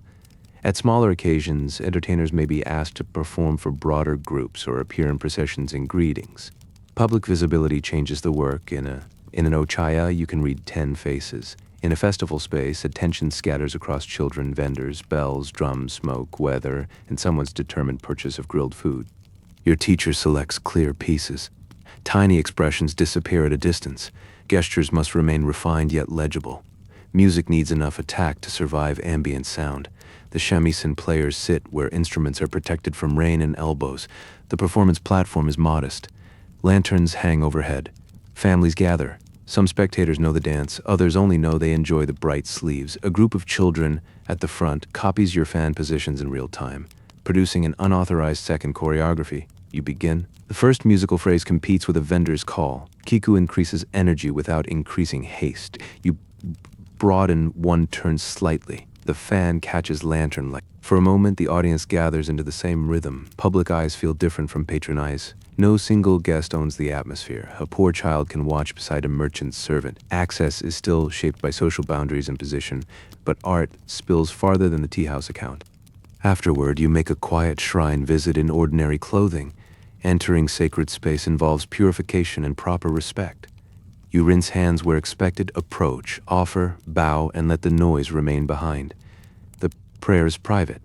At smaller occasions, entertainers may be asked to perform for broader groups or appear in processions and greetings. Public visibility changes the work. In an ochaya, you can read 10 faces. In a festival space, attention scatters across children, vendors, bells, drums, smoke, weather, and someone's determined purchase of grilled food. Your teacher selects clear pieces. Tiny expressions disappear at a distance. Gestures must remain refined yet legible. Music needs enough attack to survive ambient sound. The shamisen players sit where instruments are protected from rain and elbows. The performance platform is modest. Lanterns hang overhead. Families gather. Some spectators know the dance, others only know they enjoy the bright sleeves. A group of children at the front copies your fan positions in real time, producing an unauthorized second choreography. You begin. The first musical phrase competes with a vendor's call. Kiku increases energy without increasing haste. You broaden one turn slightly. The fan catches lantern light. For a moment, the audience gathers into the same rhythm. Public eyes feel different from patron eyes. No single guest owns the atmosphere. A poor child can watch beside a merchant's servant. Access is still shaped by social boundaries and position, but art spills farther than the Teahouse account. Afterward, you make a quiet shrine visit in ordinary clothing. Entering sacred space involves purification and proper respect. You rinse hands where expected, approach, offer, bow, and let the noise remain behind. The prayer is private.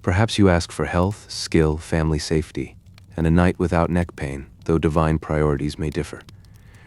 Perhaps you ask for health, skill, family safety, and a night without neck pain, though divine priorities may differ.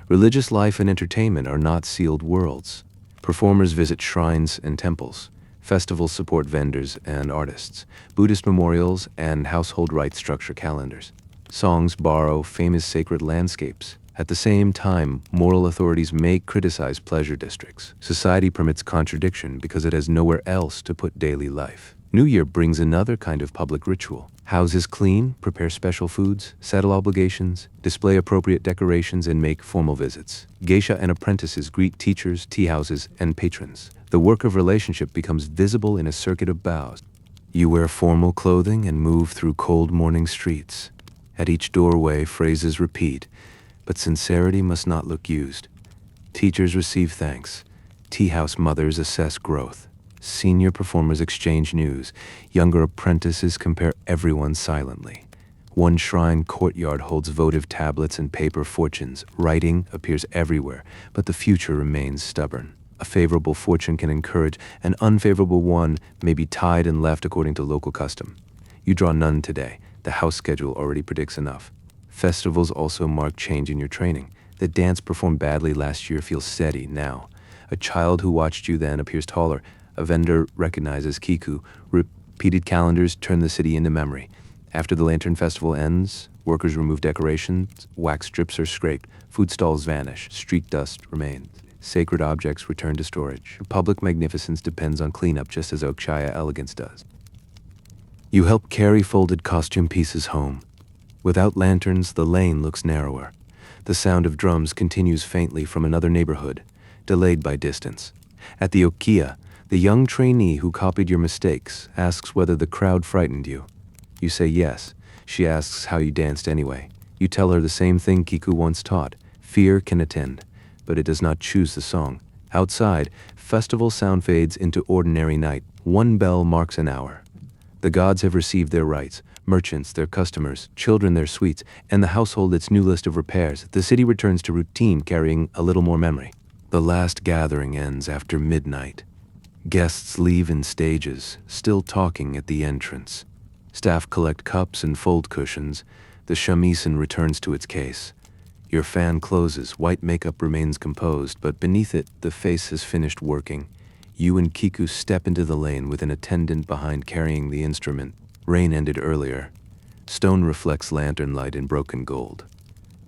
Religious life and entertainment are not sealed worlds. Performers visit shrines and temples. Festivals support vendors and artists. Buddhist memorials and household rites structure calendars. Songs borrow famous sacred landscapes. At the same time, moral authorities may criticize pleasure districts. Society permits contradiction because it has nowhere else to put daily life. New Year brings another kind of public ritual. Houses clean, prepare special foods, settle obligations, display appropriate decorations, and make formal visits. Geisha and apprentices greet teachers, teahouses, and patrons. The work of relationship becomes visible in a circuit of bows. You wear formal clothing and move through cold morning streets. At each doorway, phrases repeat, but sincerity must not look used. Teachers receive thanks. Teahouse mothers assess growth. Senior performers exchange news. Younger apprentices compare everyone silently. One shrine courtyard holds votive tablets and paper fortunes. Writing appears everywhere, but the future remains stubborn. A favorable fortune can encourage, an unfavorable one may be tied and left according to local custom. You draw none today. The house schedule already predicts enough. Festivals also mark change in your training. The dance performed badly last year feels steady now. A child who watched you then appears taller. A vendor recognizes kiku. Repeated calendars turn the city into memory. After the Lantern Festival ends, workers remove decorations, wax strips are scraped, food stalls vanish, street dust remains. Sacred objects return to storage. Public magnificence depends on cleanup just as ochaya elegance does. You help carry folded costume pieces home. Without lanterns, the lane looks narrower. The sound of drums continues faintly from another neighborhood, delayed by distance. At the okiya, the young trainee who copied your mistakes asks whether the crowd frightened you. You say yes. She asks how you danced anyway. You tell her the same thing Kiku once taught. Fear can attend, but it does not choose the song. Outside, festival sound fades into ordinary night. One bell marks an hour. The gods have received their rights, merchants their customers, children their sweets, and the household its new list of repairs. The city returns to routine, carrying a little more memory. The last gathering ends after midnight. Guests leave in stages, still talking at the entrance. Staff collect cups and fold cushions. The shamisen returns to its case. Your fan closes, white makeup remains composed, but beneath it, the face has finished working. You and Kiku step into the lane with an attendant behind carrying the instrument. Rain ended earlier. Stone reflects lantern light in broken gold.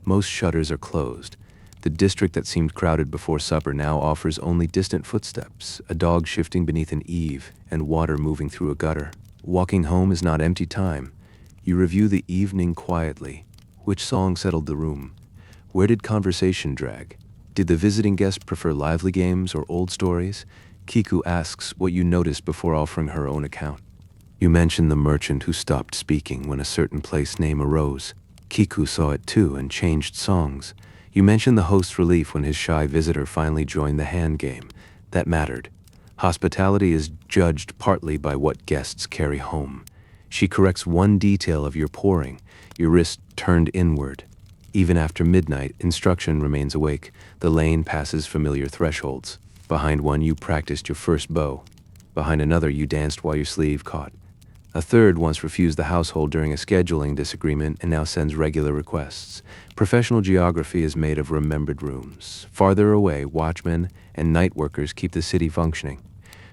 Most shutters are closed. The district that seemed crowded before supper now offers only distant footsteps, a dog shifting beneath an eave, and water moving through a gutter. Walking home is not empty time. You review the evening quietly. Which song settled the room? Where did conversation drag? Did the visiting guest prefer lively games or old stories? Kiku asks what you noticed before offering her own account. You mention the merchant who stopped speaking when a certain place name arose. Kiku saw it too and changed songs. You mention the host's relief when his shy visitor finally joined the hand game. That mattered. Hospitality is judged partly by what guests carry home. She corrects one detail of your pouring, your wrist turned inward. Even after midnight, instruction remains awake. The lane passes familiar thresholds. Behind one, you practiced your first bow. Behind another, you danced while your sleeve caught. A third once refused the household during a scheduling disagreement and now sends regular requests. Professional geography is made of remembered rooms. Farther away, watchmen and night workers keep the city functioning.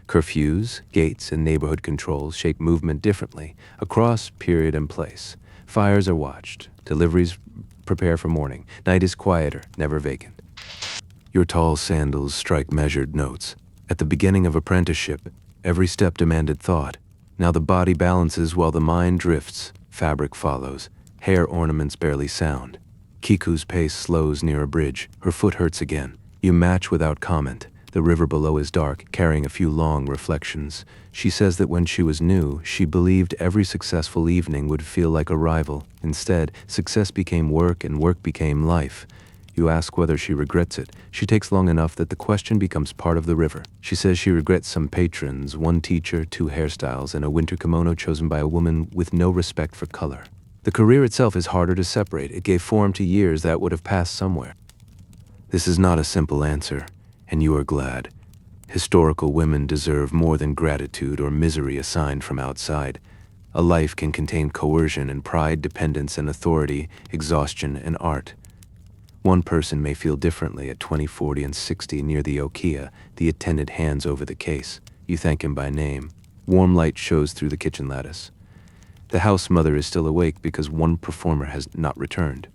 Curfews, gates, and neighborhood controls shape movement differently across period and place. Fires are watched. Deliveries prepare for morning. Night is quieter, never vacant. Your tall sandals strike measured notes. At the beginning of apprenticeship, every step demanded thought. Now the body balances while the mind drifts. Fabric follows. Hair ornaments barely sound. Kiku's pace slows near a bridge. Her foot hurts again. You match without comment. The river below is dark, carrying a few long reflections. She says that when she was new, she believed every successful evening would feel like a rival. Instead, success became work and work became life. You ask whether she regrets it. She takes long enough that the question becomes part of the river. She says she regrets some patrons, one teacher, 2 hairstyles, and a winter kimono chosen by a woman with no respect for color. The career itself is harder to separate. It gave form to years that would have passed somewhere. This is not a simple answer, and you are glad. Historical women deserve more than gratitude or misery assigned from outside. A life can contain coercion and pride, dependence and authority, exhaustion and art. One person may feel differently at 20, 40, and 60 near the okiya. The attendant hands over the case. You thank him by name. Warm light shows through the kitchen lattice. The house mother is still awake because one performer has not returned.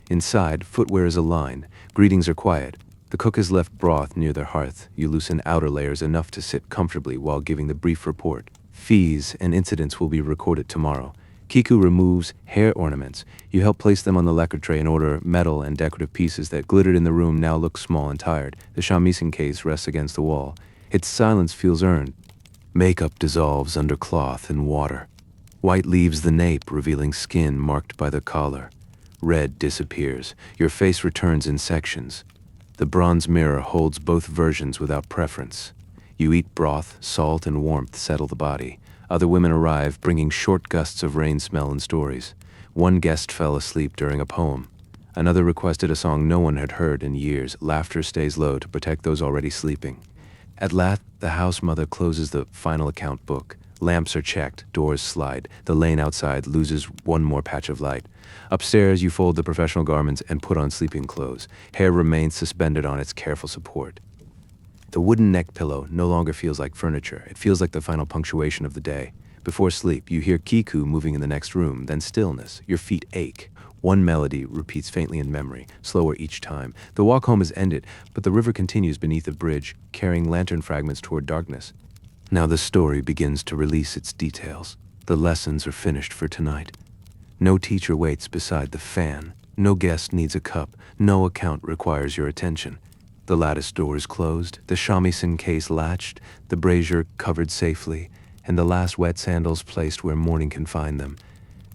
Inside, footwear is aligned. Greetings are quiet. The cook has left broth near their hearth. You loosen outer layers enough to sit comfortably while giving the brief report. Fees and incidents will be recorded tomorrow. Kiku removes hair ornaments. You help place them on the lacquer tray in order. Metal and decorative pieces that glittered in the room now look small and tired. The shamisen case rests against the wall. Its silence feels earned. Makeup dissolves under cloth and water. White leaves the nape, revealing skin marked by the collar. Red disappears. Your face returns in sections. The bronze mirror holds both versions without preference. You eat broth, salt, and warmth settle the body. Other women arrive, bringing short gusts of rain smell and stories. One guest fell asleep during a poem. Another requested a song no one had heard in years. Laughter stays low to protect those already sleeping. At last, the house mother closes the final account book. Lamps are checked, doors slide. The lane outside loses one more patch of light. Upstairs, you fold the professional garments and put on sleeping clothes. Hair remains suspended on its careful support. The wooden neck pillow no longer feels like furniture. It feels like the final punctuation of the day. Before sleep, you hear Kiku moving in the next room, then stillness. Your feet ache. One melody repeats faintly in memory, slower each time. The walk home is ended, but the river continues beneath the bridge, carrying lantern fragments toward darkness. Now the story begins to release its details. The lessons are finished for tonight. No teacher waits beside the fan. No guest needs a cup. No account requires your attention. The lattice door is closed, the shamisen case latched, the brazier covered safely, and the last wet sandals placed where morning can find them.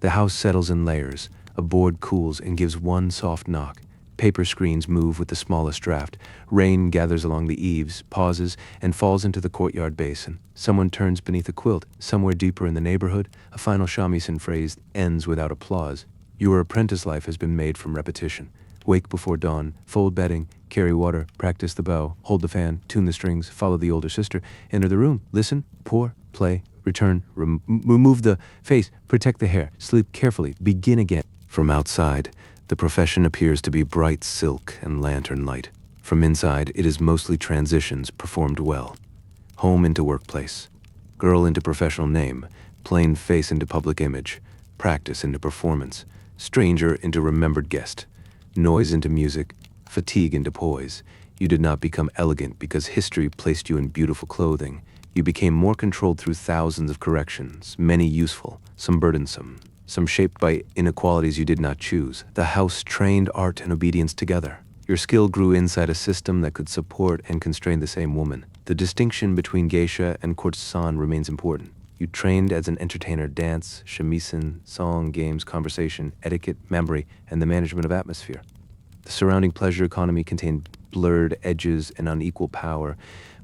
The house settles in layers. A board cools and gives one soft knock. Paper screens move with the smallest draft. Rain gathers along the eaves, pauses, and falls into the courtyard basin. Someone turns beneath a quilt. Somewhere deeper in the neighborhood, a final shamisen phrase ends without applause. Your apprentice life has been made from repetition. Wake before dawn, fold bedding, carry water, practice the bow, hold the fan, tune the strings, follow the older sister, enter the room, listen, pour, play, return, remove the face, protect the hair, sleep carefully, begin again. From outside, the profession appears to be bright silk and lantern light. From inside, it is mostly transitions performed well. Home into workplace, girl into professional name, plain face into public image, practice into performance, stranger into remembered guest, noise into music, fatigue into poise. You did not become elegant because history placed you in beautiful clothing. You became more controlled through thousands of corrections, many useful, some burdensome, some shaped by inequalities you did not choose. The house trained art and obedience together. Your skill grew inside a system that could support and constrain the same woman. The distinction between geisha and courtesan remains important. You trained as an entertainer: dance, shamisen, song, games, conversation, etiquette, memory, and the management of atmosphere. The surrounding pleasure economy contained blurred edges and unequal power,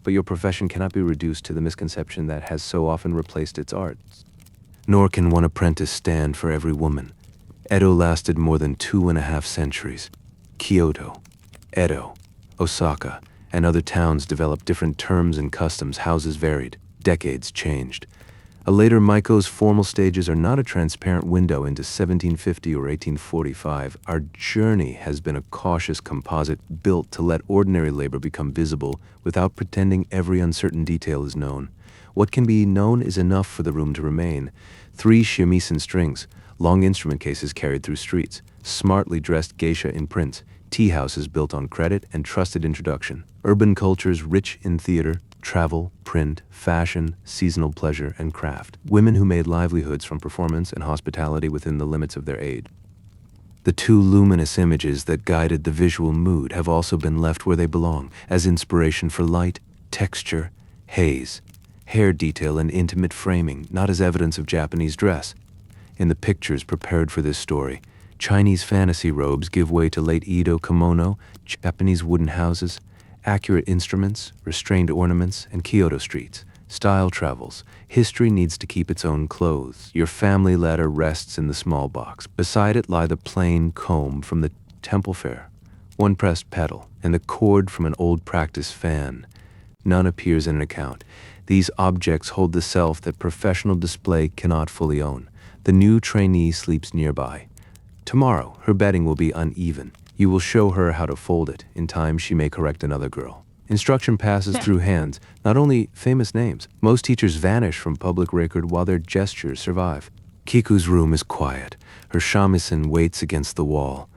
but your profession cannot be reduced to the misconception that has so often replaced its arts. Nor can one apprentice stand for every woman. Edo lasted more than 2.5 centuries. Kyoto, Edo, Osaka, and other towns developed different terms and customs. Houses varied. Decades changed. A later Maiko's formal stages are not a transparent window into 1750 or 1845. Our journey has been a cautious composite built to let ordinary labor become visible without pretending every uncertain detail is known. What can be known is enough for the room to remain. 3 shamisen strings, long instrument cases carried through streets, smartly dressed geisha in prints, Teahouse is built on credit and trusted introduction. Urban cultures rich in theater, travel, print, fashion, seasonal pleasure, and craft. Women who made livelihoods from performance and hospitality within the limits of their age. The 2 luminous images that guided the visual mood have also been left where they belong, as inspiration for light, texture, haze, hair detail, and intimate framing, not as evidence of Japanese dress. In the pictures prepared for this story, Chinese fantasy robes give way to late-Edo kimono, Japanese wooden houses, accurate instruments, restrained ornaments, and Kyoto streets. Style travels. History needs to keep its own clothes. Your family ladder rests in the small box. Beside it lie the plain comb from the temple fair, one pressed petal, and the cord from an old practice fan. None appears in an account. These objects hold the self that professional display cannot fully own. The new trainee sleeps nearby. Tomorrow, her bedding will be uneven. You will show her how to fold it. In time, she may correct another girl. Instruction passes through hands, not only famous names. Most teachers vanish from public record while their gestures survive. Kiku's room is quiet. Her shamisen waits against the wall.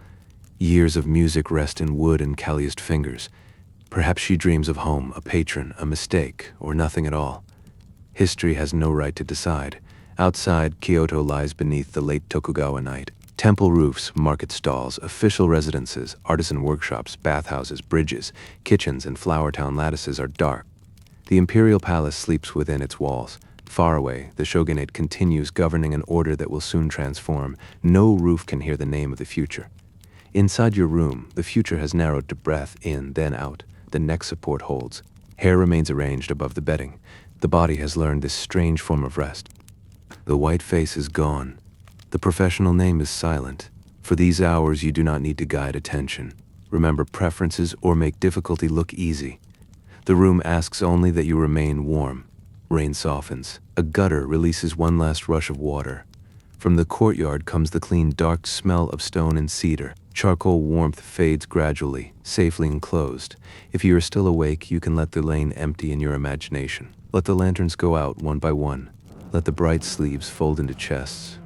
Years of music rest in wood and calloused fingers. Perhaps she dreams of home, a patron, a mistake, or nothing at all. History has no right to decide. Outside, Kyoto lies beneath the late Tokugawa night. Temple roofs, market stalls, official residences, artisan workshops, bathhouses, bridges, kitchens, and flower town lattices are dark. The imperial palace sleeps within its walls. Far away, the shogunate continues governing an order that will soon transform. No roof can hear the name of the future. Inside your room, the future has narrowed to breath in, then out. The neck support holds. Hair remains arranged above the bedding. The body has learned this strange form of rest. The white face is gone. The professional name is silent. For these hours, you do not need to guide attention, remember preferences, or make difficulty look easy. The room asks only that you remain warm. Rain softens. A gutter releases one last rush of water. From the courtyard comes the clean, dark smell of stone and cedar. Charcoal warmth fades gradually, safely enclosed. If you are still awake, you can let the lane empty in your imagination. Let the lanterns go out one by one. Let the bright sleeves fold into chests.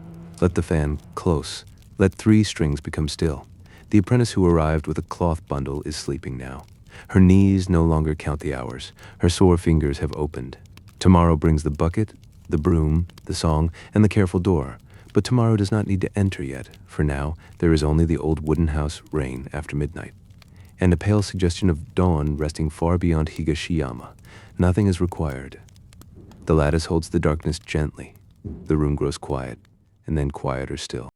Let the fan close. Let 3 strings become still. The apprentice who arrived with a cloth bundle is sleeping now. Her knees no longer count the hours. Her sore fingers have opened. Tomorrow brings the bucket, the broom, the song, and the careful door. But tomorrow does not need to enter yet. For now, there is only the old wooden house rain after midnight, and a pale suggestion of dawn resting far beyond Higashiyama. Nothing is required. The lattice holds the darkness gently. The room grows quiet, and then quieter still.